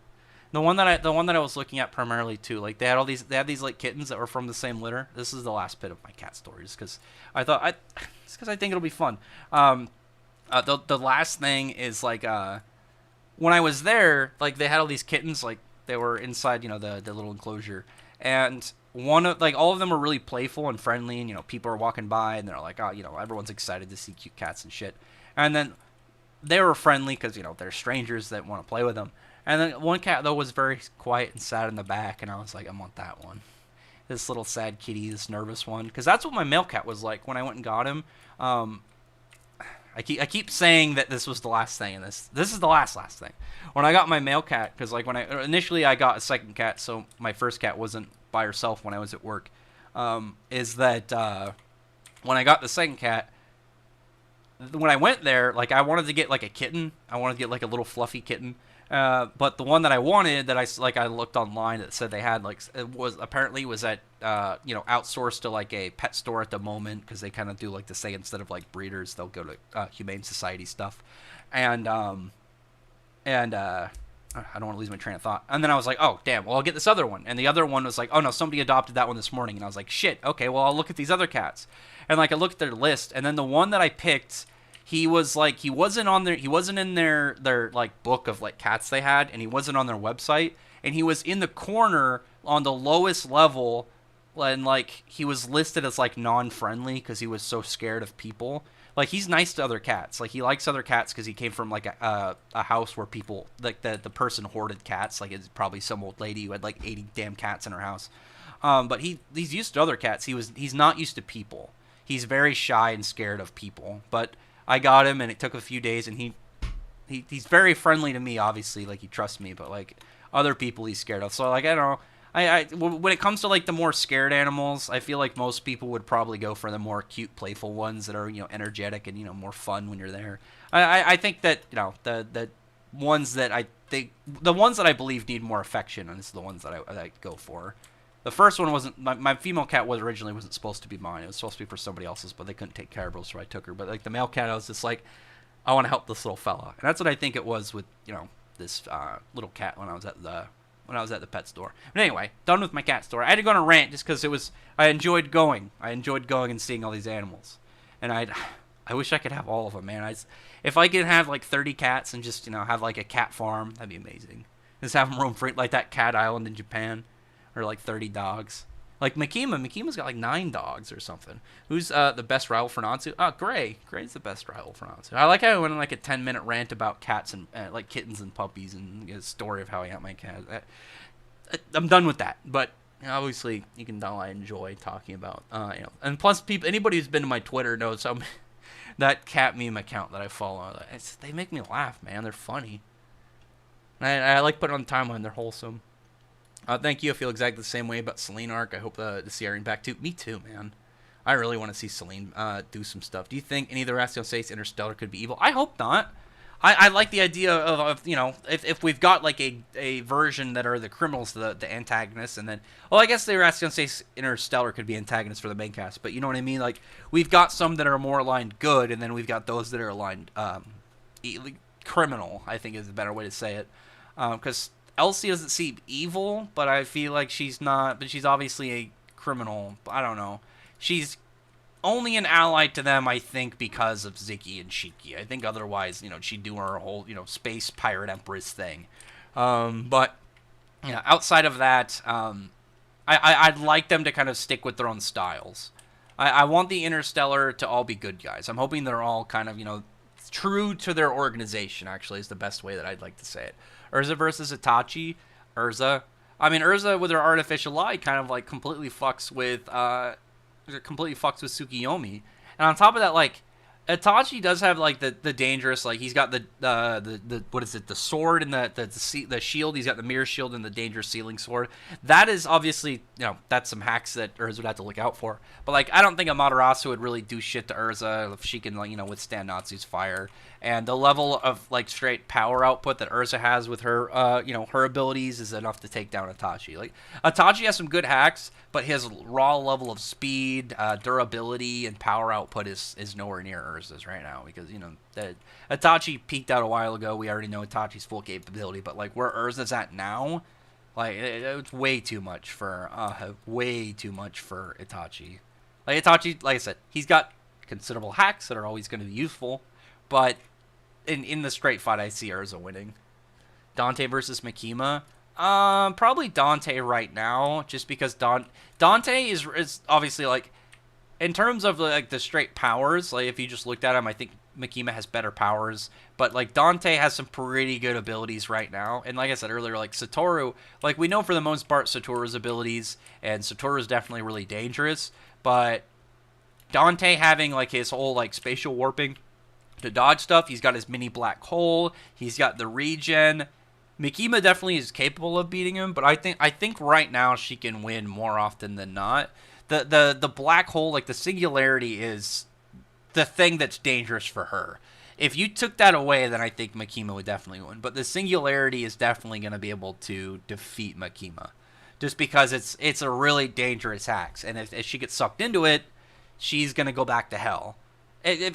The one that I was looking at primarily too, like they had these like kittens that were from the same litter. This is the last bit of my cat stories because I think it'll be fun. The last thing is like when I was there, like they had all these kittens, like they were inside, the little enclosure, and all of them were really playful and friendly, and people are walking by and they're like, oh, everyone's excited to see cute cats and shit, and then they were friendly because they're strangers that want to play with them, and then one cat though was very quiet and sad in the back, and I was like, I want that one, this little sad kitty, this nervous one, because that's what my male cat was like when I went and got him. I keep saying that this was the last thing, and this is the last thing. When I got my male cat, because like when I initially got a second cat, so my first cat wasn't by herself when I was at work. Is that when I got the second cat, when I went there, like I wanted to get like a kitten. I wanted to get like a little fluffy kitten. But the one that I wanted, that I looked online that said they had, like, it was apparently was at outsourced to like a pet store at the moment, because they kind of do like to say, instead of like breeders, they'll go to Humane Society stuff, and I don't want to lose my train of thought. And then I was like, oh, damn, well, I'll get this other one. And the other one was like, oh, no, somebody adopted that one this morning. And I was like, shit, okay, well, I'll look at these other cats. And, like, I looked at their list. And then the one that I picked, he was, like, he wasn't in their like, book of, like, cats they had. And he wasn't on their website. And he was in the corner on the lowest level. And, like, he was listed as, like, non-friendly because he was so scared of people. Like, he's nice to other cats. Like, he likes other cats because he came from, like, a house where people, like, the person hoarded cats. Like, it's probably some old lady who had, like, 80 damn cats in her house. But he's used to other cats. He's not used to people. He's very shy and scared of people. But I got him, and it took a few days, and he's very friendly to me, obviously. Like, he trusts me. But, like, other people he's scared of. So, like, I don't know. When it comes to, like, the more scared animals, I feel like most people would probably go for the more cute, playful ones that are, energetic and, more fun when you're there. I think that, the ones that the ones that I believe need more affection, and this is the ones that I go for. The first one wasn't, my female cat originally wasn't supposed to be mine. It was supposed to be for somebody else's, but they couldn't take care of her, so I took her. But, like, the male cat, I was just like, I want to help this little fella. And that's what I think it was with, this little cat when I was at the pet store. But anyway, done with my cat story. I had to go on a rant just because I enjoyed going. I enjoyed going and seeing all these animals. And I wish I could have all of them, man. If I could have like 30 cats and just, have like a cat farm, that'd be amazing. Just have them roam free, like that cat island in Japan. Or like 30 dogs. Like Mikima's got like 9 dogs or something. Who's the best rival for Natsu? Oh, Gray. Gray's the best rival for Natsu. I like how I went on like a 10-minute rant about cats and like kittens and puppies and a story of how I got my cat. I'm done with that. But obviously, you can tell I enjoy talking about, And plus, anybody who's been to my Twitter knows that cat meme account that I follow. They make me laugh, man. They're funny. I like putting on the timeline. They're wholesome. Thank you. I feel exactly the same way about Celine arc. I hope to see Irene back too. Me too, man. I really want to see Celine do some stuff. Do you think any of the Rascal States Interstellar could be evil? I hope not. I like the idea of if we've got like a version that are the criminals, the antagonists, and then, well, I guess the Rascal States Interstellar could be antagonists for the main cast, but you know what I mean? Like, we've got some that are more aligned good, and then we've got those that are aligned criminal, I think is a better way to say it. Because Elsie doesn't seem evil, but I feel like she's not. But she's obviously a criminal. I don't know. She's only an ally to them, I think, because of Ziggy and Shiki. I think otherwise, she'd do her whole, space pirate empress thing. But outside of that, I'd like them to kind of stick with their own styles. I want the Interstellar to all be good guys. I'm hoping they're all kind of, true to their organization, actually, is the best way that I'd like to say it. Urza versus Itachi. Urza with her artificial light kind of like completely fucks with Tsukiyomi. And on top of that, like, Itachi does have like the dangerous, like, he's got the what is it, the sword and the shield. He's got the mirror shield and the dangerous sealing sword. That is obviously, that's some hacks that Urza would have to look out for. But like, I don't think Amaterasu would really do shit to Urza if she can, like, withstand Natsu's fire. And the level of like straight power output that Urza has with her her abilities is enough to take down Itachi. Like, Itachi has some good hacks, but his raw level of speed, durability, and power output is nowhere near Urza's right now, because Itachi peaked out a while ago. We already know Itachi's full capability, but like where Urza's at now, like it's way too much for Itachi. Like, Itachi, like I said, he's got considerable hacks that are always going to be useful, but in the straight fight, I see Urza winning. Dante versus Makima. Probably Dante right now, just because Dante is obviously, like, in terms of like the straight powers, like if you just looked at him, I think Makima has better powers, but like Dante has some pretty good abilities right now. And like I said earlier, like Satoru, like we know for the most part Satoru's abilities, and Satoru's definitely really dangerous, but Dante having like his whole like spatial warping to dodge stuff, he's got his mini black hole, he's got the regen. Mikima definitely is capable of beating him, but I think right now she can win more often than not. The black hole, like the singularity, is the thing that's dangerous for her. If you took that away, then I think Makima would definitely win. But the singularity is definitely going to be able to defeat Makima, just because it's a really dangerous axe, and if she gets sucked into it, she's going to go back to hell.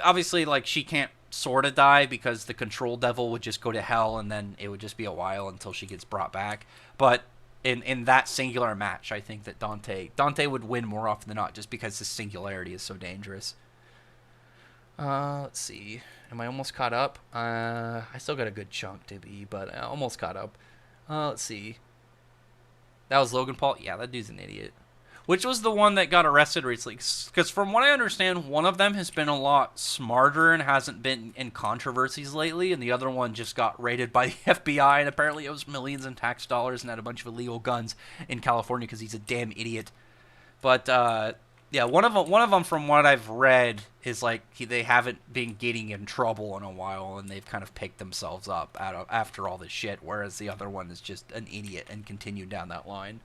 Obviously, like, she can't sort of die because the control devil would just go to hell, and then it would just be a while until she gets brought back. But in that singular match, I think that Dante would win more often than not, just because the singularity is so dangerous. Let's see. Am I almost caught up? I still got a good chunk to be, but almost caught up. Let's see. That was Logan Paul? Yeah, that dude's an idiot. Which was the one that got arrested recently? Because from what I understand, one of them has been a lot smarter and hasn't been in controversies lately, and the other one just got raided by the FBI, and apparently it was millions in tax dollars and had a bunch of illegal guns in California because he's a damn idiot. But yeah, one of them, from what I've read, is like they haven't been getting in trouble in a while, and they've kind of picked themselves up after all this shit, whereas the other one is just an idiot and continued down that line.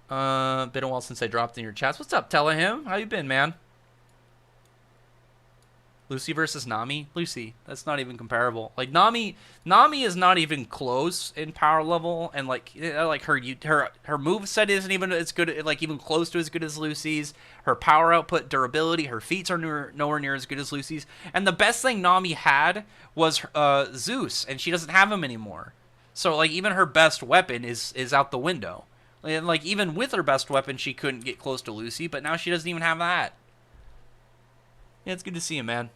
Been a while since I dropped in your chats. What's up, Telehim? How you been, man? Lucy versus Nami? Lucy. That's not even comparable. Like, Nami is not even close in power level, and like her moveset isn't even as good, like even close to as good as Lucy's. Her power output, durability, her feats are nowhere near as good as Lucy's. And the best thing Nami had was Zeus, and she doesn't have him anymore. So like even her best weapon is out the window. And like even with her best weapon, she couldn't get close to Lucy, but now she doesn't even have that. Yeah, it's good to see you, man.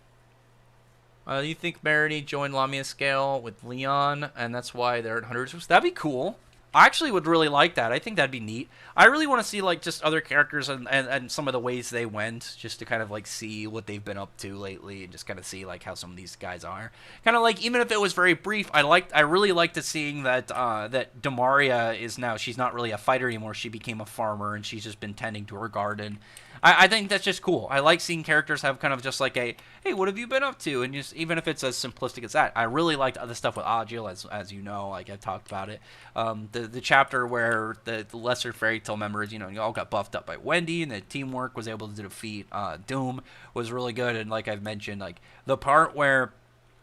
You think Merity joined Lamia Scale with Leon, and that's why they're at hundreds? That'd be cool. I actually would really like that. I think that'd be neat. I really want to see like just other characters and some of the ways they went, just to kind of like see what they've been up to lately, and just kind of see like how some of these guys are. Kind of like, even if it was very brief, I really liked to seeing that that Demaria is now, she's not really a fighter anymore. She became a farmer, and she's just been tending to her garden. I think that's just cool. I like seeing characters have kind of just like a, hey, what have you been up to? And just, even if it's as simplistic as that. I really liked other stuff with Agil, as you know, like I've talked about it. The chapter where the lesser fairy tale members, you all got buffed up by Wendy, and the teamwork was able to defeat Doom was really good. And like I've mentioned, like the part where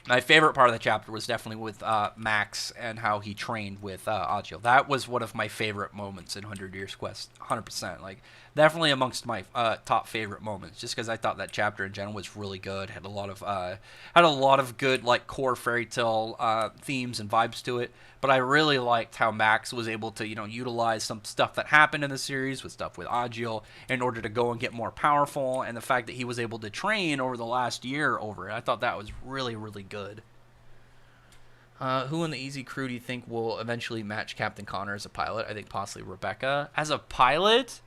my favorite part of the chapter was definitely with Max and how he trained with Agil. That was one of my favorite moments in 100 Years Quest, 100%. Like, definitely amongst my top favorite moments, just because I thought that chapter in general was really good. Had a lot of good like core fairy tale themes and vibes to it. But I really liked how Max was able to utilize some stuff that happened in the series with stuff with Agil in order to go and get more powerful, and the fact that he was able to train over the last year over it. I thought that was really, really good. Who in the Easy Crew do you think will eventually match Captain Connor as a pilot? I think possibly Rebecca. As a pilot?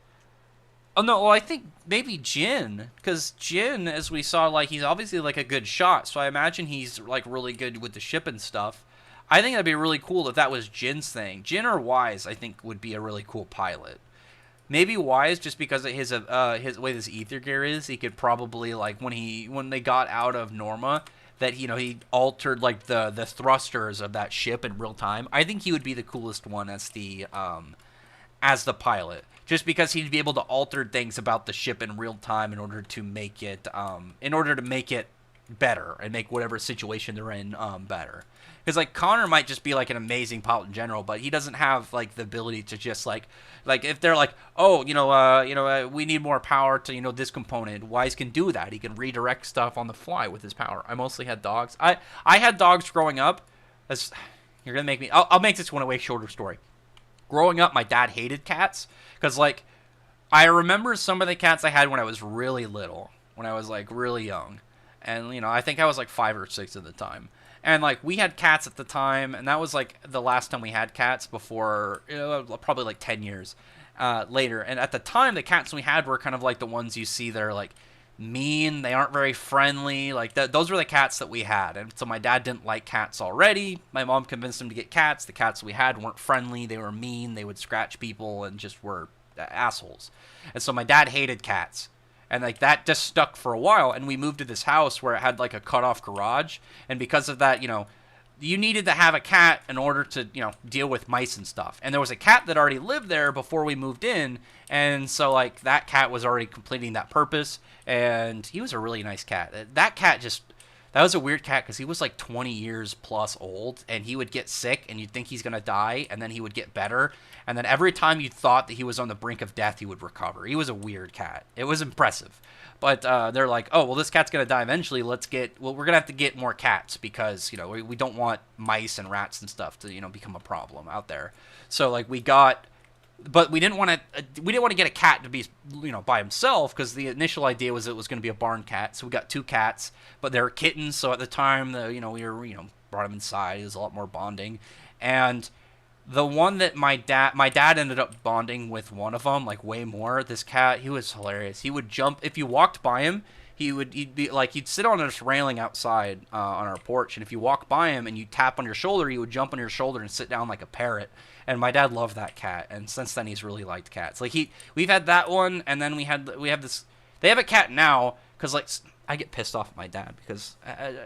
Oh, no, well, I think maybe Jin. Because Jin, as we saw, like, he's obviously, like, a good shot. So I imagine he's, like, really good with the ship and stuff. I think that'd be really cool if that was Jin's thing. Jin or Wise, I think, would be a really cool pilot. Maybe Wise, just because of his way this ether gear is, he could probably, like, when they got out of Norma, that he altered like the thrusters of that ship in real time. I think he would be the coolest one as the pilot, just because he'd be able to alter things about the ship in real time in order to make it better and make whatever situation they're in better. Because like Connor might just be like an amazing pilot in general, but he doesn't have like the ability to just like if they're like, oh, we need more power to this component. Wise can do that. He can redirect stuff on the fly with his power. I mostly had dogs. I had dogs growing up. You're gonna make me. I'll make this one a way shorter story. Growing up, my dad hated cats because like I remember some of the cats I had when I was really little, when I was like really young, and I think I was like 5 or 6 at the time. And, like, we had cats at the time, and that was, like, the last time we had cats before, probably, like, 10 years later. And at the time, the cats we had were kind of like the ones you see that are, like, mean. They aren't very friendly. Like, those were the cats that we had. And so my dad didn't like cats already. My mom convinced him to get cats. The cats we had weren't friendly. They were mean. They would scratch people and just were assholes. And so my dad hated cats. And, like, that just stuck for a while, and we moved to this house where it had, like, a cut-off garage, and because of that, you needed to have a cat in order to, deal with mice and stuff. And there was a cat that already lived there before we moved in, and so like that cat was already completing that purpose, and he was a really nice cat. That was a weird cat because he was like 20 years plus old, and he would get sick, and you'd think he's gonna die, and then he would get better, and then every time you thought that he was on the brink of death, he would recover. He was a weird cat. It was impressive. But they're like, oh, well, this cat's going to die eventually. We're going to have to get more cats because, we don't want mice and rats and stuff to, become a problem out there. So, like, but we didn't want to get a cat to be, by himself because the initial idea was it was going to be a barn cat. So we got 2 cats, but they were kittens. So at the time, we were, brought them inside. It was a lot more bonding. And the one that my dad ended up bonding with one of them, like way more. This cat, he was hilarious. He would jump if you walked by him. He'd sit on this railing outside on our porch, and if you walk by him and you tap on your shoulder, he would jump on your shoulder and sit down like a parrot. And my dad loved that cat, and since then he's really liked cats. Like we've had that one, and then we have this. They have a cat now because like I get pissed off at my dad because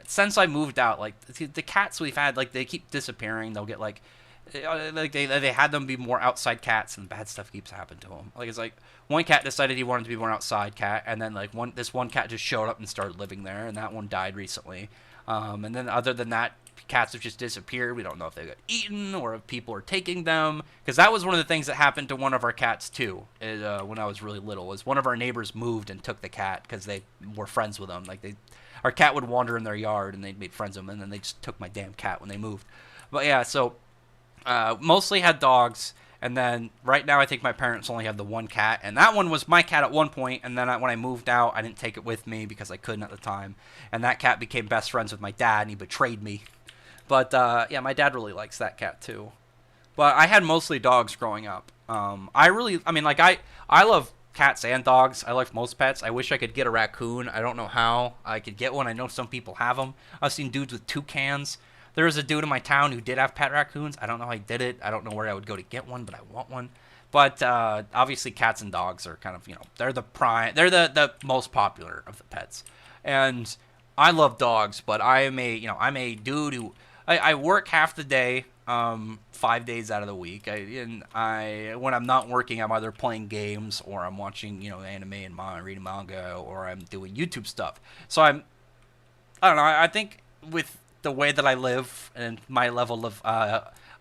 since I moved out, like the cats we've had, like they keep disappearing. They'll get like they had them be more outside cats, and bad stuff keeps happening to them. Like it's like one cat decided he wanted to be more outside cat, and then like this one cat just showed up and started living there, and that one died recently. And then other than that, cats have just disappeared. We don't know if they got eaten or if people are taking them, because that was one of the things that happened to one of our cats too. When I was really little, was one of our neighbors moved and took the cat because they were friends with them. Like our cat would wander in their yard, and they made friends with him, and then they just took my damn cat when they moved. But yeah, so. Mostly had dogs, and then right now I think my parents only have the one cat, and that one was my cat at one point, and then when I moved out, I didn't take it with me because I couldn't at the time, and that cat became best friends with my dad, and he betrayed me. But yeah, my dad really likes that cat too. But I had mostly dogs growing up. I love cats and dogs. I like most pets. I wish I could get a raccoon. I don't know how I could get one. I know some people have them. I've seen dudes with toucans. There was a dude in my town who did have pet raccoons. I don't know how he did it. I don't know where I would go to get one, but I want one. But obviously cats and dogs are kind of, they're the most popular of the pets. And I love dogs, but I'm a dude who, I work half the day, 5 days out of the week. When I'm not working, I'm either playing games or I'm watching, anime and reading manga, or I'm doing YouTube stuff. So I don't know, I think with the way that I live and my level of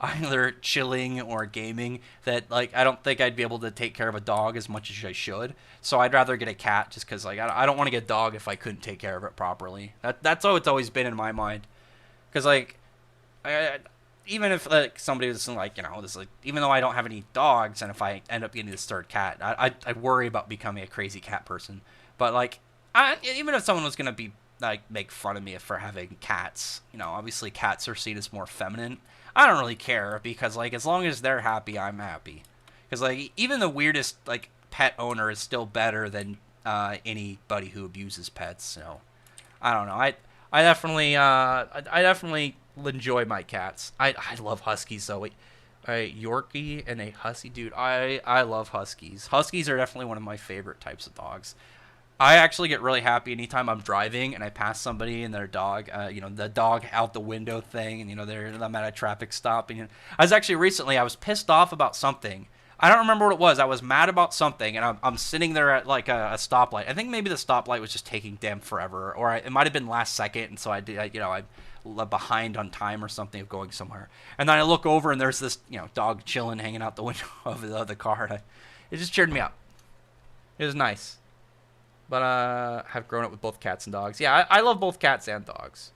either chilling or gaming, that like I don't think I'd be able to take care of a dog as much as I should. So I'd rather get a cat just because like I don't want to get a dog if I couldn't take care of it properly. That's how it's always been in my mind. Because like even if like somebody was like this like even though I don't have any dogs, and if I end up getting this third cat, I worry about becoming a crazy cat person. But like even if someone was gonna be like make fun of me for having cats, obviously cats are seen as more feminine. I don't really care because like as long as they're happy, I'm happy. Because like even the weirdest like pet owner is still better than anybody who abuses pets. So I don't know. I definitely enjoy my cats. I love huskies though. A Yorkie and a husky, dude. I love huskies. Huskies are definitely one of my favorite types of dogs. I actually get really happy anytime I'm driving and I pass somebody and their dog, the dog out the window thing, and I'm at a traffic stop. And I was pissed off about something. I don't remember what it was. I was mad about something, and I'm sitting there at like a stoplight. I think maybe the stoplight was just taking damn forever, or it might have been last second, and so I'm behind on time or something of going somewhere. And then I look over and there's this dog chilling, hanging out the window of the car. It just cheered me up. It was nice. But have grown up with both cats and dogs. Yeah, I love both cats and dogs.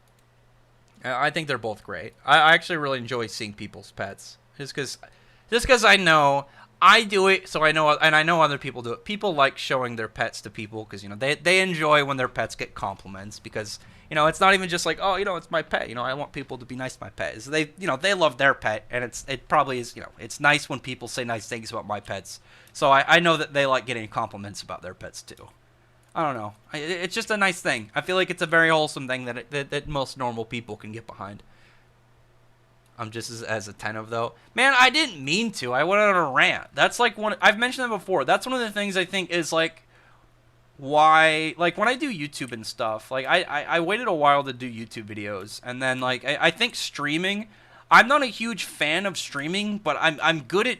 I think they're both great. I actually really enjoy seeing people's pets. Just because I know I do it, so I know, and I know other people do it. People like showing their pets to people because they enjoy when their pets get compliments, because it's not even just like, oh, it's my pet. I want people to be nice to my pet. They they love their pet, and it probably is it's nice when people say nice things about my pets. So I know that they like getting compliments about their pets too. I don't know. It's just a nice thing. I feel like it's a very wholesome thing that most normal people can get behind. I'm just as attentive, though. Man, I didn't mean to. I went on a rant. That's like I've mentioned that before. That's one of the things I think is like why, like, when I do YouTube and stuff, like, I waited a while to do YouTube videos, and then, like, I think streaming, I'm not a huge fan of streaming, but I'm good at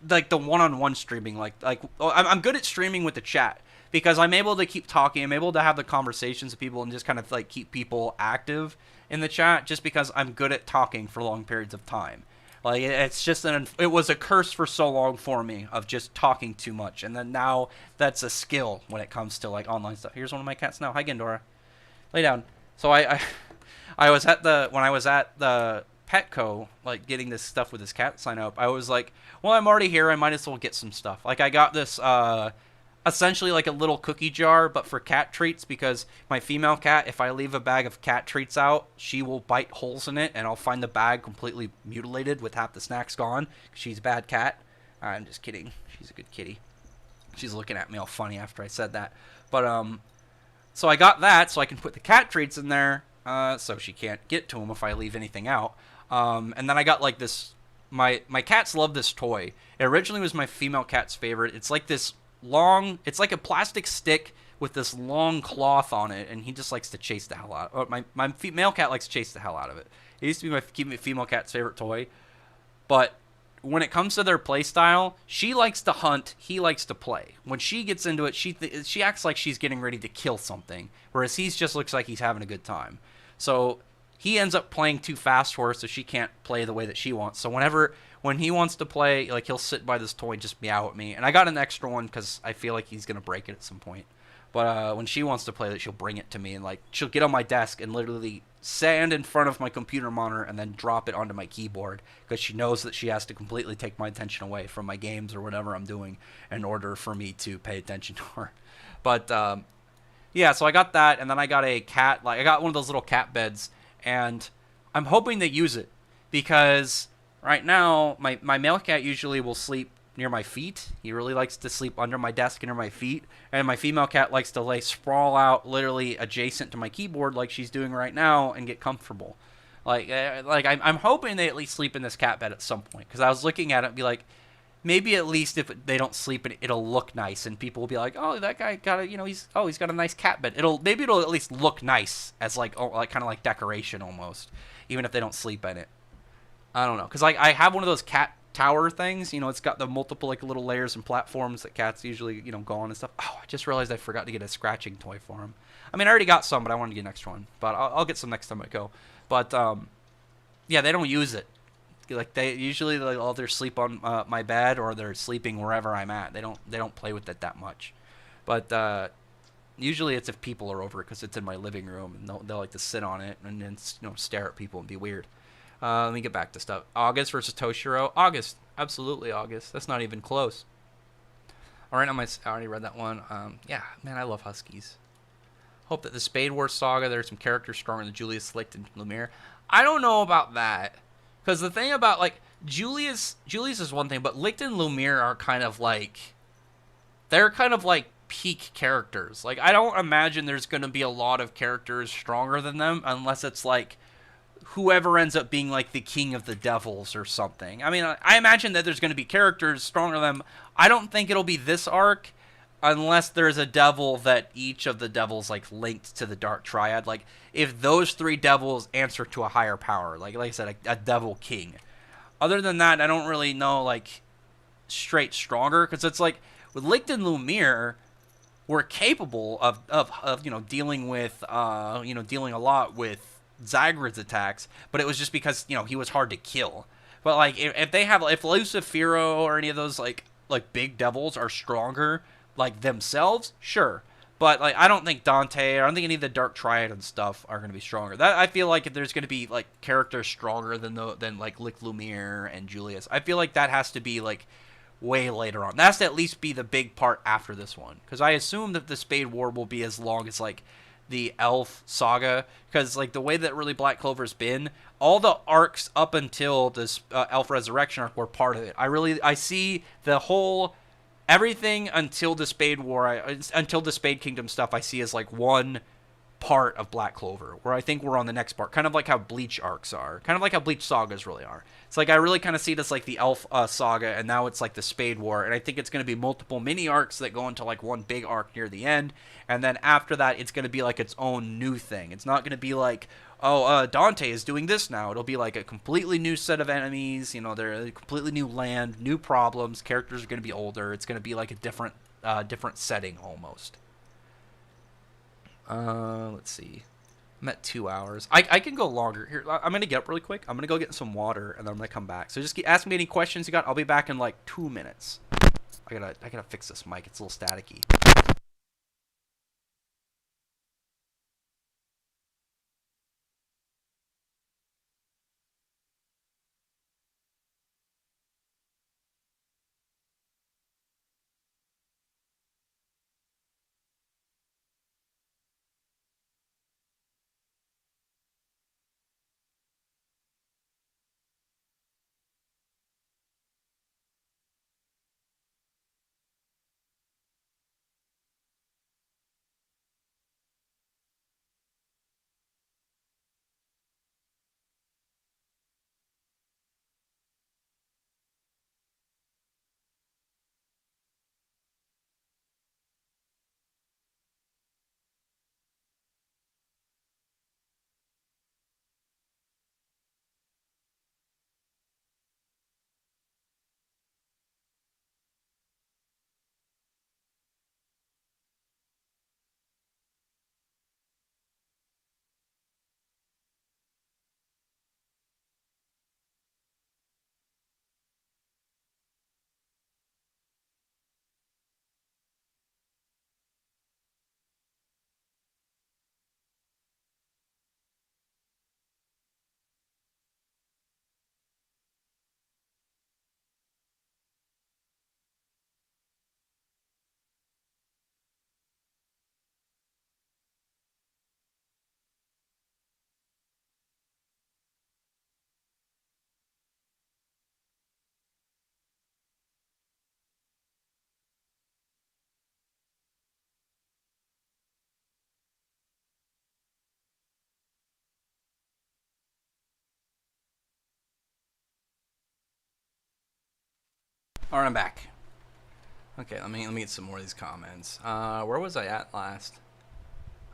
like the one-on-one streaming, I'm good at streaming with the chat because I'm able to keep talking, I'm able to have the conversations with people and just kind of like keep people active in the chat just because I'm good at talking for long periods of time. Like it's just it was a curse for so long for me of just talking too much, and then now that's a skill when it comes to like online stuff. Here's one of my cats now. Hi, Gendora. Lay down. So I was at the Petco, like getting this stuff with this cat sign up. I was like, well, I'm already here. I might as well get some stuff. Like I got this essentially like a little cookie jar, but for cat treats, because my female cat, if I leave a bag of cat treats out, she will bite holes in it, and I'll find the bag completely mutilated with half the snacks gone. She's a bad cat. I'm just kidding. She's a good kitty. She's looking at me all funny after I said that. But so I got that so I can put the cat treats in there, so she can't get to them if I leave anything out. And then I got like this. My cats love this toy. It originally was my female cat's favorite. It's like this long, it's like a plastic stick with this long cloth on it, and he just likes to chase the hell out of it. My female cat likes to chase the hell out of it. It used to be my female cat's favorite toy, but when it comes to their play style, she likes to hunt, he likes to play. When she gets into it, she acts like she's getting ready to kill something, whereas he just looks like he's having a good time. So he ends up playing too fast for her, so she can't play the way that she wants. So when he wants to play, like, he'll sit by this toy and just meow at me. And I got an extra one because I feel like he's going to break it at some point. But when she wants to play it, she'll bring it to me. And, like, she'll get on my desk and literally stand in front of my computer monitor and then drop it onto my keyboard because she knows that she has to completely take my attention away from my games or whatever I'm doing in order for me to pay attention to her. But, yeah, so I got that. And then I got a cat. Like, I got one of those little cat beds. And I'm hoping to use it because right now my male cat usually will sleep near my feet. He really likes to sleep under my desk and near my feet. And my female cat likes to sprawl out literally adjacent to my keyboard like she's doing right now and get comfortable. I'm hoping they at least sleep in this cat bed at some point because I was looking at it and be like, maybe at least if they don't sleep in it, it'll look nice, and people will be like, "Oh, that guy got he's got a nice cat bed." It'll at least look nice as kind of like decoration almost, even if they don't sleep in it. I don't know, because I have one of those cat tower things. It's got the multiple like little layers and platforms that cats usually go on and stuff. Oh, I just realized I forgot to get a scratching toy for him. I mean, I already got some, but I wanted to get an extra one. But I'll get some next time I go. But yeah, they don't use it. Like they usually either sleep on my bed or they're sleeping wherever I'm at. They don't play with it that much, but usually it's if people are over because it's in my living room and they'll like to sit on it and then stare at people and be weird. Let me get back to stuff. August versus Toshiro. August, absolutely August. That's not even close. All right, I already read that one. Yeah, man, I love Huskies. Hope that the Spade Wars saga there's some characters stronger than Julius, Licht, and Lumiere. I don't know about that. Because the thing about, like, Julius is one thing, but Licht and Lumiere are kind of like, they're kind of like peak characters. Like, I don't imagine there's going to be a lot of characters stronger than them unless it's like whoever ends up being like the king of the devils or something. I mean, I imagine that there's going to be characters stronger than them. I don't think it'll be this arc unless there's a devil that each of the devils like linked to the Dark Triad. Like if those three devils answer to a higher power, like I said, a devil king. Other than that, I don't really know like straight stronger, because it's like with Licht and Lumiere were capable of dealing with dealing a lot with Zagre's attacks, but it was just because he was hard to kill. But like if Lucifero or any of those like big devils are stronger like themselves, sure. But like I don't think Dante, or I don't think any of the Dark Triad and stuff are going to be stronger. That I feel like if there's going to be like characters stronger than like Licht, Lumiere and Julius, I feel like that has to be like way later on. That has to at least be the big part after this one, because I assume that the Spade War will be as long as like the Elf saga, because like the way that really Black Clover's been, all the arcs up until this Elf Resurrection arc were part of it. I see the whole everything until the Spade War, until the Spade Kingdom stuff, I see as like one part of Black Clover, where I think we're on the next part, kind of like how Bleach arcs are, kind of like how Bleach sagas really are. It's like I really kind of see this like the Elf saga, and now it's like the Spade War, and I think it's going to be multiple mini arcs that go into like one big arc near the end, and then after that, it's going to be like its own new thing. It's not going to be like, oh, Dante is doing this now. It'll be like a completely new set of enemies. You know, they're a completely new land, new problems. Characters are going to be older. It's going to be like a different setting almost. Let's see. I'm at 2 hours. I can go longer. Here, I'm gonna get up really quick. I'm gonna go get some water, and then I'm gonna come back. So just ask me any questions you got. I'll be back in like 2 minutes. I gotta fix this mic. It's a little staticky. All right, I'm back. Okay, let me get some more of these comments. Where was I at last?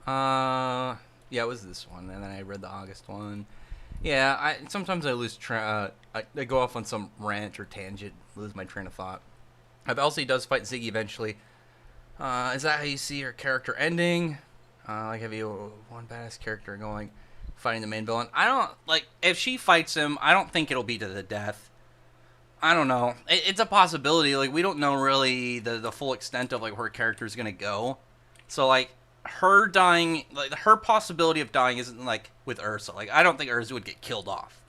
Yeah, it was this one, and then I read the August one. Yeah, sometimes I lose I go off on some rant or tangent, lose my train of thought. If Elsie does fight Ziggy eventually, is that how you see her character ending? Like, have you one badass character going, fighting the main villain? I don't, like, if she fights him, I don't think it'll be to the death. I don't know. It's a possibility. Like, we don't know really the full extent of, like, where her character is going to go. So, like, her dying, like, her possibility of dying isn't, like, with Ursa. Like, I don't think Ursa would get killed off.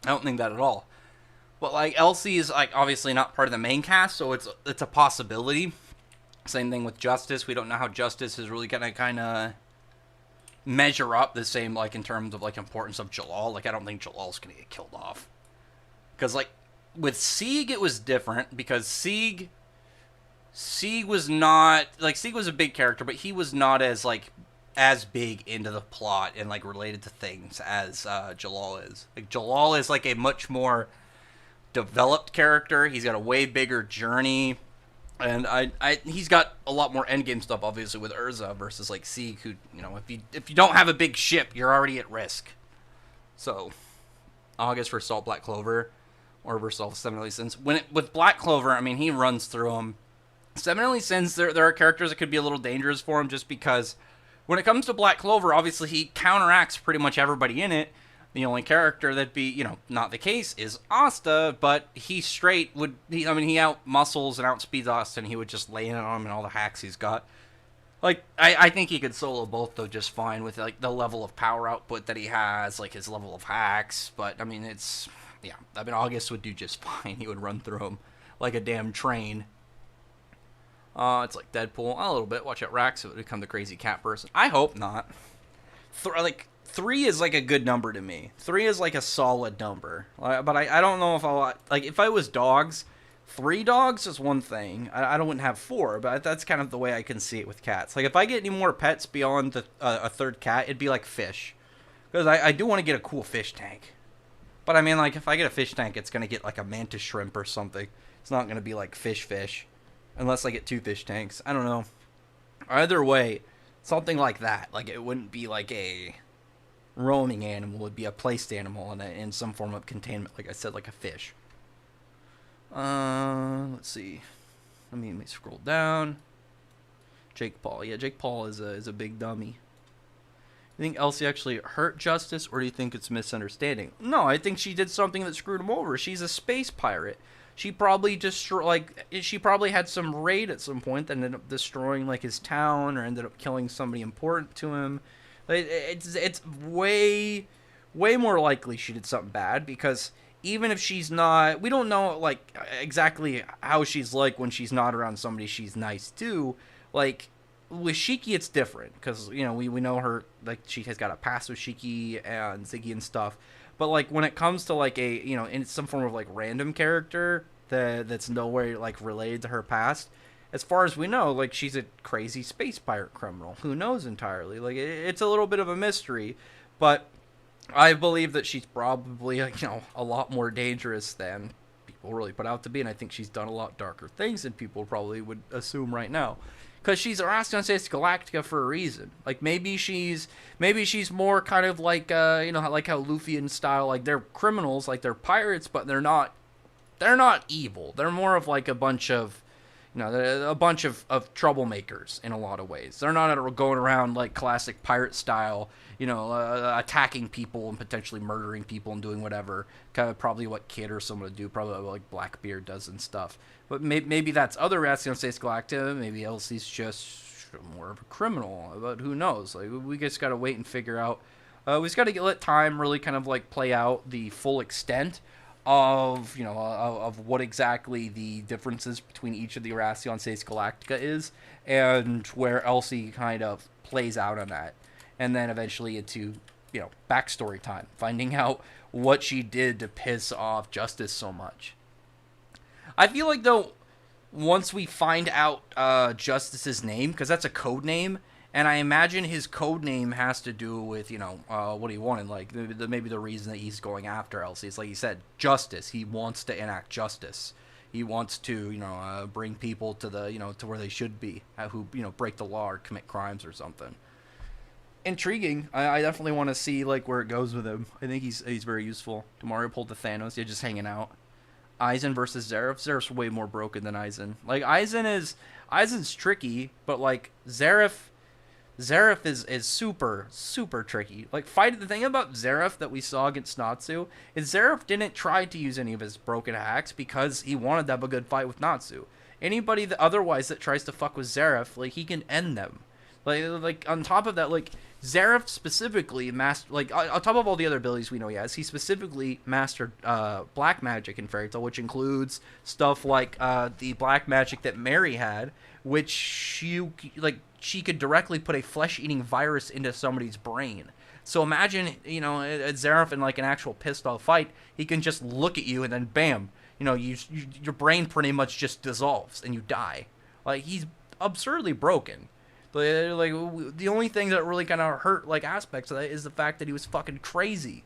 I don't think that at all. But, like, Elsie is, like, obviously not part of the main cast, so it's a possibility. Same thing with Justice. We don't know how Justice is really going to kind of measure up the same, like, in terms of, like, importance of Jalal. Like, I don't think Jalal's going to get killed off. Because, like, with Sieg, it was different, because Sieg was not, like, Sieg was a big character, but he was not as, like, as big into the plot and, like, related to things as Jalal is. Like, Jalal is, like, a much more developed character. He's got a way bigger journey, and he's got a lot more endgame stuff, obviously, with Urza versus, like, Sieg, who, you know, if you don't have a big ship, you're already at risk. So, August for Salt Black Clover, or versus Seven Deadly Sins. With Black Clover, I mean, he runs through them. Seven Deadly Sins, there are characters that could be a little dangerous for him, just because when it comes to Black Clover, obviously he counteracts pretty much everybody in it. The only character that'd be, you know, not the case is Asta, but he out muscles and outspeeds Asta, and he would just lay in on him and all the hacks he's got. Like, I think he could solo both, though, just fine with, like, the level of power output that he has, like, his level of hacks. But, I mean, yeah, I mean, August would do just fine. He would run through them like a damn train. It's like Deadpool. A little bit. Watch out, Rax. It would become the crazy cat person. I hope not. 3 is, like, a good number to me. 3 is, like, a solid number. But I don't know if I'll... Like, if I was dogs, 3 dogs is one thing. I don't have 4, but that's kind of the way I can see it with cats. Like, if I get any more pets beyond a third cat, it'd be like fish. Because I do want to get a cool fish tank. But I mean, like, if I get a fish tank, it's going to get like a mantis shrimp or something. It's not going to be like fish. Unless I get 2 fish tanks. I don't know. Either way, something like that. Like, it wouldn't be like a roaming animal. It would be a placed animal in some form of containment. Like I said, like a fish. Let's see. Let me scroll down. Jake Paul. Yeah, Jake Paul is a big dummy. You think Elsie actually hurt Justice, or do you think it's misunderstanding? No, I think she did something that screwed him over. She's a space pirate. She probably she probably had some raid at some point that ended up destroying like his town, or ended up killing somebody important to him. It's way more likely she did something bad, because even if she's not, we don't know like exactly how she's like when she's not around somebody she's nice to. Like, with Shiki, it's different, because, you know, we know her, like, she has got a past with Shiki and Ziggy and stuff. But, like, when it comes to, like, a, you know, in some form of, like, random character that's nowhere, like, related to her past, as far as we know, like, she's a crazy space pirate criminal. Who knows entirely? Like, it's a little bit of a mystery, but I believe that she's probably, you know, a lot more dangerous than people really put out to be, and I think she's done a lot darker things than people probably would assume right now. Because she's Erasmus Galactica for a reason. Like, maybe she's more kind of like, you know, like how Luffy and style, like, they're criminals, like, they're pirates, but they're not evil. They're more of like a bunch of, you know, a bunch of troublemakers in a lot of ways. They're not going around like classic pirate style, you know, attacking people and potentially murdering people and doing whatever. Kind of probably what Kid or someone would do, probably like Blackbeard does and stuff. But maybe that's other Erasmus Galactica. Maybe Elsie's just more of a criminal. But who knows? Like, we just got to wait and figure out. We just got to let time really kind of like play out the full extent of, you know, of what exactly the differences between each of the Erasmus Galactica is, and where Elsie kind of plays out on that. And then eventually into, you know, backstory time, finding out what she did to piss off Justice so much. I feel like, though, once we find out Justice's name, because that's a code name, and I imagine his code name has to do with, you know, what he wanted. Like, maybe the reason that he's going after Elsie is, like he said, justice. He wants to enact justice. He wants to, you know, bring people to the, you know, to where they should be, who, you know, break the law or commit crimes or something. Intriguing. I definitely want to see, like, where it goes with him. I think he's very useful. Tomorrow pulled the Thanos. Yeah, just hanging out. Aizen versus Zeref. Zeref's way more broken than Aizen. Like, Aizen's tricky, but, like, Zeref is super tricky. Like, the thing about Zeref that we saw against Natsu is Zeref didn't try to use any of his broken hacks because he wanted to have a good fight with Natsu. Anybody that otherwise that tries to fuck with Zeref, like, he can end them. Like on top of that, like, Zeref specifically mastered, like, on top of all the other abilities we know he has, he specifically mastered black magic in Fairy Tail, which includes stuff like the black magic that Mary had, which she could directly put a flesh-eating virus into somebody's brain. So imagine, you know, Zeref in like an actual pissed-off fight, he can just look at you and then bam, you know, your brain pretty much just dissolves and you die. Like, he's absurdly broken. Like, the only thing that really kind of hurt, like, aspects of that is the fact that he was fucking crazy.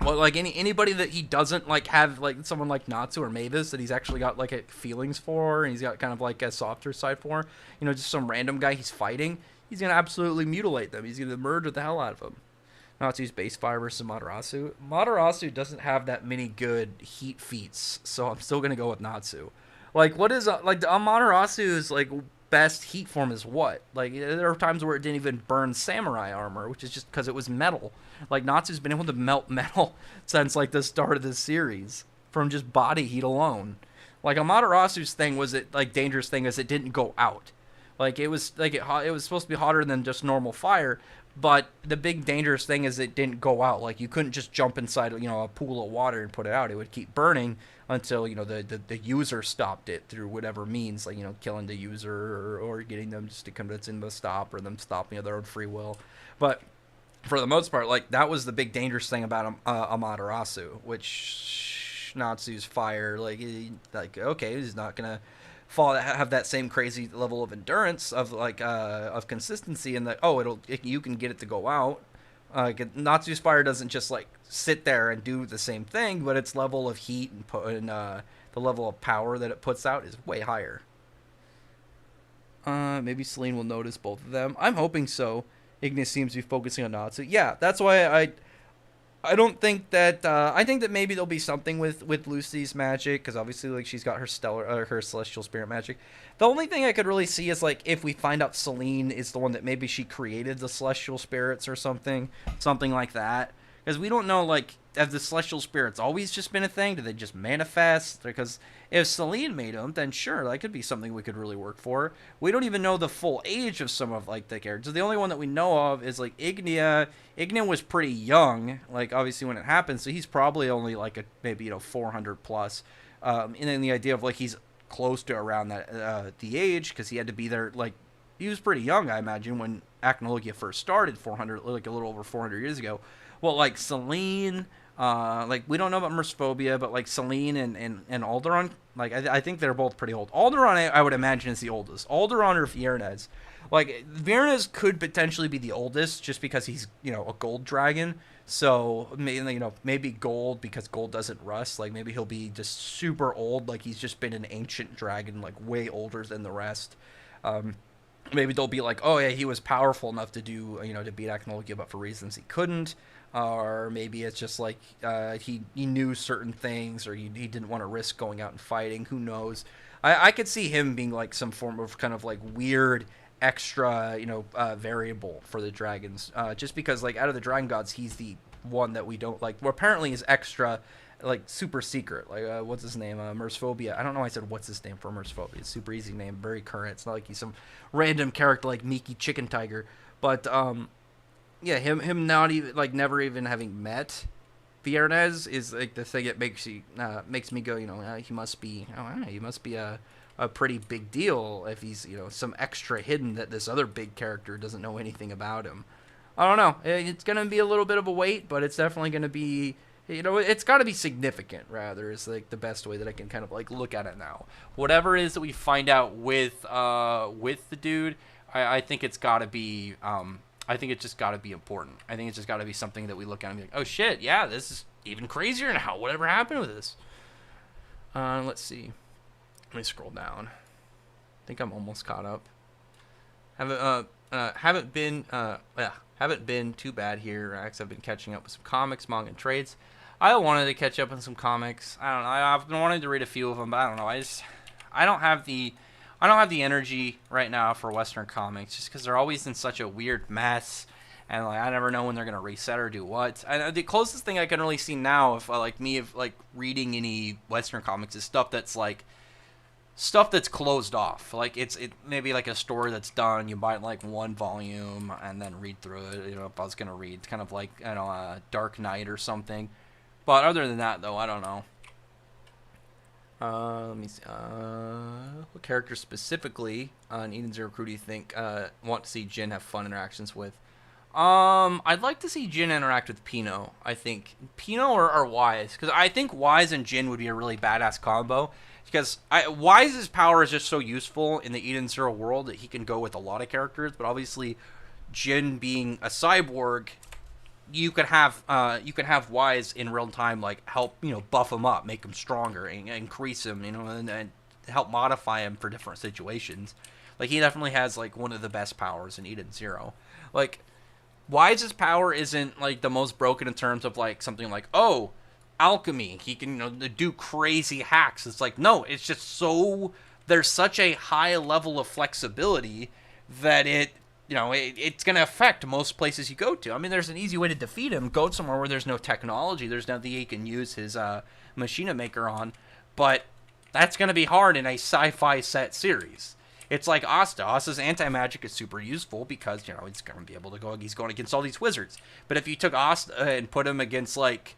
Well, like, anybody that he doesn't, like, have, like, someone like Natsu or Mavis that he's actually got, like, feelings for, and he's got kind of, like, a softer side for, you know, just some random guy he's fighting, he's going to absolutely mutilate them. He's going to murder the hell out of them. Natsu's base fire versus Matarasu. Matarasu doesn't have that many good heat feats, so I'm still going to go with Natsu. Like, what is, like, Amaterasu's, like, best heat form is what? Like, there are times where it didn't even burn samurai armor, which is just because it was metal. Like, Natsu's been able to melt metal since, like, the start of this series from just body heat alone. Like, Amaterasu's thing was it, like, dangerous thing is it didn't go out. Like, it was, like, it was supposed to be hotter than just normal fire, but the big dangerous thing is it didn't go out. Like, you couldn't just jump inside, you know, a pool of water and put it out. It would keep burning until, you know, the user stopped it through whatever means, like, you know, killing the user or getting them just to convince them to stop, or them stopping of their own free will. But for the most part, like, that was the big dangerous thing about Amaterasu, which match Natsu's fire. Okay, he's not gonna have that same crazy level of endurance of consistency, and that you can get it to go out. Natsu's fire doesn't just like sit there and do the same thing, but its level of heat and the level of power that it puts out is way higher. Maybe Celine will notice both of them. I'm hoping so. Ignis seems to be focusing on Natsu. Yeah, that's why I don't think that I think that maybe there'll be something with Lucy's magic, because obviously like she's got her celestial spirit magic. The only thing I could really see is like if we find out Celine is the one that maybe she created the celestial spirits or something like that, because we don't know, like, have the celestial spirits always just been a thing? Do they just manifest? Because if Celine made them, then sure, that could be something we could really work for. We don't even know the full age of some of like the characters. The only one that we know of is like Ignia. Ignia was pretty young, like obviously when it happened, so he's probably only like maybe 400 plus. And then the idea of like he's close to around that the age, because he had to be there, like he was pretty young, I imagine, when Acnologia first started 400, like a little over 400 years ago. Well, like Celine, like we don't know about Mercephobia, but like Celine and Alderon, like I think they're both pretty old. Alderon, I would imagine, is the oldest. Alderon or Viernez. Like Viernez could potentially be the oldest, just because he's a gold dragon. So maybe gold, because gold doesn't rust. Like maybe he'll be just super old, like he's just been an ancient dragon, like way older than the rest. Maybe they'll be like, oh yeah, he was powerful enough to do to beat Acnologia, but for reasons he couldn't. Or maybe it's just like he knew certain things, or he didn't want to risk going out and fighting. Who knows? I could see him being like some form of kind of like weird extra variable for the dragons, just because like out of the dragon gods, he's the one that we don't like. Well, apparently is extra like super secret. Like what's his name? Mercephobia. I don't know why I said what's his name for Mercephobia. It's super easy name, very current. It's not like he's some random character like Miki Chicken Tiger, but yeah, him not even like never even having met Viernez is like the thing that makes me go, he must be a pretty big deal if he's some extra hidden that this other big character doesn't know anything about him. I don't know. It's gonna be a little bit of a wait, but it's definitely gonna be it's got to be significant. Rather, is like the best way that I can kind of like look at it now. Whatever it is that we find out with the dude, I think it's got to be. I think it's just got to be important. I think it's just got to be something that we look at and be like, oh shit, yeah, this is even crazier now. Whatever happened with this? Let's see. Let me scroll down. I think I'm almost caught up. Haven't been too bad here. I've been catching up with some comics, manga, and trades. I wanted to catch up on some comics. I don't know. I've been wanting to read a few of them, but I don't know. I don't have the energy right now for Western comics, just because they're always in such a weird mess, and like I never know when they're gonna reset or do what. The closest thing I can really see now, if reading any Western comics, is stuff that's closed off. Like it maybe like a story that's done. You buy like one volume and then read through it. If I was gonna read, kind of like Dark Knight or something. But other than that, though, I don't know. Let me see. What characters specifically in Eden Zero Crew do you think want to see Jin have fun interactions with? I'd like to see Jin interact with Pino. I think Pino or Wise, because I think Wise and Jin would be a really badass combo. Because Wise's power is just so useful in the Eden Zero world that he can go with a lot of characters. But obviously, Jin being a cyborg, you could have Wise in real time, like help buff him up, make him stronger, and increase him, and help modify him for different situations. Like he definitely has like one of the best powers in Eden Zero. Like Wise's power isn't like the most broken in terms of like something like alchemy. He can do crazy hacks. It's like no, it's just there's such a high level of flexibility that it's going to affect most places you go to. I mean, there's an easy way to defeat him. Go somewhere where there's no technology. There's nothing he can use his machina maker on. But that's going to be hard in a sci-fi set series. It's like Asta. Asta's anti-magic is super useful because, he's going to be able to he's going against all these wizards. But if you took Asta and put him against, like,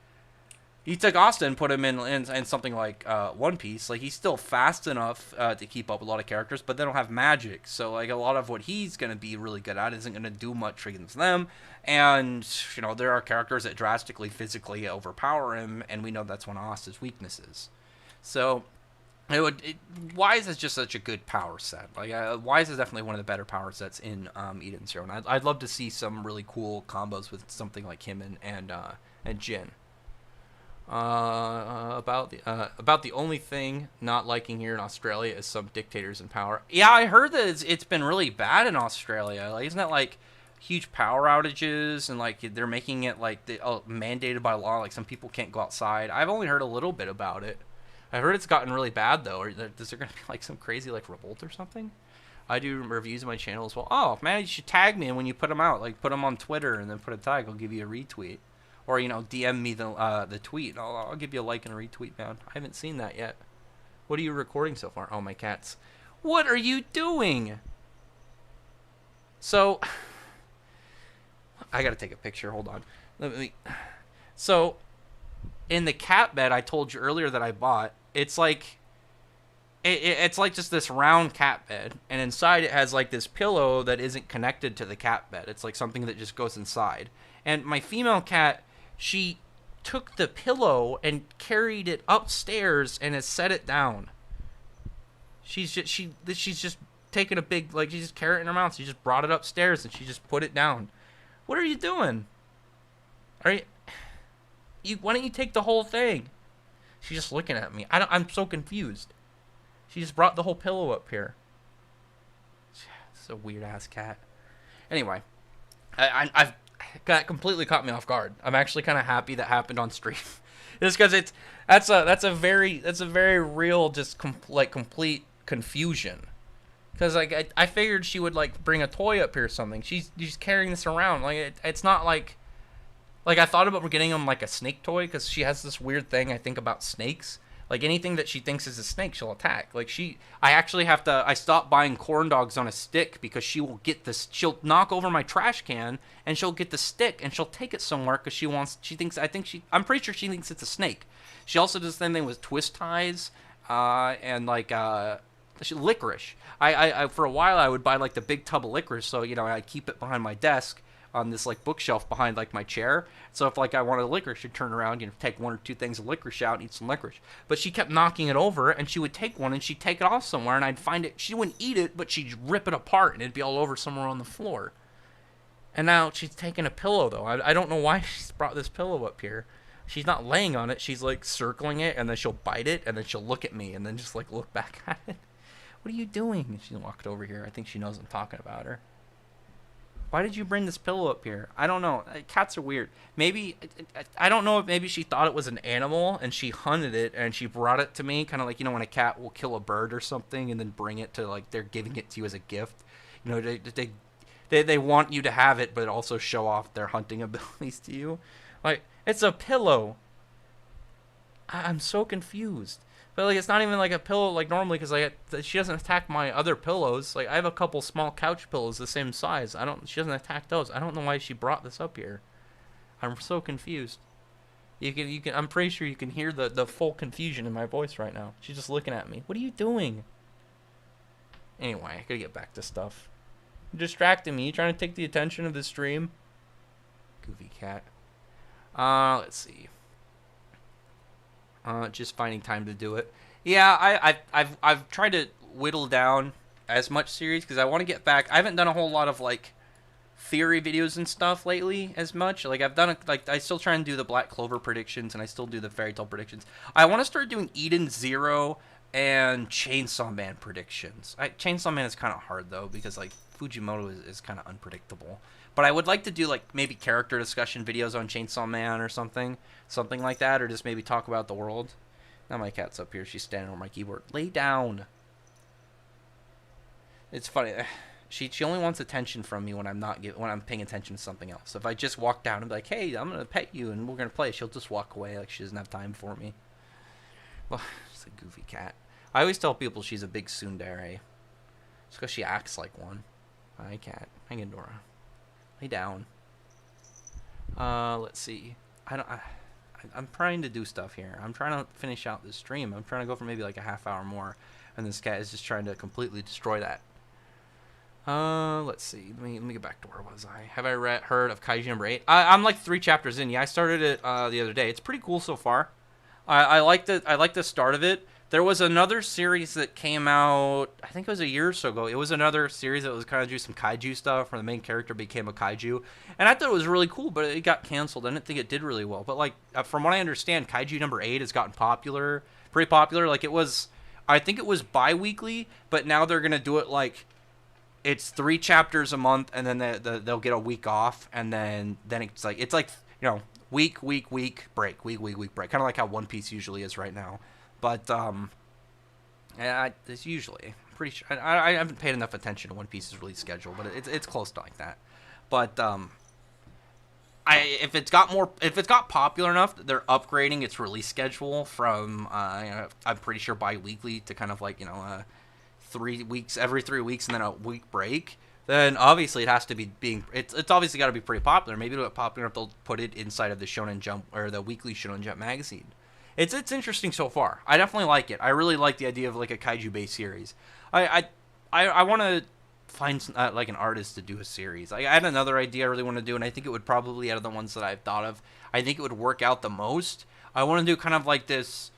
You took Asta and put him in something like One Piece. Like, he's still fast enough to keep up with a lot of characters, but they don't have magic. So, like, a lot of what he's going to be really good at isn't going to do much against them. And, you know, there are characters that drastically physically overpower him, and we know that's one of Asta's weaknesses. So, Wise is just such a good power set. Like, Wise is definitely one of the better power sets in Eden Zero. And I'd love to see some really cool combos with something like him and Jin. About the only thing not liking here in Australia is some dictators in power. Yeah, I heard that it's been really bad in Australia. Like, isn't that like huge power outages and like they're making it like mandated by law? Like some people can't go outside. I've only heard a little bit about it. I heard it's gotten really bad though. Or is there gonna be like some crazy like revolt or something? I do reviews on my channel as well. Oh man, you should tag me when you put them out. Like put them on Twitter and then put a tag. I'll give you a retweet. Or, you know, DM me the tweet. I'll give you a like and a retweet, man. I haven't seen that yet. What are you recording so far? Oh, my cats. What are you doing? So, I gotta take a picture. Hold on. So, in the cat bed I told you earlier that I bought, it's like... It's like just this round cat bed, and inside it has like this pillow that isn't connected to the cat bed. It's like something that just goes inside. And my female cat... She took the pillow and carried it upstairs and has set it down. She's just taken a big, like, she's just carried it in her mouth. She just brought it upstairs and she just put it down. What are you doing? Why don't you take the whole thing? She's just looking at me. I'm so confused. She just brought the whole pillow up here. It's a weird ass cat. Anyway, I've completely caught me off guard. I'm actually kind of happy that happened on stream, just because that's a very real just complete confusion. Because like I figured she would like bring a toy up here or something. She's carrying this around like it's not like I thought about getting him like a snake toy because she has this weird thing I think about snakes. Like anything that she thinks is a snake, she'll attack. Like I stopped buying corn dogs on a stick because she'll knock over my trash can and she'll get the stick and she'll take it somewhere because I'm pretty sure she thinks it's a snake. She also does the same thing with twist ties, and like, licorice. I for a while I would buy like the big tub of licorice, so, you know, I'd keep it behind my desk on this like bookshelf behind like my chair. So if like I wanted licorice, she'd turn around, you know, take one or two things of licorice out and eat some licorice. But she kept knocking it over, and she would take one and she'd take it off somewhere, and I'd find it. She wouldn't eat it, but she'd rip it apart and it'd be all over somewhere on the floor. And now she's taking a pillow though. I don't know why she's brought this pillow up here. She's not laying on it. She's like circling it, and then she'll bite it, and then she'll look at me, and then just like look back at it. What are you doing? And she walked over here. I think she knows I'm talking about her. Why did you bring this pillow up here? I don't know. Cats are weird. Maybe, I don't know if maybe she thought it was an animal and she hunted it and she brought it to me. Kind of like, you know, when a cat will kill a bird or something and then bring it to, like, they're giving it to you as a gift. You know, they want you to have it, but also show off their hunting abilities to you. Like, it's a pillow. I'm so confused. But like, it's not even like a pillow like normally, because like she doesn't attack my other pillows. Like I have a couple small couch pillows the same size. She doesn't attack those. I don't know why she brought this up here. I'm so confused. You can. I'm pretty sure you can hear the full confusion in my voice right now. She's just looking at me. What are you doing? Anyway, I gotta get back to stuff. You're distracting me. You trying to take the attention of the stream? Goofy cat. Let's see. Just finding time to do it. Yeah, I've tried to whittle down as much series because I want to get back. I haven't done a whole lot of like theory videos and stuff lately as much. Like I've done I still try and do the Black Clover predictions, and I still do the Fairy Tail predictions. I want to start doing Eden Zero and Chainsaw Man predictions. Chainsaw Man is kind of hard though because like Fujimoto is kind of unpredictable. But I would like to do like maybe character discussion videos on Chainsaw Man or something like that, or just maybe talk about the world. Now my cat's up here. She's standing on my keyboard. Lay down. It's funny. She only wants attention from me when I'm paying attention to something else. If I just walk down and be like, "Hey, I'm gonna pet you and we're gonna play," she'll just walk away like she doesn't have time for me. Well, she's a goofy cat. I always tell people she's a big tsundere. It's because she acts like one. Hi, cat. Hang in, Dora. Lay down. Let's see. I I'm trying to do stuff here. I'm trying to finish out this stream. I'm trying to go for maybe like a half hour more, and this guy is just trying to completely destroy that. Let's see. Let me get back to where was I? Have I heard of Kaiju number 8? I'm like 3 chapters in. Yeah, I started it the other day. It's pretty cool so far. I like the start of it. There was another series that came out, I think it was a year or so ago. It was another series that was kind of do some kaiju stuff, where the main character became a kaiju. And I thought it was really cool, but it got canceled. I didn't think it did really well. But, like, from what I understand, Kaiju number 8 has gotten pretty popular. Like, I think it was bi-weekly, but now they're going to do it, like, it's 3 chapters a month, and then they'll get a week off, and then it's like, you know, week, break, week, break. Kind of like how One Piece usually is right now. But, yeah, it's usually pretty sure. I haven't paid enough attention to One Piece's release schedule, but it's close to like that. But, if it's got popular enough, they're upgrading its release schedule from, I'm pretty sure bi-weekly to kind of like, you know, 3 weeks, every 3 weeks, and then a week break. Then obviously it has to be it's obviously got to be pretty popular. Maybe it'll get popular if they'll put it inside of the Shonen Jump or the weekly Shonen Jump magazine. It's interesting so far. I definitely like it. I really like the idea of like a kaiju based series. I want to find like an artist to do a series. I had another idea I really want to do, and I think it would probably, out of the ones that I've thought of, I think it would work out the most. I want to do kind of like this.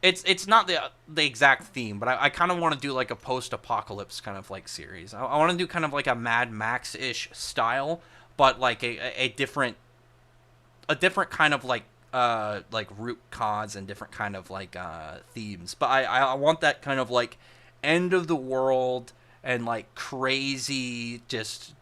It's not the exact theme, but I kind of want to do like a post-apocalypse kind of like series. I want to do kind of like a Mad Max-ish style, but like a different kind of like root cause and different kind of like themes. But I want that kind of like end of the world and like crazy, just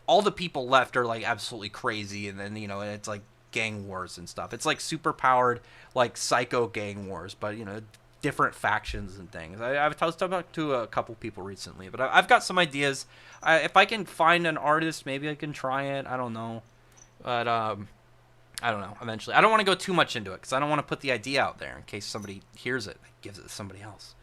all the people left are like absolutely crazy, and then, you know, it's like gang wars and stuff. It's like super powered, like psycho gang wars, but, you know, different factions and things. I've talked to a couple people recently, but I've got some ideas. If I can find an artist, maybe I can try it. I don't know, but I don't know. Eventually, I don't want to go too much into it because I don't want to put the idea out there in case somebody hears it and gives it to somebody else.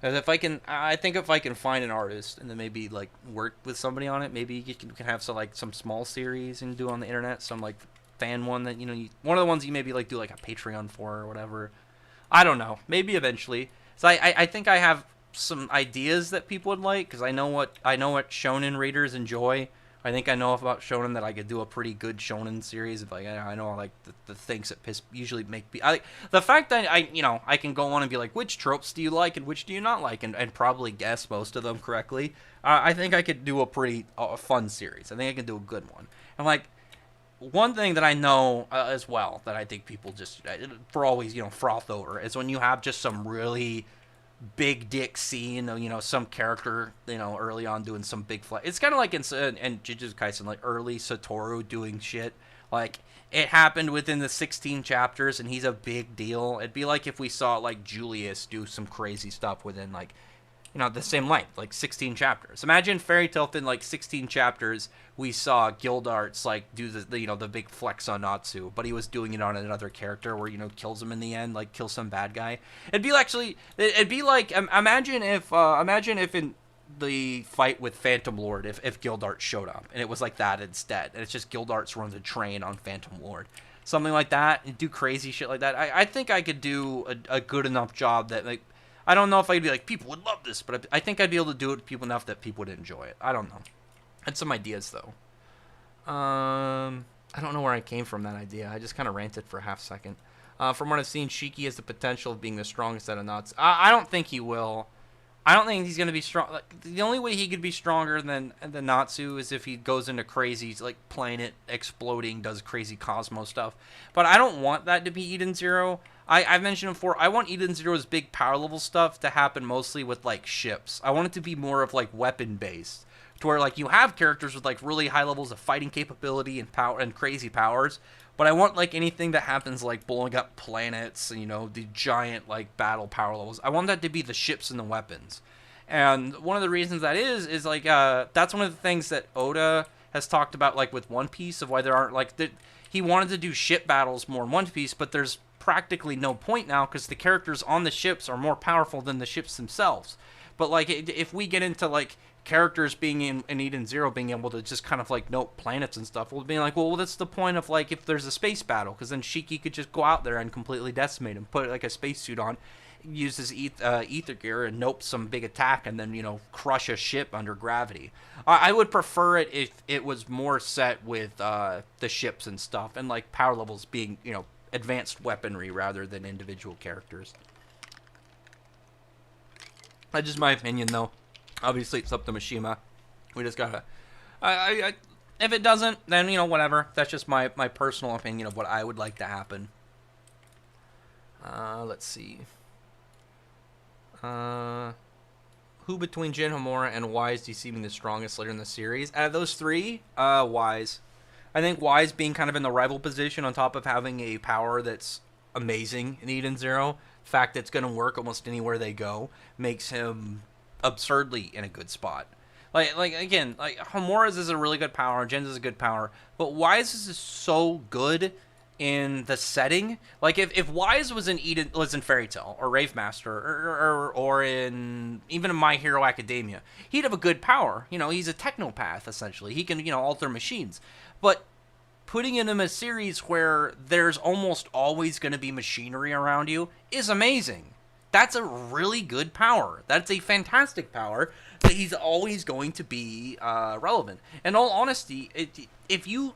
And I think if I can find an artist and then maybe like work with somebody on it, maybe you can have some small series and do on the internet, some like fan one that, you know, one of the ones you maybe like do like a Patreon for or whatever. I don't know. Maybe eventually. So I think I have some ideas that people would like, because I know what shonen readers enjoy. I think I know about shonen that I could do a pretty good shonen series. Like I know like the things that usually make me. The fact that I can go on and be like, which tropes do you like and which do you not like, and probably guess most of them correctly. I think I could do a pretty fun series. I think I can do a good one. And like, one thing that I know as well that I think people just for always, you know, froth over is when you have just some really big dick scene, you know, some character, you know, early on doing some big flight. It's kind of like in Jujutsu Kaisen, like early Satoru doing shit. Like, it happened within the 16 chapters and he's a big deal. It'd be like if we saw like Julius do some crazy stuff within like, you know, the same length, like 16 chapters. Imagine Fairy Tail in like 16 chapters. We saw Gildarts like do the big flex on Natsu, but he was doing it on another character where, you know, kills him in the end, like kills some bad guy. It'd be like imagine if in the fight with Phantom Lord, if Gildarts showed up and it was like that instead, and it's just Gildarts runs a train on Phantom Lord, something like that, and do crazy shit like that. I think I could do a good enough job that, like, I don't know if I'd be like, people would love this, but I think I'd be able to do it to people enough that people would enjoy it. I don't know. I had some ideas, though. I don't know where I came from that idea. I just kind of ranted for a half second. From what I've seen, Shiki has the potential of being the strongest out of Natsu. I don't think he will. I don't think he's going to be strong. Like, the only way he could be stronger than Natsu is if he goes into crazy, like, planet exploding, does crazy Cosmo stuff. But I don't want that to be Eden Zero. I've mentioned before, I want Eden Zero's big power level stuff to happen mostly with, like, ships. I want it to be more of, like, weapon-based. To where, like, you have characters with, like, really high levels of fighting capability and power and crazy powers. But I want, like, anything that happens, like, blowing up planets and, you know, the giant, like, battle power levels. I want that to be the ships and the weapons. And one of the reasons that is like, that's one of the things that Oda has talked about, like, with One Piece, of why there aren't, like, he wanted to do ship battles more in One Piece, but there's practically no point now because the characters on the ships are more powerful than the ships themselves. But like, if we get into like characters being in Eden Zero being able to just kind of like note planets and stuff, we'll be like, well, that's the point of like if there's a space battle, because then Shiki could just go out there and completely decimate him, put like a spacesuit on, use his ether gear and nope some big attack, and then crush a ship under gravity. I would prefer it if it was more set with the ships and stuff, and like power levels being advanced weaponry rather than individual characters. That's just my opinion, though. Obviously, it's up to Mishima. We just gotta. If it doesn't, then whatever. That's just my personal opinion of what I would like to happen. Let's see. Who between Jin, Homura, and Wise do you see being the strongest later in the series? Out of those three, Wise. I think Wise being kind of in the rival position on top of having a power that's amazing in Eden Zero. The fact that it's going to work almost anywhere they go makes him absurdly in a good spot. Like again, like Homura's is a really good power, Jin's is a good power, but Wise's is so good in the setting. Like if Wise was in Fairy Tail or Rave Master or in even in My Hero Academia, he'd have a good power. He's a technopath essentially. He can alter machines, but putting him in a series where there's almost always going to be machinery around you is amazing. That's a really good power. That's a fantastic power that he's always going to be relevant. In all honesty, if you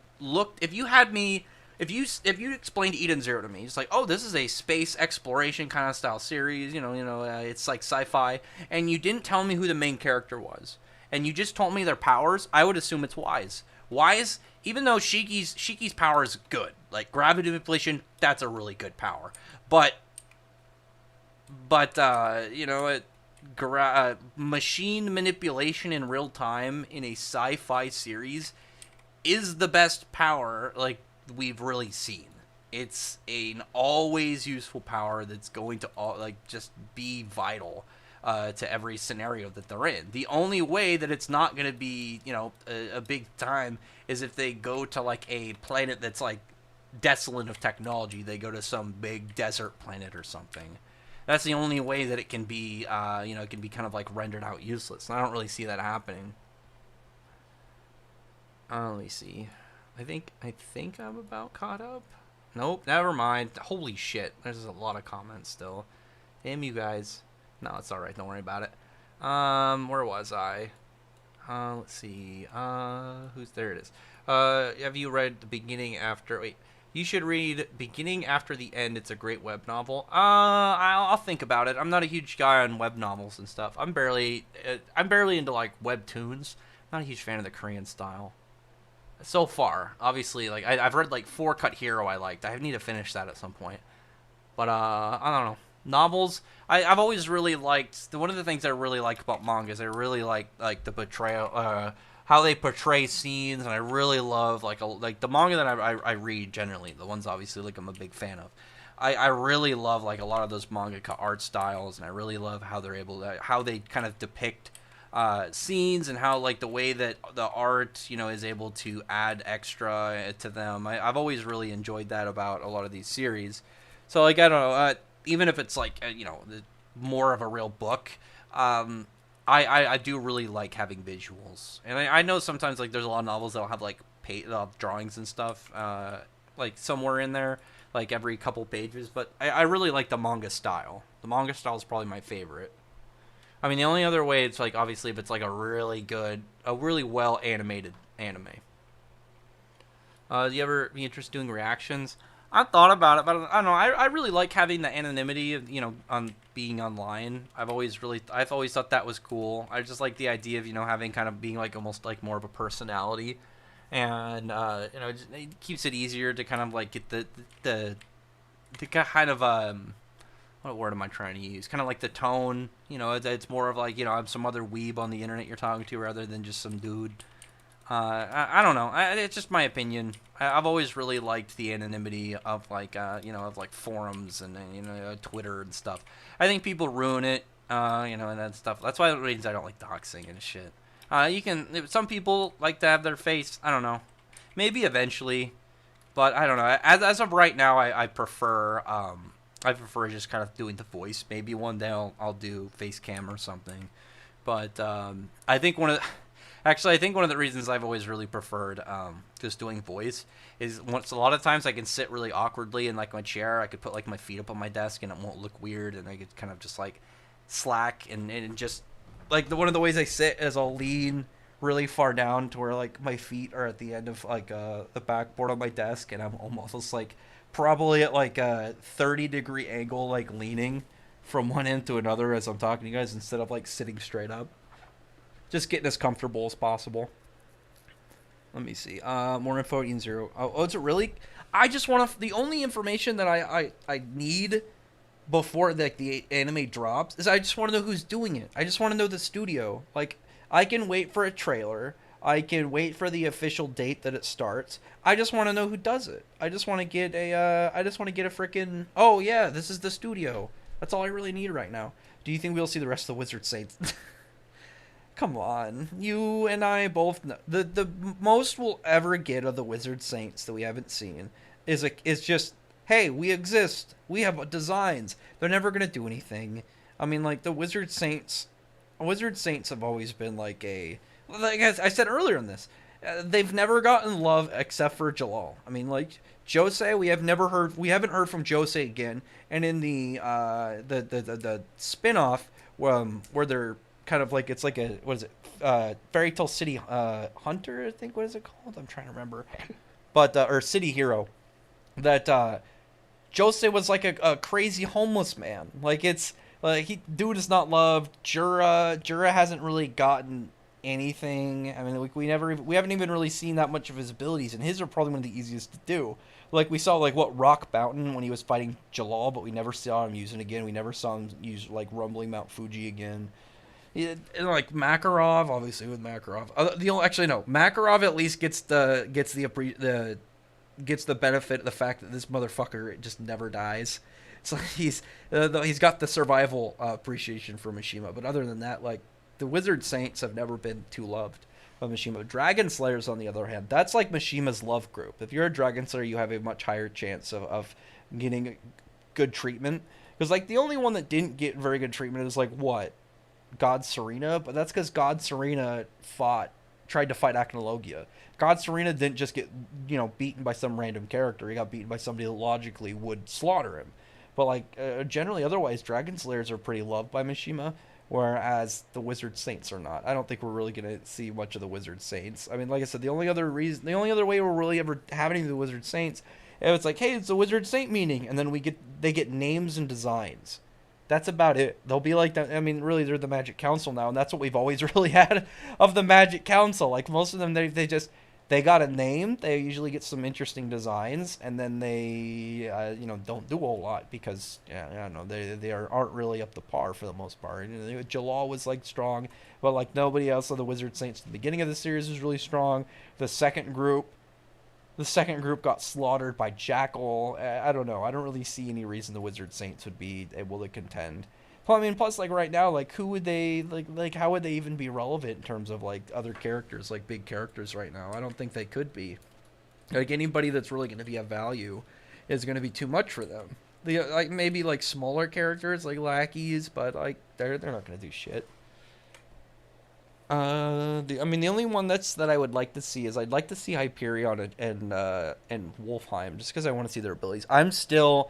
explained Eden Zero to me, it's like, oh, this is a space exploration kind of style series. It's like sci-fi, and you didn't tell me who the main character was, and you just told me their powers, I would assume it's Wise. Wise, even though Shiki's power is good, like gravity manipulation, that's a really good power, but machine manipulation in real time in a sci-fi series is the best power like we've really seen. It's an always useful power that's going to just be vital to every scenario that they're in. The only way that it's not going to be a big time is if they go to like a planet that's like desolate of technology. They go to some big desert planet or something. That's the only way that it can be, it can be kind of like rendered out useless. And I don't really see that happening. Let me see. I think I'm about caught up. Nope, never mind. Holy shit, there's a lot of comments still. Damn you guys. No, it's all right. Don't worry about it. Where was I? Let's see. Who's there? It is. Have you read the beginning after? Wait. You should read Beginning After the End. It's a great web novel. I'll think about it. I'm not a huge guy on web novels and stuff. I'm barely into like webtoons. Not a huge fan of the Korean style. So far, obviously, like I've read like 4 Cut Hero I liked. I need to finish that at some point. But I don't know. Novels. I've always really liked. One of the things I really like about manga is I really like the portrayal. How they portray scenes, and I really love like the manga that I read generally, the ones obviously like I'm a big fan of. I really love like a lot of those mangaka art styles, and I really love how they're able to how they kind of depict scenes, and how like the way that the art is able to add extra to them. I've always really enjoyed that about a lot of these series. So like I don't know, even if it's like more of a real book. I do really like having visuals, and I know sometimes like there's a lot of novels that'll have like drawings and stuff like somewhere in there, like every couple pages, but I really like the manga style. The manga style is probably my favorite. I mean, the only other way it's like obviously if it's like a really well animated anime. Do you ever be interested in doing reactions? I've thought about it, but I don't know. I really like having the anonymity of on being online. I've always thought that was cool. I just like the idea of having kind of being like almost like more of a personality, and it keeps it easier to kind of like get the kind of what word am I trying to use? Kind of like the tone. It's more of like I'm some other weeb on the internet you're talking to rather than just some dude. I don't know. It's just my opinion. I've always really liked the anonymity of like of like forums and Twitter and stuff. I think people ruin it, and that stuff. That's why I don't like doxing and shit. Some people like to have their face. I don't know. Maybe eventually, but I don't know. As of right now, I prefer just kind of doing the voice. Maybe one day I'll do face cam or something. But I think actually, I think one of the reasons I've always really preferred just doing voice is once a lot of times I can sit really awkwardly in like my chair. I could put like my feet up on my desk and it won't look weird, and I could kind of just like slack and just Like one of the ways I sit is I'll lean really far down to where like my feet are at the end of like the backboard on my desk, and I'm almost like probably at like a 30-degree angle, like leaning from one end to another as I'm talking to you guys instead of like sitting straight up. Just getting as comfortable as possible. Let me see. More info at Zero. Oh, is it really? I just want to. The only information that I need before like the anime drops is I just want to know who's doing it. I just want to know the studio. Like I can wait for a trailer. I can wait for the official date that it starts. I just want to know who does it. I just want to get a. I just want to get a freaking. Oh yeah, this is the studio. That's all I really need right now. Do you think we'll see the rest of the Wizard Saints? Come on, you and I both know the most we'll ever get of the Wizard Saints that we haven't seen is just, hey, we exist, we have designs. They're never gonna do anything. I mean, like the Wizard Saints have always been like I said earlier in this, they've never gotten love except for Jalal. I mean, like Josei, we haven't heard from Josei again, and in the spin-off where they're kind of like, it's like a, what is it, Fairy Tale City Hunter, I think, what is it called? I'm trying to remember. But or City Hero, that Josei was like a crazy homeless man. Like it's like dude is not loved. Jura hasn't really gotten anything. I mean, we haven't even really seen that much of his abilities, and his are probably one of the easiest to do. Like we saw like Rock Mountain when he was fighting Jalal, but we never saw him using it again. We never saw him use like Rumbling Mount Fuji again. And like Makarov, obviously with Makarov, Makarov at least gets the benefit of the fact that this motherfucker just never dies. So he's got the survival appreciation for Mishima, but other than that, like the Wizard Saints have never been too loved by Mishima. Dragon Slayers, on the other hand, that's like Mishima's love group. If you're a Dragon Slayer, you have a much higher chance of getting good treatment. Because like the only one that didn't get very good treatment is like what? God Serena, but that's because God Serena tried to fight Acnologia. God Serena didn't just get, beaten by some random character. He got beaten by somebody that logically would slaughter him. But like generally, otherwise, Dragon Slayers are pretty loved by Mishima, whereas the Wizard Saints are not. I don't think we're really gonna see much of the Wizard Saints. I mean, like I said, the only other way we're really ever having the Wizard Saints, it's like, hey, it's a Wizard Saint meeting, and then they get names and designs. That's about it. They'll be like that. I mean, really, they're the Magic Council now, and that's what we've always really had of the Magic Council. Like most of them, they got a name. They usually get some interesting designs, and then they don't do a whole lot because they aren't really up to par for the most part. Jalal was like strong, but like nobody else of the Wizard Saints at the beginning of the series was really strong. The second group got slaughtered by Jackal. I don't know. I don't really see any reason the Wizard Saints would be able to contend. Well, I mean, plus, like, right now, like, who would they, like, how would they even be relevant in terms of, like, other characters, like, big characters right now? I don't think they could be. Like, anybody that's really going to be of value is going to be too much for them. Like, maybe, like, smaller characters, like lackeys, but, like, they're not going to do shit. The only one that I would like to see is I'd like to see Hyperion and Wolfheim, just because I want to see their abilities. I'm still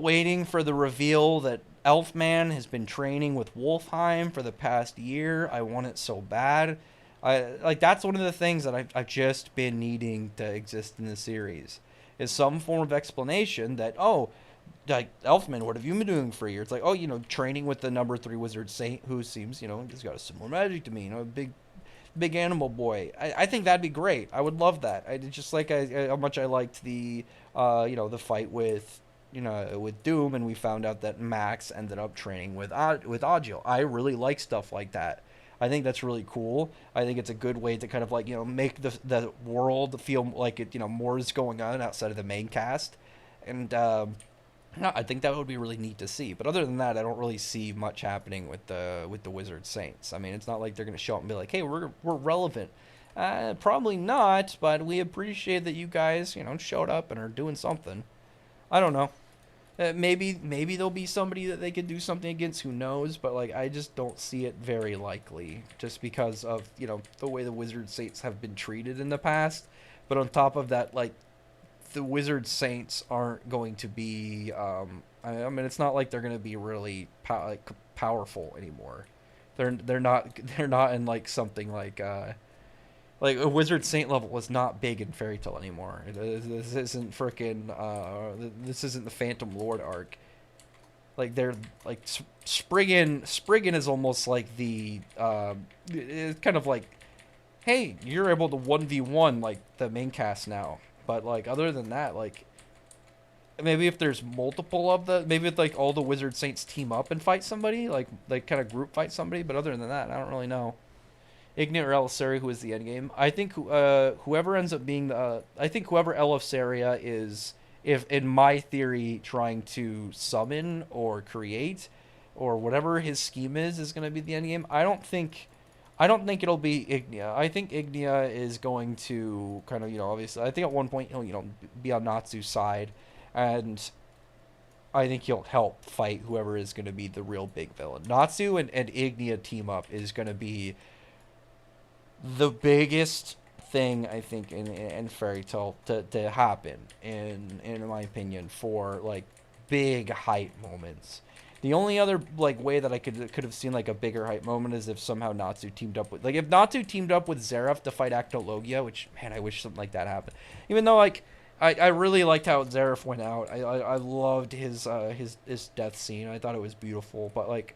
waiting for the reveal that Elfman has been training with Wolfheim for the past year. I want it so bad. That's one of the things that I've just been needing to exist in the series, is some form of explanation that, like, Elfman, what have you been doing for a year? It's like, training with the number 3 Wizard Saint, who seems, he's got a similar magic to me, big animal boy. I think that'd be great. I would love that. Just like how much I liked the, the fight with Doom, and we found out that Max ended up training with Agil. I really like stuff like that. I think that's really cool. I think it's a good way to kind of like, make the world feel like it, more is going on outside of the main cast. And, no, I think that would be really neat to see. But other than that, I don't really see much happening with the Wizard Saints. I mean, it's not like they're going to show up and be like, hey, we're relevant. Probably not, but we appreciate that you guys, showed up and are doing something. I don't know. Maybe there'll be somebody that they could do something against. Who knows? But like, I just don't see it very likely, just because of the way the Wizard Saints have been treated in the past. But on top of that, like, the Wizard Saints aren't going to be. I mean, it's not like they're going to be really powerful anymore. They're not they're not in like something like a Wizard Saint level was not big in Fairy Tail anymore. This isn't frickin' this isn't the Phantom Lord arc. Like, they're like Spriggan is almost like the it's kind of like, hey, you're able to 1v1 like the main cast now. But like, other than that, like, maybe if there's multiple of maybe if like all the Wizard Saints team up and fight somebody, like kind of group fight somebody. But other than that, I don't really know. Ignite or Elisaria, who is the end game. I think whoever ends up being I think whoever Elisaria is, if in my theory, trying to summon or create, or whatever his scheme is going to be the end game. I don't think it'll be Ignia. I think Ignia is going to kind of, obviously, I think at one point he'll be on Natsu's side, and I think he'll help fight whoever is going to be the real big villain. Natsu and Ignia team up is going to be the biggest thing, I think, in Fairy Tail to happen, in my opinion, for like big hype moments. The only other like way that I could have seen like a bigger hype moment is if somehow Natsu teamed up with Zeref to fight Actologia, which, man, I wish something like that happened. Even though like I really liked how Zeref went out. I loved his death scene. I thought it was beautiful, but like,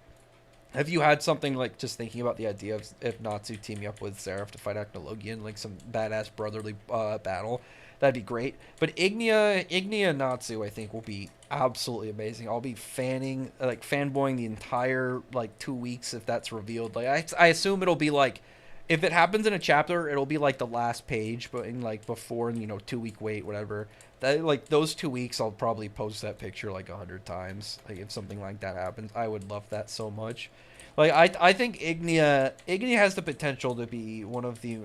have you had something like just thinking about the idea of if Natsu teaming up with Seraph to fight Actologia in like some badass brotherly battle? That'd be great. But Ignia and Natsu, I think, will be absolutely amazing. I'll be fanboying the entire like 2 weeks if that's revealed. Like, I assume it'll be like, if it happens in a chapter, it'll be like the last page, but in like before 2-week wait, whatever. That, like, those 2 weeks, I'll probably post that picture like 100 times. Like, if something like that happens, I would love that so much. Like, I think Ignia has the potential to be one of the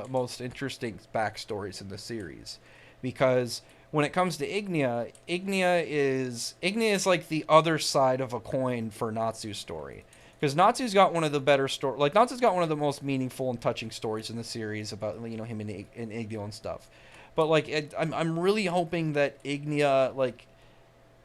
most interesting backstories in the series, because when it comes to Ignia is like the other side of a coin for Natsu's story. Because Natsu's got one of the better stories. Like, Natsu's got one of the most meaningful and touching stories in the series about him and Ignia and stuff. But like, I'm really hoping that Ignia, like,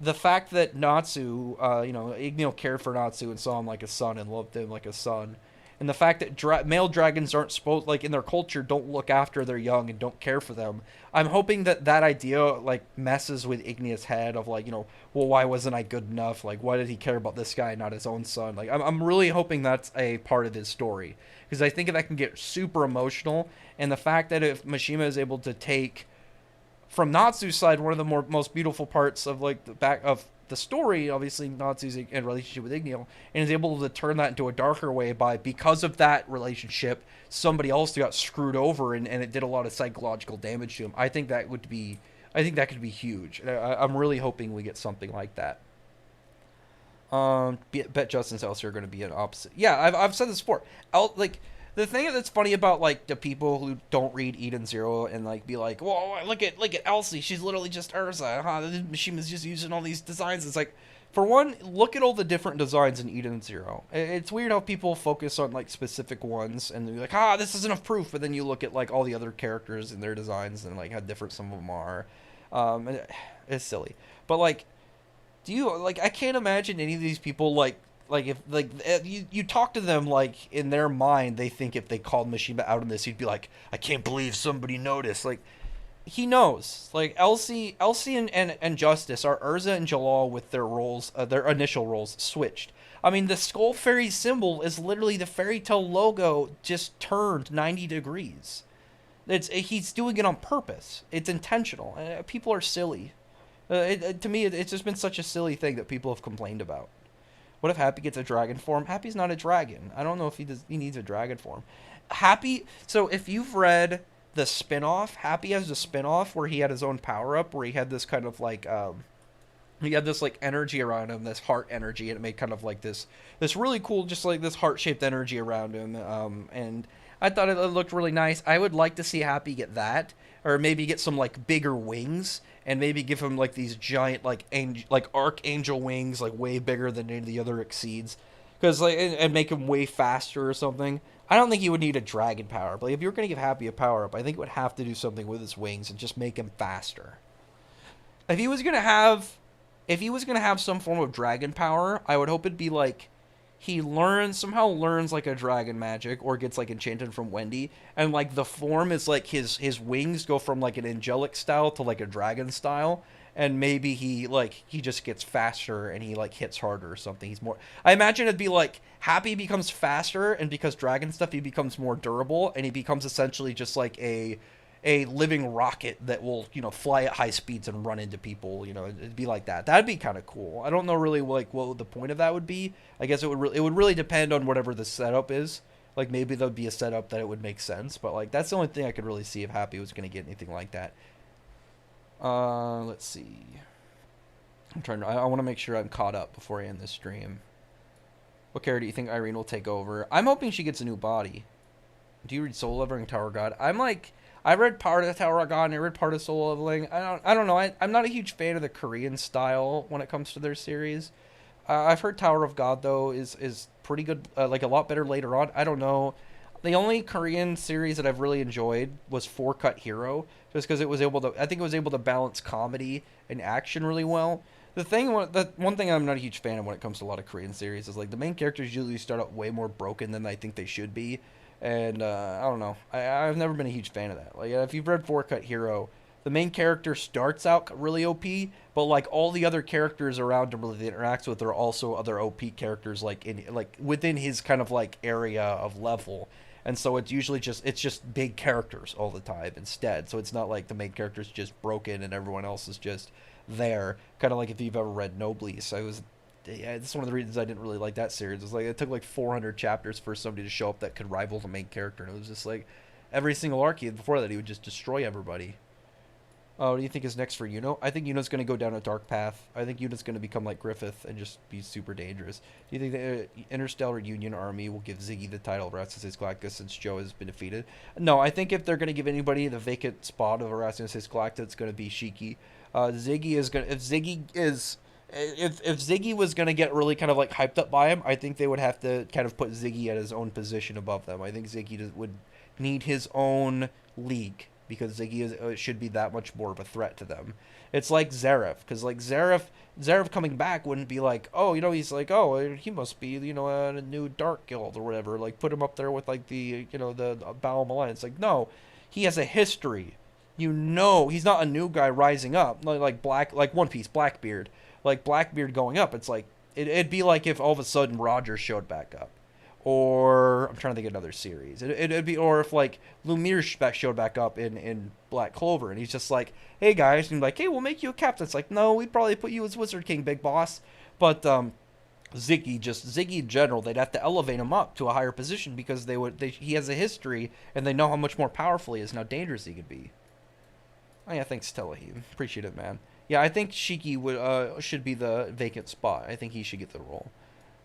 the fact that Natsu, Ignia cared for Natsu and saw him like a son and loved him like a son, and the fact that male dragons aren't supposed, like, in their culture, don't look after their young and don't care for them. I'm hoping that idea like messes with Ignia's head of like, well, why wasn't I good enough? Like, why did he care about this guy, not his own son? Like, I'm really hoping that's a part of his story, because I think that can get super emotional. And the fact that if Mishima is able to take from Natsu's side one of the most beautiful parts of like the back of the story, obviously Natsu's in relationship with Ignia, and is able to turn that into a darker way because of that relationship, somebody else got screwed over and it did a lot of psychological damage to him. I think that could be huge. I'm really hoping we get something like that. Bet Justin's else are going to be an opposite. Yeah, I've said this before. The thing that's funny about like the people who don't read Eden Zero and like be like, whoa, look at Elsie, she's literally just Urza. Mishima's just using all these designs. It's like, for one, look at all the different designs in Eden Zero. It's weird how people focus on like specific ones and they're like, this is enough proof. But then you look at like all the other characters and their designs and like how different some of them are. It's silly. But like, I can't imagine any of these people like if like you talk to them, like in their mind they think if they called Mishima out on this, he'd be like, I can't believe somebody noticed. Like, he knows. Like, Elsie and Justice are Urza and Jalal with their roles, their initial roles switched. I mean, the Skull Fairy symbol is literally the Fairy Tail logo just turned 90 degrees. He's doing it on purpose. It's intentional. People are silly. To me, it's just been such a silly thing that people have complained about. What if Happy gets a dragon form? Happy's not a dragon. I don't know if he needs a dragon form. Happy. So if you've read the spin-off, Happy has a spin-off where he had his own power-up, where he had this kind of like he had this like energy around him, this heart energy, and it made kind of like this really cool, just like this heart-shaped energy around him. And I thought it looked really nice. I would like to see Happy get that, or maybe get some like bigger wings, and maybe give him like these giant like archangel wings, like way bigger than any of the other exceeds, because like and make him way faster or something. I don't think he would need a dragon power, but if you were gonna give Happy a power up, I think it would have to do something with his wings and just make him faster. If he was gonna have, if he was gonna have some form of dragon power, I would hope it'd be like he somehow learns like a dragon magic or gets like enchanted from Wendy, and like the form is like his wings go from like an angelic style to like a dragon style, and maybe he just gets faster and he like hits harder or something. He's more, I imagine it'd be like Happy becomes faster, and because dragon stuff he becomes more durable, and he becomes essentially just like a living rocket that will, fly at high speeds and run into people. It'd be like that. That'd be kind of cool. I don't know really like what the point of that would be. I guess it would really depend on whatever the setup is. Like maybe there'd be a setup that it would make sense, but like that's the only thing I could really see if Happy was going to get anything like that. Let's see. I want to make sure I'm caught up before I end this stream. What character do you think Irene will take over? I'm hoping she gets a new body. Do you read Soul Leveling and Tower God? I read part of Tower of God and I read part of Soul Leveling. I don't know. I'm not a huge fan of the Korean style when it comes to their series. I've heard Tower of God though is pretty good, like a lot better later on. I don't know. The only Korean series that I've really enjoyed was Four Cut Hero, just because I think it was able to balance comedy and action really well. The one thing I'm not a huge fan of when it comes to a lot of Korean series is like the main characters usually start out way more broken than I think they should be. And I don't know. I've never been a huge fan of that. Like if you've read Four Cut Hero, the main character starts out really OP, but like all the other characters around him that he interacts with are also other OP characters like within his kind of like area of level. And so it's usually just big characters all the time instead. So it's not like the main character's just broken and everyone else is just there. Kind of like if you've ever read Noblesse. It's one of the reasons I didn't really like that series. It's like it took like 400 chapters for somebody to show up that could rival the main character, and it was just like every single arc before that he would just destroy everybody. What do you think is next for Yuno? I think Yuno's going to go down a dark path. I think Yuno's going to become like Griffith and just be super dangerous. Do you think the Interstellar Union Army will give Ziggy the title of Erasmus Galactus since Joe has been defeated? No, I think if they're going to give anybody the vacant spot of Erasmus Galactus, it's going to be Shiki. If Ziggy was going to get really kind of like hyped up by him, I think they would have to kind of put Ziggy at his own position above them. I think Ziggy would need his own league because Ziggy should be that much more of a threat to them. It's like Zareth, because like Zareth coming back wouldn't be like, oh, he's like, oh, he must be, a new Dark Guild or whatever. Like put him up there with like the Baal Alliance. Like no, he has a history. He's not a new guy rising up like One Piece Blackbeard. Like Blackbeard going up, it's like it'd be like if all of a sudden Roger showed back up, or I'm trying to think of another series. It'd be, or if like Lumire showed back up in Black Clover, and he's just like, hey guys, and like, hey, we'll make you a captain. It's like, no, we'd probably put you as Wizard King, big boss. But Ziggy in general, they'd have to elevate him up to a higher position because he has a history, and they know how much more powerful he is and how dangerous he could be. Oh yeah, thanks Telehim. Appreciate it, man. Yeah, I think Shiki should be the vacant spot. I think he should get the role.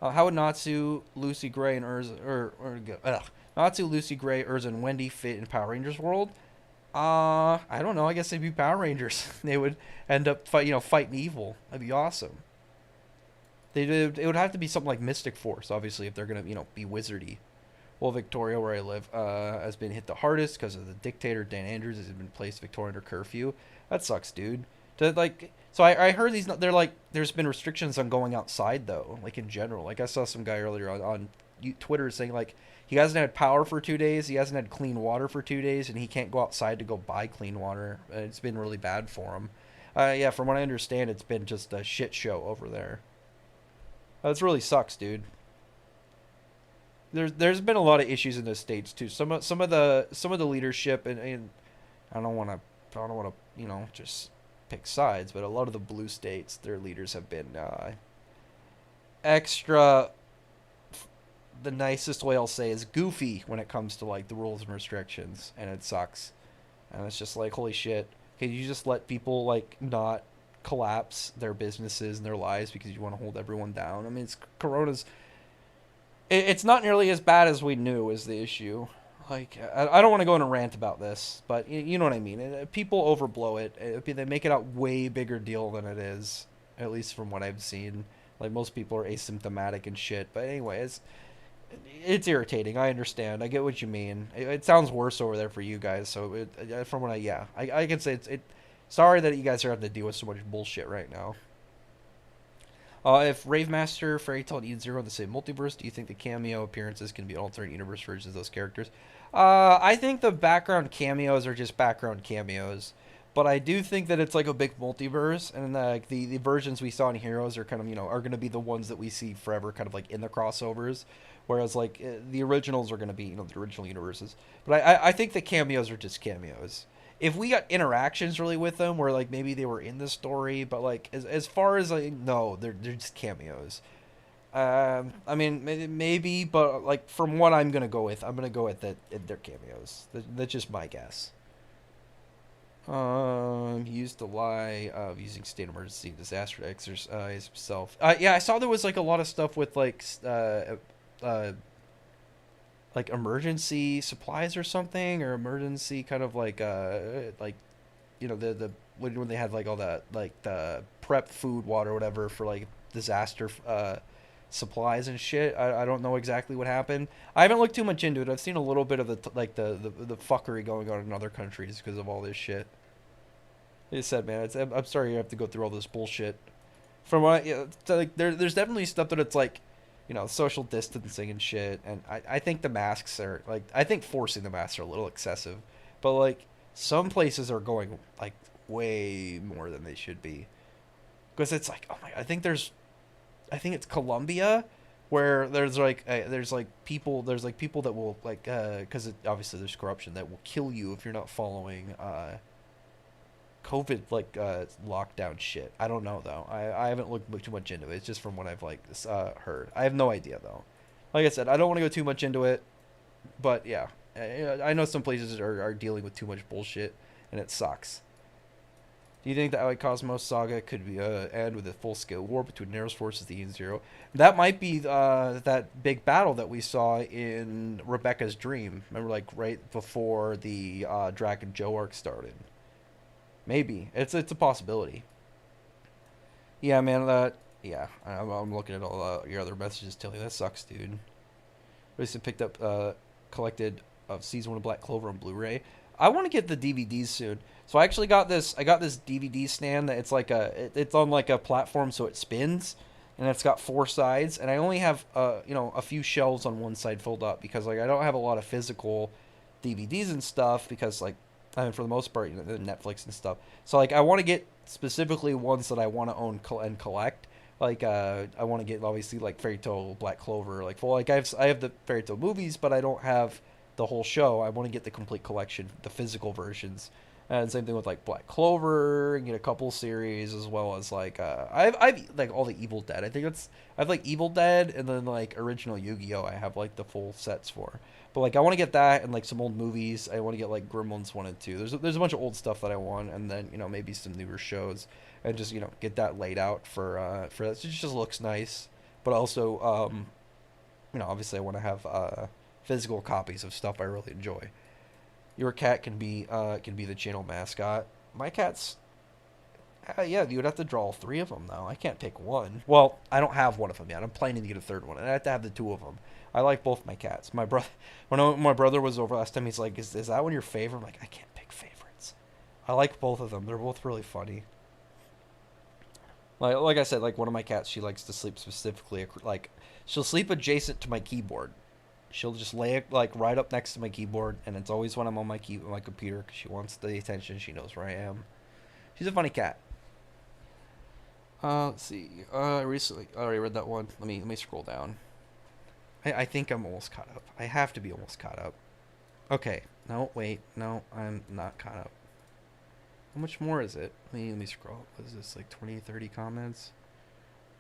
How would Natsu, Lucy Gray, and Natsu, Lucy Gray, Urza, and Wendy fit in Power Rangers world? I don't know. I guess they'd be Power Rangers. They would end up fighting evil. That'd be awesome. It would have to be something like Mystic Force, obviously, if they're gonna be wizardy. Well, Victoria, where I live, has been hit the hardest because of the dictator Dan Andrews has been placed Victoria under curfew. That sucks, dude. So I heard there's been restrictions on going outside though, like in general. Like I saw some guy earlier on Twitter saying like he hasn't had power for 2 days, he hasn't had clean water for 2 days, and he can't go outside to go buy clean water. It's been really bad for him. Yeah, from what I understand, it's been just a shit show over there. That really sucks, dude. There's been a lot of issues in the states too. Some of the leadership and I don't want to just pick sides, but a lot of the blue states, their leaders have been extra, the nicest way I'll say is goofy when it comes to like the rules and restrictions, and it sucks. And it's just like, holy shit, can you just let people like not collapse their businesses and their lives because you want to hold everyone down? I mean, it's not nearly as bad as we knew is the issue. like I don't want to go on a rant about this, but you know what I mean. People overblow it. They make it out way bigger deal than it is, at least from what I've seen. Like most people are asymptomatic and shit. But anyway, it's irritating. I understand. I get what you mean. It sounds worse over there for you guys. So from what I can say it. Sorry that you guys are having to deal with so much bullshit right now. If Rave Master, Fairy Tail, and Eden Zero are the same multiverse, do you think the cameo appearances can be alternate universe versions of those characters? I think the background cameos are just background cameos, but I do think that it's like a big multiverse, and like the versions we saw in Heroes are kind of are going to be the ones that we see forever, kind of like in the crossovers, whereas like the originals are going to be the original universes. But I think the cameos are just cameos. If we got interactions really with them, where like maybe they were in the story, but like as far as like no, they're just cameos. I mean maybe, but like from what I'm gonna go with that they're cameos. That's just my guess. He used to lie of using state emergency disaster to exercise himself. Yeah, I saw there was like a lot of stuff with like emergency supplies or something, or emergency kind of like the when they had like all that like the prep food, water, whatever for like disaster supplies and shit. I don't know exactly what happened. I haven't looked too much into it. I've seen a little bit of the fuckery going on in other countries because of all this shit. Like I said, man, I'm sorry you have to go through all this bullshit. From what like there's definitely stuff that it's like social distancing and shit, and I think the masks are like I think forcing the masks are a little excessive, but like some places are going like way more than they should be, because it's like I think it's Colombia where there's people that will like because obviously there's corruption that will kill you if you're not following COVID lockdown shit. I don't know though. I haven't looked too much into it. It's just from what I've heard. I have no idea though. Like I said, I don't want to go too much into it, but yeah, I know some places are dealing with too much bullshit, and it sucks. Do you think the Allied Cosmos saga could be end with a full-scale war between Nero's forces and the Eden Zero? That might be that big battle that we saw in Rebecca's Dream. Remember, like right before the Dragon Joe arc started. Maybe it's a possibility. Yeah, man. Yeah, I'm looking at all your other messages telling you that sucks, dude. Recently picked up collected of season 1 of Black Clover on Blu-ray. I want to get the DVDs soon. So I actually got this. I got this DVD stand that it's like it's on like a platform, so it spins, and it's got 4 sides. And I only have a few shelves on one side filled up because like I don't have a lot of physical DVDs and stuff because like. I mean, for the most part, Netflix and stuff. So, like, I want to get specifically ones that I want to own and collect. Like, I want to get, obviously, like, Fairy Tail, Black Clover. Like, I have the Fairy Tail movies, but I don't have the whole show. I want to get the complete collection, the physical versions. And same thing with, like, Black Clover, and get a couple series, as well as, like, I've like, all the Evil Dead. I have, like, Evil Dead, and then, like, original Yu-Gi-Oh! I have, like, the full sets for. But like I want to get that and like some old movies. I want to get like Gremlins 1 and 2. There's a bunch of old stuff that I want, and then maybe some newer shows, and just get that laid out for that. It just looks nice, but also obviously I want to have physical copies of stuff I really enjoy. Your cat can be the channel mascot. My cat's yeah, you would have to draw all 3 of them though. I can't pick one. Well, I don't have one of them yet. I'm planning to get a 3rd one, and I have to have the 2 of them. I like both my cats. My when my brother was over last time, he's like, "Is that one your favorite?" I'm like, "I can't pick favorites. I like both of them. They're both really funny." Like I said, like one of my cats, she likes to sleep specifically like she'll sleep adjacent to my keyboard. She'll just lay like right up next to my keyboard, and it's always when I'm on my computer because she wants the attention. She knows where I am. She's a funny cat. Let's see. Recently, I already read that one. Let me scroll down. I think I'm almost caught up. I have to be almost caught up. Okay. No, wait. No, I'm not caught up. How much more is it? Let me scroll. What is this, like 20, 30 comments?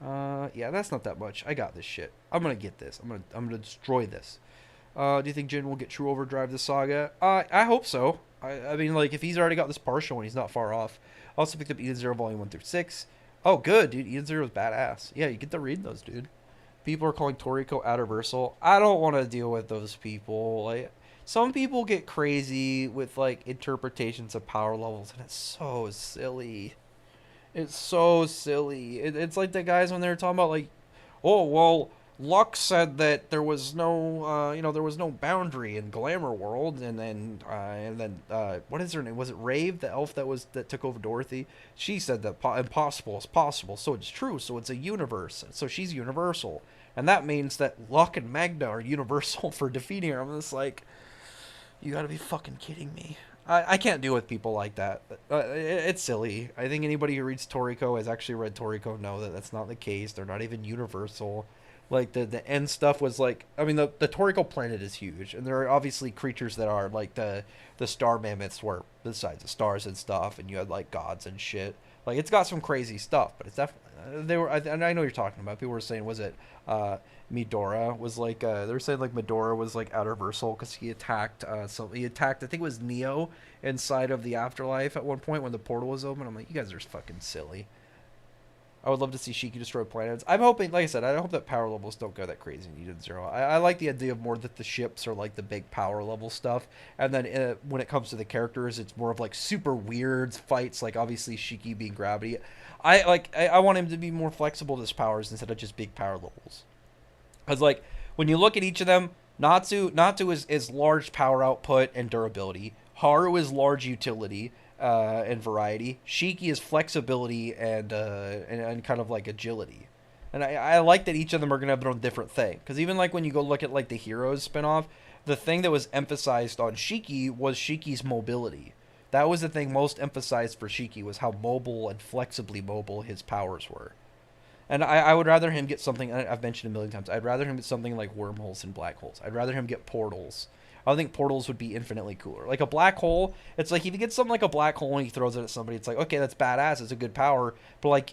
Yeah, that's not that much. I got this shit. I'm gonna get this. I'm gonna destroy this. Do you think Jin will get True Overdrive this saga? I hope so. I mean, like, if he's already got this partial and he's not far off. I also picked up Eden Zero Volume 1 through 6. Oh, good, dude. Eden Zero is badass. Yeah, you get to read those, dude. People are calling Toriko Outerversal. I don't want to deal with those people. Like, some people get crazy with like interpretations of power levels, and it's so silly. It's so silly. It's like the guys when they were talking about like, oh well, Lux said that there was no, there was no boundary in Glamour World, and then what is her name? Was it Rave, the elf that took over Dorothy? She said that impossible is possible, so it's true. So it's a universe. So she's universal, and that means that Luck and Magna are universal for defeating her. I'm just like, you gotta be fucking kidding me. I can't deal with people like that. It's silly. I think anybody who reads Toriko has actually read Toriko know that that's not the case. They're not even universal. Like the end stuff was like, I mean the Toriko planet is huge, and there are obviously creatures that are like the star mammoths were the size of stars and stuff, and you had like gods and shit. Like it's got some crazy stuff, but it's definitely and I know what you're talking about. People were saying, was it Midora was like they were saying like Midora was like outerversal because he attacked he attacked, I think it was Neo inside of the afterlife at one point when the portal was open. I'm like, you guys are fucking silly. I would love to see Shiki destroy planets. I'm hoping, like I said, I hope that power levels don't go that crazy in Eden Zero. I like the idea of more that the ships are like the big power level stuff, and then when it comes to the characters, it's more of like super weird fights, like obviously Shiki being gravity. I want him to be more flexible to his powers instead of just big power levels. Because like when you look at each of them, Natsu is large power output and durability. Haru is large utility and variety. Shiki is flexibility and kind of like agility. And I like that each of them are gonna have their own different thing. Because even like when you go look at like the Heroes spinoff, the thing that was emphasized on Shiki was Shiki's mobility. That was the thing most emphasized for Shiki, was how mobile and flexibly mobile his powers were. And I would rather him get something, I've mentioned a million times, I'd rather him get something like wormholes and black holes. I'd rather him get portals. I think portals would be infinitely cooler. Like a black hole, it's like if you get something like a black hole and he throws it at somebody, it's like, okay, that's badass, it's a good power. But like,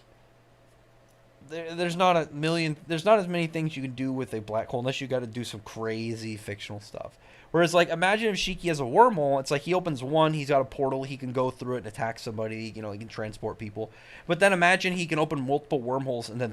there's not as many things you can do with a black hole unless you got to do some crazy fictional stuff. Whereas, like, imagine if Shiki has a wormhole. It's like he opens one, he's got a portal, he can go through it and attack somebody. You know, he can transport people. But then imagine he can open multiple wormholes and then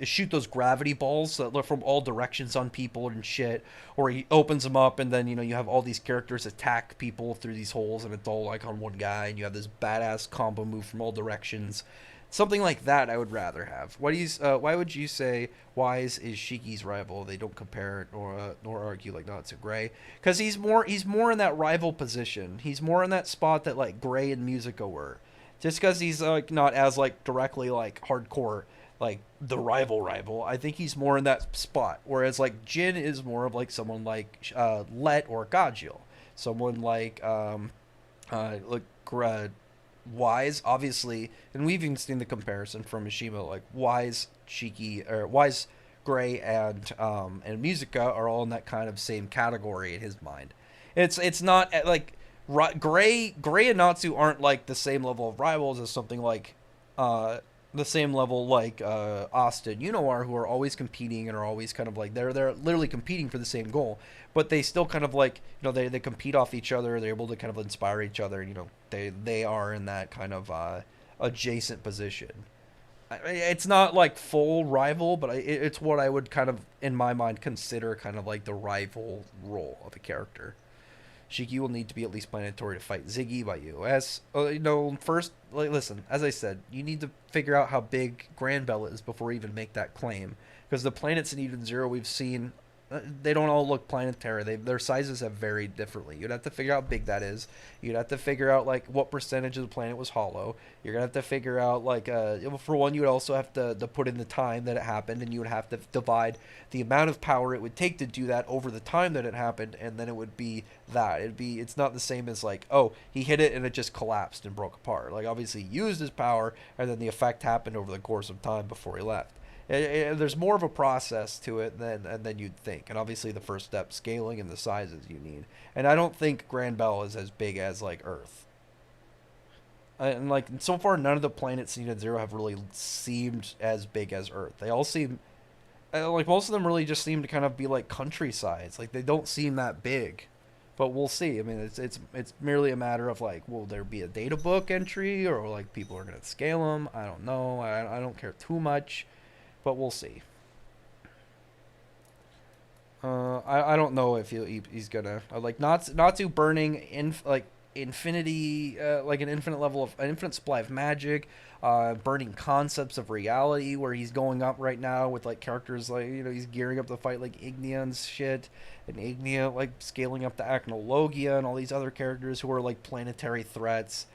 shoot those gravity balls from all directions on people and shit. Or he opens them up and then, you have all these characters attack people through these holes and it's all like on one guy. And you have this badass combo move from all directions. Something like that I would rather have. Why would you say Wise is Shiki's rival? They don't compare nor argue like Natsu Gray, because he's more in that rival position. He's more in that spot that like Gray and Musica were. Just because he's like not as like directly like hardcore like the rival. I think he's more in that spot. Whereas like Jin is more of like someone like Let or Gajil, someone like Wise, obviously, and we've even seen the comparison from Mishima, like Wise, Shiki, or Wise, Gray, and Musica are all in that kind of same category in his mind. It's not like Gray and Natsu aren't like the same level of rivals as something like the same level like Austin, who are always competing and are always kind of like they're literally competing for the same goal, but they still kind of like they compete off each other. They're able to kind of inspire each other. And, they are in that kind of adjacent position. It's not like full rival, but it's what I would kind of in my mind consider kind of like the rival role of a character. Shiki will need to be at least planetary to fight Ziggy by US. First, like, listen, as I said, you need to figure out how big Grand Bell is before you even make that claim. Because the planets in Eden Zero we've seen, they don't all look planetary. Their sizes have varied differently. You'd have to figure out how big that is. You'd have to figure out like what percentage of the planet was hollow. You're gonna have to figure out like for one, you would also have to put in the time that it happened, and you would have to divide the amount of power it would take to do that over the time that it happened, and then it would be that. It's not the same as like, oh, he hit it and it just collapsed and broke apart. Like obviously he used his power, and then the effect happened over the course of time before he left. There's more of a process to it than you'd think, and obviously the first step, scaling and the sizes you need. And I don't think Grand Bell is as big as like Earth. And like so far, none of the planets in Eden Zero have really seemed as big as Earth. They all seem like most of them really just seem to kind of be like countrysides. Like they don't seem that big. But we'll see. I mean, it's merely a matter of like, will there be a data book entry, or like people are gonna scale them? I don't know. I don't care too much. But we'll see. I don't know if he's gonna like Natsu burning infinity like an infinite level of an infinite supply of magic, burning concepts of reality where he's going up right now with like characters like he's gearing up to fight like Ignia and shit, and Ignia like scaling up to Acnologia and all these other characters who are like planetary threats.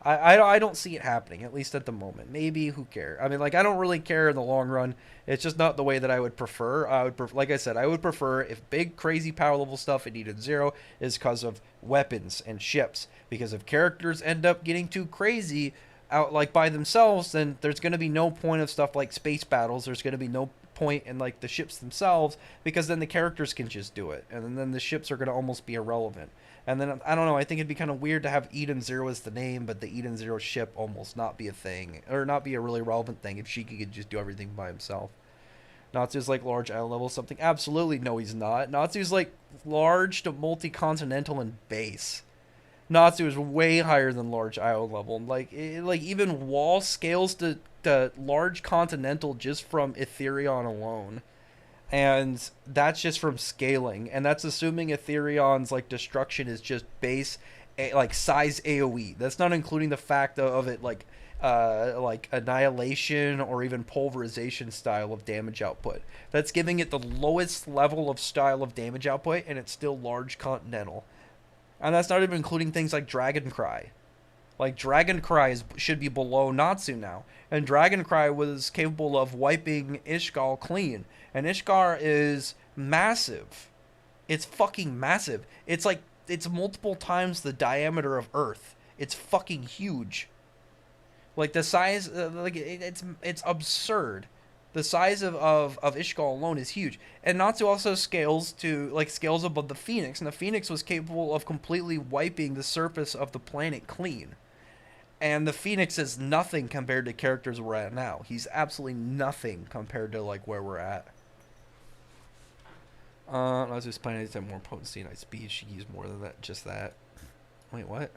I don't see it happening, at least at the moment. Maybe, who cares? I mean, like, I don't really care in the long run. It's just not the way that I would prefer. Like I said, I would prefer if big, crazy power level stuff in Eden Zero is because of weapons and ships. Because if characters end up getting too crazy out, like, by themselves, then there's going to be no point of stuff like space battles. There's going to be no point in, like, the ships themselves, because then the characters can just do it. And then the ships are going to almost be irrelevant. And then, I don't know, I think it'd be kind of weird to have Eden Zero as the name, but the Eden Zero ship almost not be a thing, or not be a really relevant thing if Shiki could just do everything by himself. Natsu's like large island level something. Absolutely no, he's not. Natsu's like large to multi-continental in base. Natsu is way higher than large island level. Like even wall scales to large continental just from Ethereon alone. And that's just from scaling, and that's assuming Ethereon's like destruction is just base like size AoE. That's not including the fact of it like annihilation or even pulverization style of damage output. That's giving it the lowest level of style of damage output, and it's still large continental. And that's not even including things like Dragon Cry. Like, Dragon Cry should be below Natsu now. And Dragon Cry was capable of wiping Ishgal clean. And Ishgar is massive. It's fucking massive. It's like, it's multiple times the diameter of Earth. It's fucking huge. Like, the size, it's absurd. The size of Ishgal alone is huge. And Natsu also scales above the Phoenix. And the Phoenix was capable of completely wiping the surface of the planet clean. And the Phoenix is nothing compared to characters we're at now. He's absolutely nothing compared to like where we're at. Natsu's planet has more potency and high speed. Shiki's more than that. Just that. Wait, what?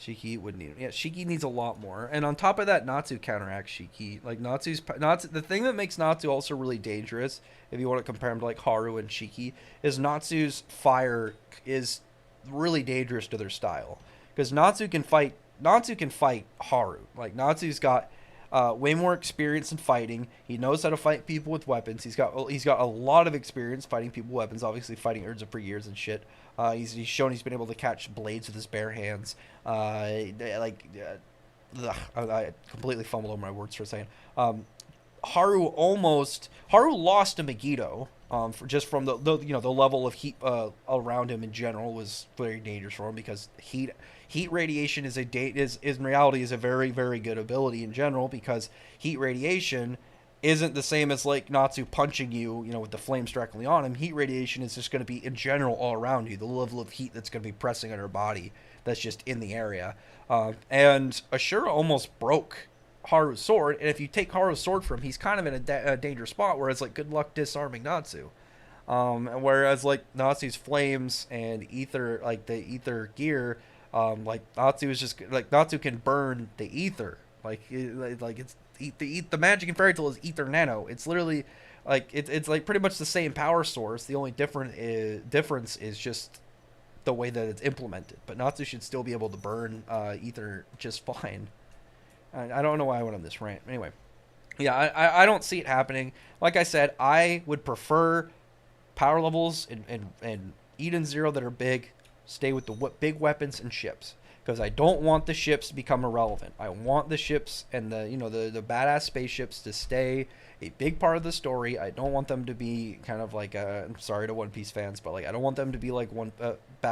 Shiki would need. Yeah, Shiki needs a lot more. And on top of that, Natsu counteracts Shiki. Like Natsu. The thing that makes Natsu also really dangerous, if you want to compare him to like Haru and Shiki, is Natsu's fire is really dangerous to their style. Because Natsu can fight Haru. Like, Natsu's got way more experience in fighting. He knows how to fight people with weapons. He's got a lot of experience fighting people with weapons. Obviously, fighting Urza for years and shit. He's shown he's been able to catch blades with his bare hands. I completely fumbled over my words for a second. Haru lost to Megiddo. From the level of heat around him in general was very dangerous for him, because heat radiation is in reality a very, very good ability in general, because heat radiation isn't the same as like Natsu punching you with the flames directly on him. Heat radiation is just going to be in general all around you, the level of heat that's going to be pressing on your body that's just in the area. And Ashura almost broke Haru's sword, and if you take Haru's sword from him, he's kind of in a dangerous spot, where it's like, good luck disarming Natsu. Whereas like Natsu's flames and ether, like the ether gear, like Natsu is just like, Natsu can burn the ether, like it's the magic in Fairy Tail is ether nano. It's literally like it's like pretty much the same power source. The only difference is just the way that it's implemented. But Natsu should still be able to burn ether just fine. I don't know why I went on this rant. Anyway, yeah, I don't see it happening. Like I said, I would prefer power levels in Eden Zero that are big. Stay with the big weapons and ships, because I don't want the ships to become irrelevant. I want the ships and the badass spaceships to stay a big part of the story. I don't want them to be kind of like I'm sorry to One Piece fans, but like I don't want them to be like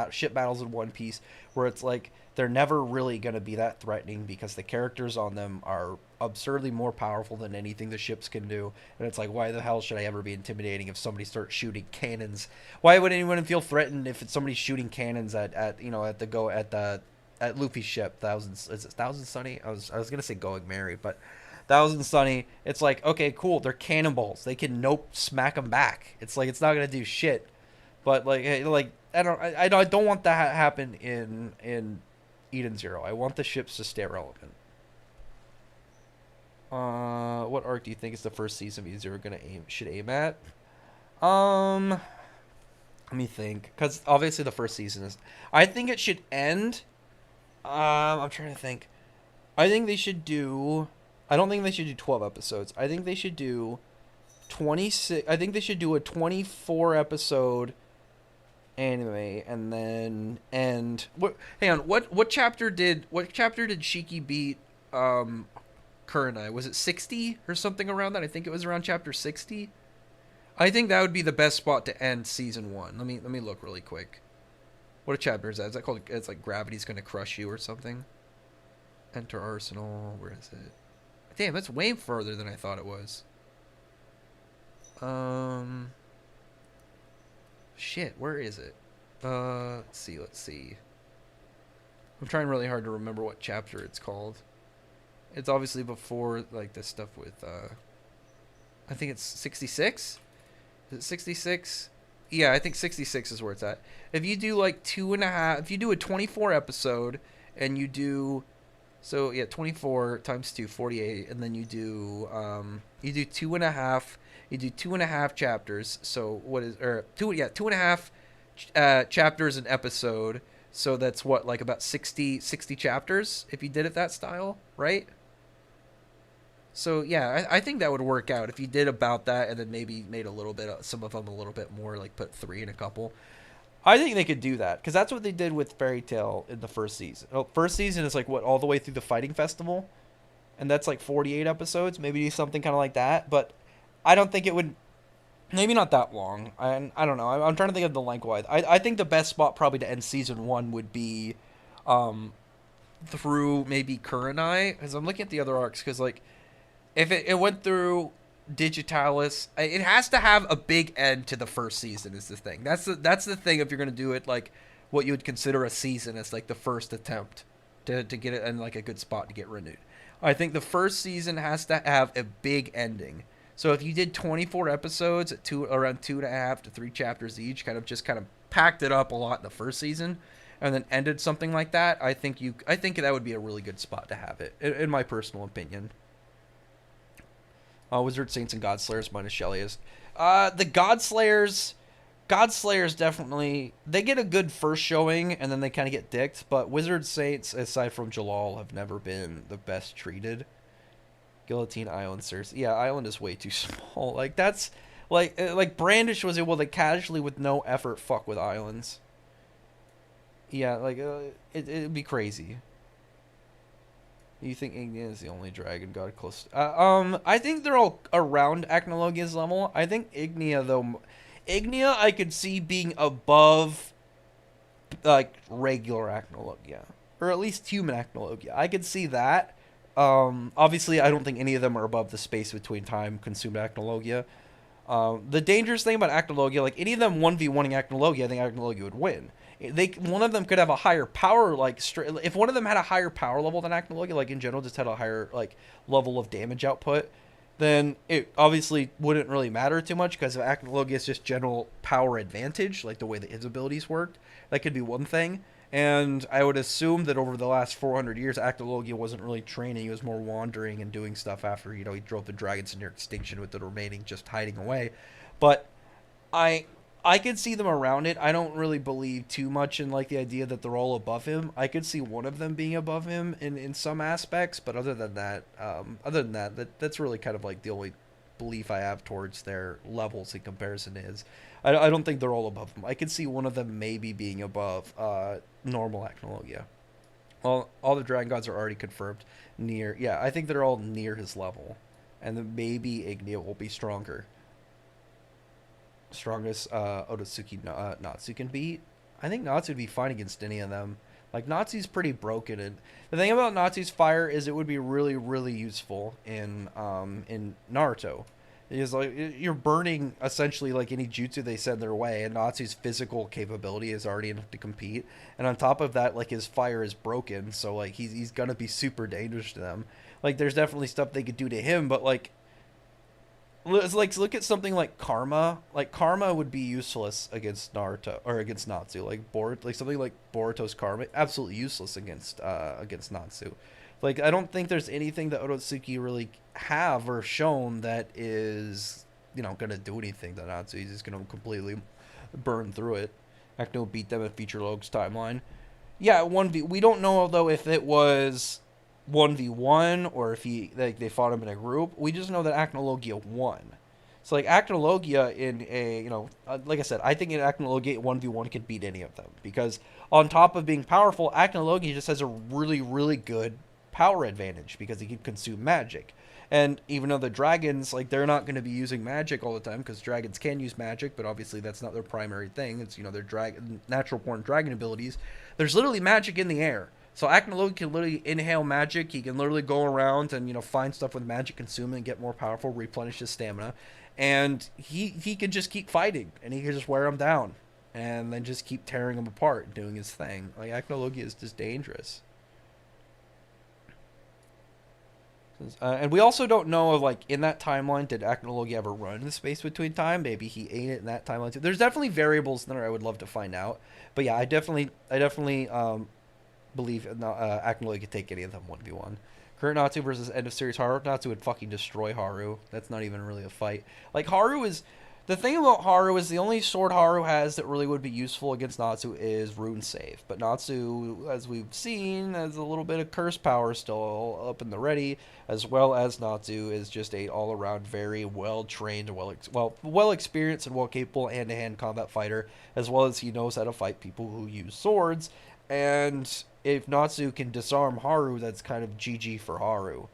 ship battles in One Piece, where it's like they're never really going to be that threatening, because the characters on them are absurdly more powerful than anything the ships can do. And it's like, why the hell should I ever be intimidating if somebody starts shooting cannons? Why would anyone feel threatened if it's somebody shooting cannons at Luffy's ship? Is it Thousand Sunny? I was gonna say Going Merry, but Thousand Sunny. It's like, okay, cool. They're cannonballs. They can smack them back. It's like, it's not gonna do shit. But like I don't want that happen in Eden Zero. I want the ships to stay relevant. What arc do you think is the first season of Eden Zero should aim at? Let me think, because obviously the first season is. I think it should end. I'm trying to think. I think they should do. I don't think they should do 12 episodes. I think they should do 26. I think they should do a 24 episode anime and then end. What? Hang on. What chapter did Shiki beat Kurenai? Was it 60 or something around that? I think it was around chapter 60. I think that would be the best spot to end season 1. Let me look really quick. What a chapter is that? Is that called? It's like Gravity's Gonna Crush You or something. Enter Arsenal. Where is it? Damn, that's way further than I thought it was. Shit, where is it? Let's see. I'm trying really hard to remember what chapter it's called. It's obviously before, like, this stuff with, I think it's 66? Is it 66? Yeah, I think 66 is where it's at. If you do, like, if you do a 24 episode, and you do, so, yeah, 24 times 2, 48, and then you do 2.5, you do 2.5 chapters, so what is, or, 2.5 chapters an episode, so that's what, like, about 60 chapters, if you did it that style, right? So, yeah, I think that would work out if you did about that and then maybe made a little bit, some of them a little bit more, like put 3 in a couple. I think they could do that because that's what they did with Fairy Tail in the first season. Oh, first season is like, what, all the way through the Fighting Festival? And that's like 48 episodes, maybe something kind of like that. But I don't think it would, maybe not that long. I don't know. I'm trying to think of the lengthwise. I think the best spot probably to end season 1 would be through maybe Kurenai, because I'm looking at the other arcs because, like, if it went through Digitalis, it has to have a big end to the first season is the thing. That's the thing if you're going to do it, like, what you would consider a season as, like, the first attempt to get it in, like, a good spot to get renewed. I think the first season has to have a big ending. So if you did 24 episodes at around 2.5 to 3 chapters each, kind of packed it up a lot in the first season, and then ended something like that, I think that would be a really good spot to have it, in my personal opinion. Wizard Saints and Godslayers minus Shelley's. The Godslayers definitely, they get a good first showing and then they kind of get dicked, but Wizard Saints, aside from Jalal, have never been the best treated. Guillotine Island, seriously. Yeah, Island is way too small. Like, that's, like Brandish was able to casually, with no effort, fuck with Islands. Yeah, like, it'd be crazy. You think Ignia is the only dragon god close to... I think they're all around Acnologia's level. I think Ignia, though... Ignia, I could see being above, like, regular Acnologia. Or at least human Acnologia. I could see that. Obviously, I don't think any of them are above the space between time-consumed Acnologia. The dangerous thing about Acnologia, like, any of them 1v1ing Acnologia, I think Acnologia would win. One of them could have a higher power, like, if one of them had a higher power level than Acnologia, like, in general, just had a higher, like, level of damage output, then it obviously wouldn't really matter too much, because of Acnologia's just general power advantage, like the way that his abilities worked. That could be one thing. And I would assume that over the last 400 years, Acnologia wasn't really training. He was more wandering and doing stuff after, he drove the dragons near extinction with the remaining just hiding away. But I could see them around it. I don't really believe too much in, like, the idea that they're all above him. I could see one of them being above him in some aspects, but other than that, that's really kind of like the only belief I have towards their levels in comparison is. I don't think they're all above him. I could see one of them maybe being above normal Acnologia. Well, all the dragon gods are already confirmed near. Yeah, I think they're all near his level, and then maybe Ignia will be stronger. Strongest Otsutsuki Natsu can beat. I think Natsu would be fine against any of them. Like, Natsu's pretty broken, and the thing about Natsu's fire is it would be really, really useful in Naruto. It's like you're burning essentially like any jutsu they send their way, and Natsu's physical capability is already enough to compete. And on top of that, like, his fire is broken, so like he's gonna be super dangerous to them. Like, there's definitely stuff they could do to him, but like look at something like Karma. Like, Karma would be useless against Naruto or against Natsu. Like something like Boruto's Karma, absolutely useless against Natsu. Like, I don't think there's anything that Otsutsuki really have or shown that is, gonna do anything to Natsu. He's just gonna completely burn through it. Acno beat them at Feature Logs timeline. Yeah, 1v. We don't know though if it was 1v1 or if they fought him in a group. We just know that Acnologia won. So like Acnologia in a like I said, I think in Acnologia 1v1 could beat any of them because on top of being powerful, Acnologia just has a really really good power advantage because he can consume magic. And even though the dragons, like, they're not going to be using magic all the time because dragons can use magic, but obviously that's not their primary thing. It's, their natural born dragon abilities. There's literally magic in the air. So Acnologia can literally inhale magic. He can literally go around and, find stuff with magic consume and get more powerful, replenish his stamina. And he can just keep fighting and he can just wear them down and then just keep tearing them apart, doing his thing. Like, Acnologia is just dangerous. And we also don't know, like, in that timeline, did Acnologia ever run in the space between time? Maybe he ate it in that timeline too. There's definitely variables there I would love to find out. But yeah, I definitely believe Acnologia could take any of them 1v1. Current Natsu versus end of series Haru. Natsu would fucking destroy Haru. That's not even really a fight. Like, Haru is... The thing about Haru is the only sword Haru has that really would be useful against Natsu is Rune Save. But Natsu, as we've seen, has a little bit of curse power still up in the ready, as well as Natsu is just a all-around very well-trained, well-experienced and well-capable hand-to-hand combat fighter, as well as he knows how to fight people who use swords. And if Natsu can disarm Haru, that's kind of GG for Haru.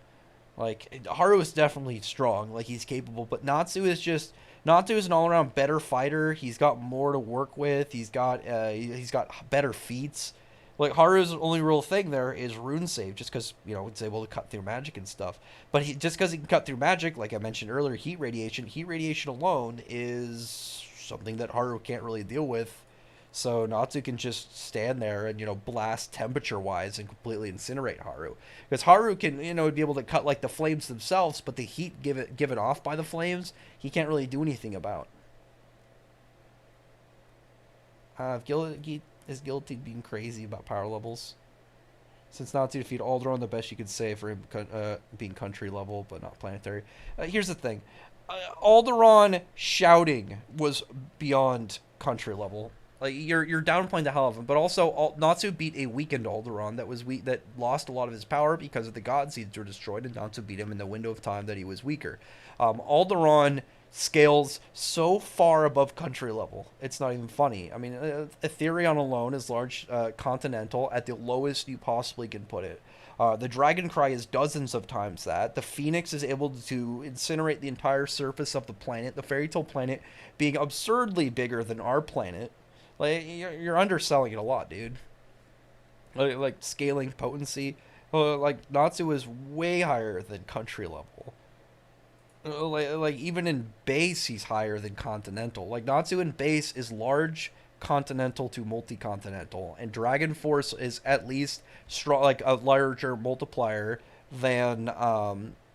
Like, Haru is definitely strong, like, he's capable, but Natsu is an all-around better fighter. He's got more to work with. He's got better feats. Like, Haru's only real thing there is Rune Save, just because, it's able to cut through magic and stuff. But just because he can cut through magic, like I mentioned earlier, Heat Radiation alone is something that Haru can't really deal with. So Natsu can just stand there and, blast temperature-wise and completely incinerate Haru. Because Haru can, be able to cut, like, the flames themselves, but the heat given off by the flames, he can't really do anything about. Is Guilty being crazy about power levels? Since Natsu defeat Alderaan, the best you could say for him being country level, but not planetary. Here's the thing. Alderaan shouting was beyond country level. Like, you're downplaying the hell of him, but also Natsu beat a weakened Alderaan that lost a lot of his power because of the God Seeds were destroyed, and Natsu beat him in the window of time that he was weaker. Alderaan scales so far above country level, it's not even funny. I mean, Etherion alone is large continental at the lowest you possibly can put it. The Dragon Cry is dozens of times that. The Phoenix is able to incinerate the entire surface of the planet, the Fairy Tale planet being absurdly bigger than our planet. Like, you're underselling it a lot, dude. Like scaling potency. Like, Natsu is way higher than country level. Like even in base, he's higher than continental. Like, Natsu in base is large continental to multi-continental, and Dragon Force is at least strong, like a larger multiplier than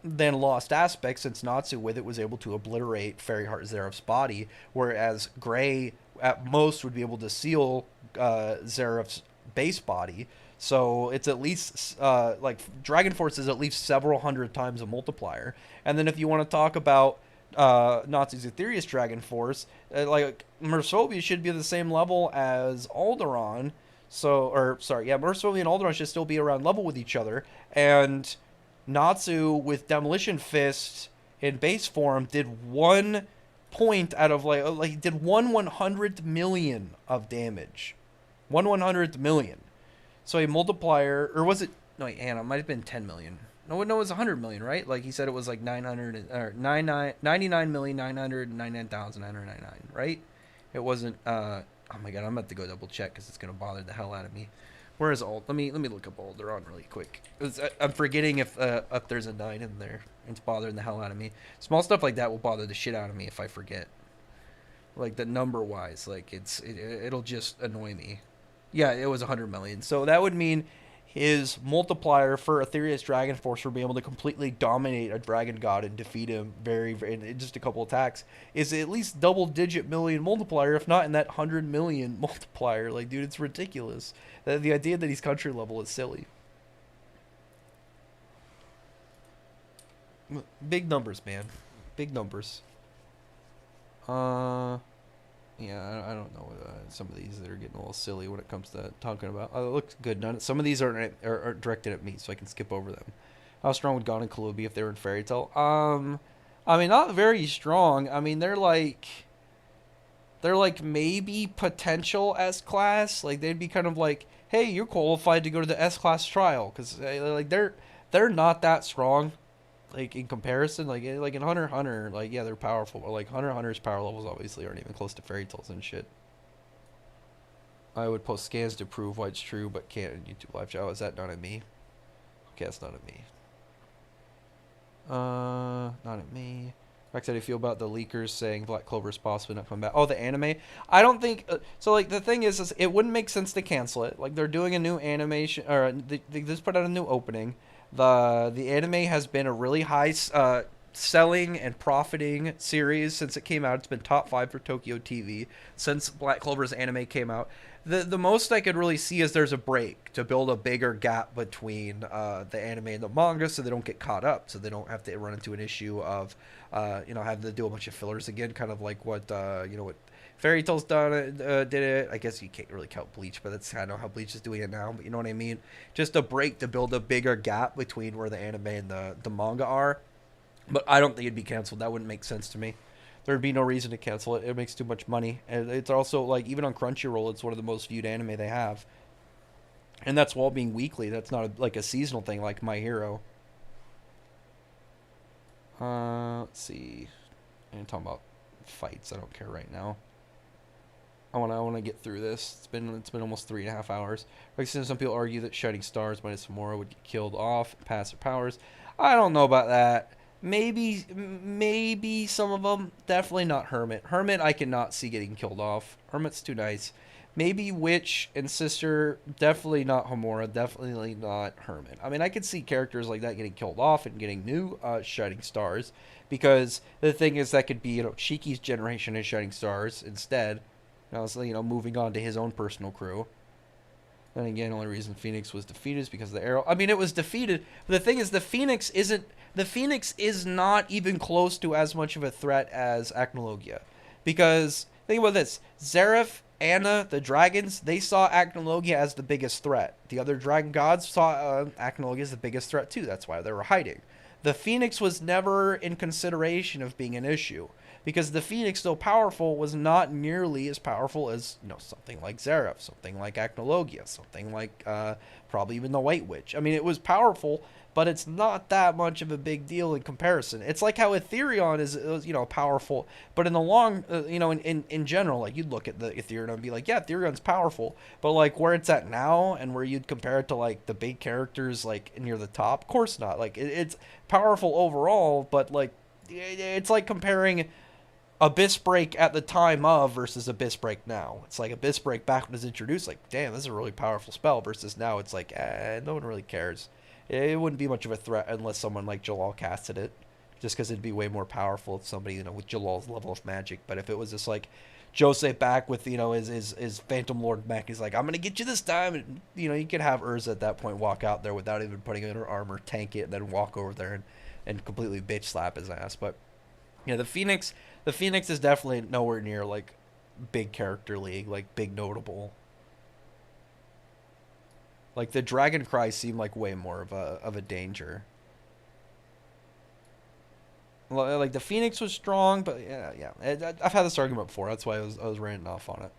Lost Aspect, since Natsu with it was able to obliterate Fairy Heart Zeref's body, whereas Gray at most would be able to seal Zeref's base body. So it's at least like Dragon Force is at least several hundred times a multiplier. And then if you want to talk about Natsu's Aetherius Dragon Force, like Mersolvia should be the same level as Alderaan. Mersolvia and Alderaan should still be around level with each other. And Natsu with Demolition Fist in base form did 1 point out of like did 1/100th million of damage. 1/100th million. So a multiplier, or was it? No, wait, Anna, it might have been 10 million. No, it was 100 million, right? Like he said, it was like 99,999,999, right? It wasn't. Oh my god, I'm about to go double check because it's gonna bother the hell out of me. Where is Let me look up Alderaan really quick. I'm forgetting if there's a 9 in there. It's bothering the hell out of me. Small stuff like that will bother the shit out of me if I forget. Like the number wise, like it'll just annoy me. Yeah, it was 100 million. So that would mean his multiplier for Aetherius Dragon Force for being able to completely dominate a Dragon God and defeat him in just a couple attacks is at least double-digit million multiplier, if not in that 100 million multiplier. Like, dude, it's ridiculous. The idea that he's country level is silly. Big numbers, man. Big numbers. Yeah, I don't know some of these that are getting a little silly when it comes to talking about. Oh, it looks good. Some of these are directed at me, so I can skip over them. How strong would Gon and Killua be if they were in Fairy Tail? I mean, not very strong. I mean, they're like maybe potential S class. Like they'd be kind of like, hey, you're qualified to go to the S class trial, because like they're not that strong. Like in comparison, like in Hunter x Hunter, like yeah, they're powerful, but like Hunter x Hunter's power levels obviously aren't even close to Fairy Tales and shit. I would post scans to prove why it's true, but can't in YouTube live chat. Oh, is that not at me? Okay, that's not at me. Not at me. Rex, how do you feel about the leakers saying Black Clover's possibly not coming back? Oh, the anime. I don't think so. Like the thing is it wouldn't make sense to cancel it. Like they're doing a new animation, or they just put out a new opening. The anime has been a really high selling and profiting series since it came out. It's been top 5 for Tokyo TV since Black Clover's anime came out. The most I could really see is there's a break to build a bigger gap between the anime and the manga, so they don't get caught up, so they don't have to run into an issue of having to do a bunch of fillers again, kind of like what what Fairy Tail's did it. I guess you can't really count Bleach, but that's kind of how Bleach is doing it now. But you know what I mean? Just a break to build a bigger gap between where the anime and the manga are. But I don't think it'd be canceled. That wouldn't make sense to me. There'd be no reason to cancel it. It makes too much money. And it's also, like, even on Crunchyroll, it's one of the most viewed anime they have. And that's while being weekly. That's not like a seasonal thing like My Hero. Let's see. I'm talking about fights. I don't care right now. I want to get through this. It's been almost 3.5 hours. Like some people argue that Shining Stars minus Samora would get killed off, pass their powers. I don't know about that. Maybe some of them. Definitely not Hermit. Hermit I cannot see getting killed off. Hermit's too nice. Maybe Witch and Sister. Definitely not Homura. Definitely not Hermit. I mean, I could see characters like that getting killed off and getting new Shining Stars. Because the thing is, that could be, Shiki's generation of Shining Stars instead. So, moving on to his own personal crew. Then again, the only reason Phoenix was defeated is because of the arrow. I mean, it was defeated. But the thing is, the Phoenix is not even close to as much of a threat as Acnologia. Because, think about this. Zeref, Anna, the dragons, they saw Acnologia as the biggest threat. The other dragon gods saw Acnologia as the biggest threat too. That's why they were hiding. The Phoenix was never in consideration of being an issue. Because the Phoenix, though powerful, was not nearly as powerful as, something like Zeref, something like Acnologia, something like probably even the White Witch. I mean, it was powerful, but it's not that much of a big deal in comparison. It's like how Ethereon is powerful, but in the long, in general, like you'd look at the Ethereon and be like, yeah, Ethereon's powerful, but like where it's at now and where you'd compare it to like the big characters like near the top, of course not. Like it's powerful overall, but like it's like comparing Abyss Break at the time of versus Abyss Break now. It's like Abyss Break back when it was introduced, like, damn, this is a really powerful spell, versus now it's like, no one really cares. It wouldn't be much of a threat unless someone like Jalal casted it, just because it'd be way more powerful if somebody, with Jalal's level of magic. But if it was just like Jose back with, his Phantom Lord mech, he's like, I'm going to get you this time. And, you could have Urza at that point walk out there without even putting in her armor, tank it, and then walk over there and completely bitch slap his ass. But, yeah, the Phoenix is definitely nowhere near, like, big character league, like, big notable. Like, the Dragon Cry seemed like way more of a danger. Like, the Phoenix was strong, but, yeah. I've had this argument before. That's why I was ranting off on it.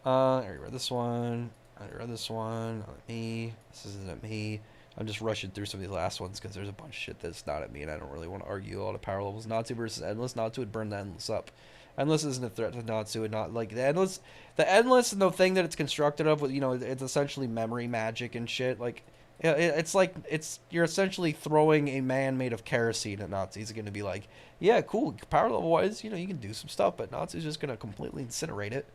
I already read this one. Not me. This isn't me. I'm just rushing through some of these last ones because there's a bunch of shit that's not at me, and I don't really want to argue a lot of power levels. Natsu versus Endless. Natsu would burn the Endless up. Endless isn't a threat to Natsu, and not like the Endless and the thing that it's constructed of, with it's essentially memory magic and shit. Like, it's like you're essentially throwing a man made of kerosene at Natsu. He's gonna be like, yeah, cool, power level wise, you can do some stuff, but Natsu's just gonna completely incinerate it.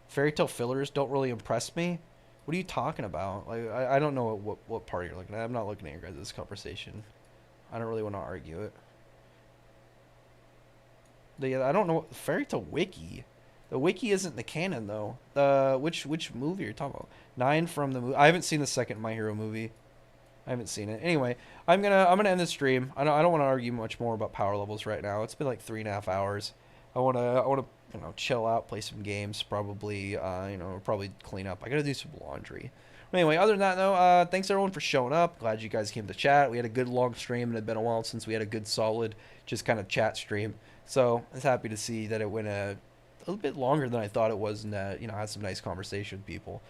Fairy Tail fillers don't really impress me. What are you talking about? Like, I don't know what part you're looking at. I'm not looking at your guys' conversation. I don't really want to argue it. I don't know. Fairy Tail Wiki. The Wiki isn't the canon, though. Which movie are you talking about? 9 from the movie. I haven't seen the second My Hero movie. I haven't seen it. Anyway, I'm gonna end the stream. I don't want to argue much more about power levels right now. It's been like 3.5 hours. I wanna chill out, play some games, probably, probably clean up. I gotta do some laundry. But anyway, other than that, though, thanks everyone for showing up. Glad you guys came to chat. We had a good long stream, and it had been a while since we had a good solid, just kind of chat stream. So I was happy to see that it went a little bit longer than I thought it was, and had some nice conversation with people.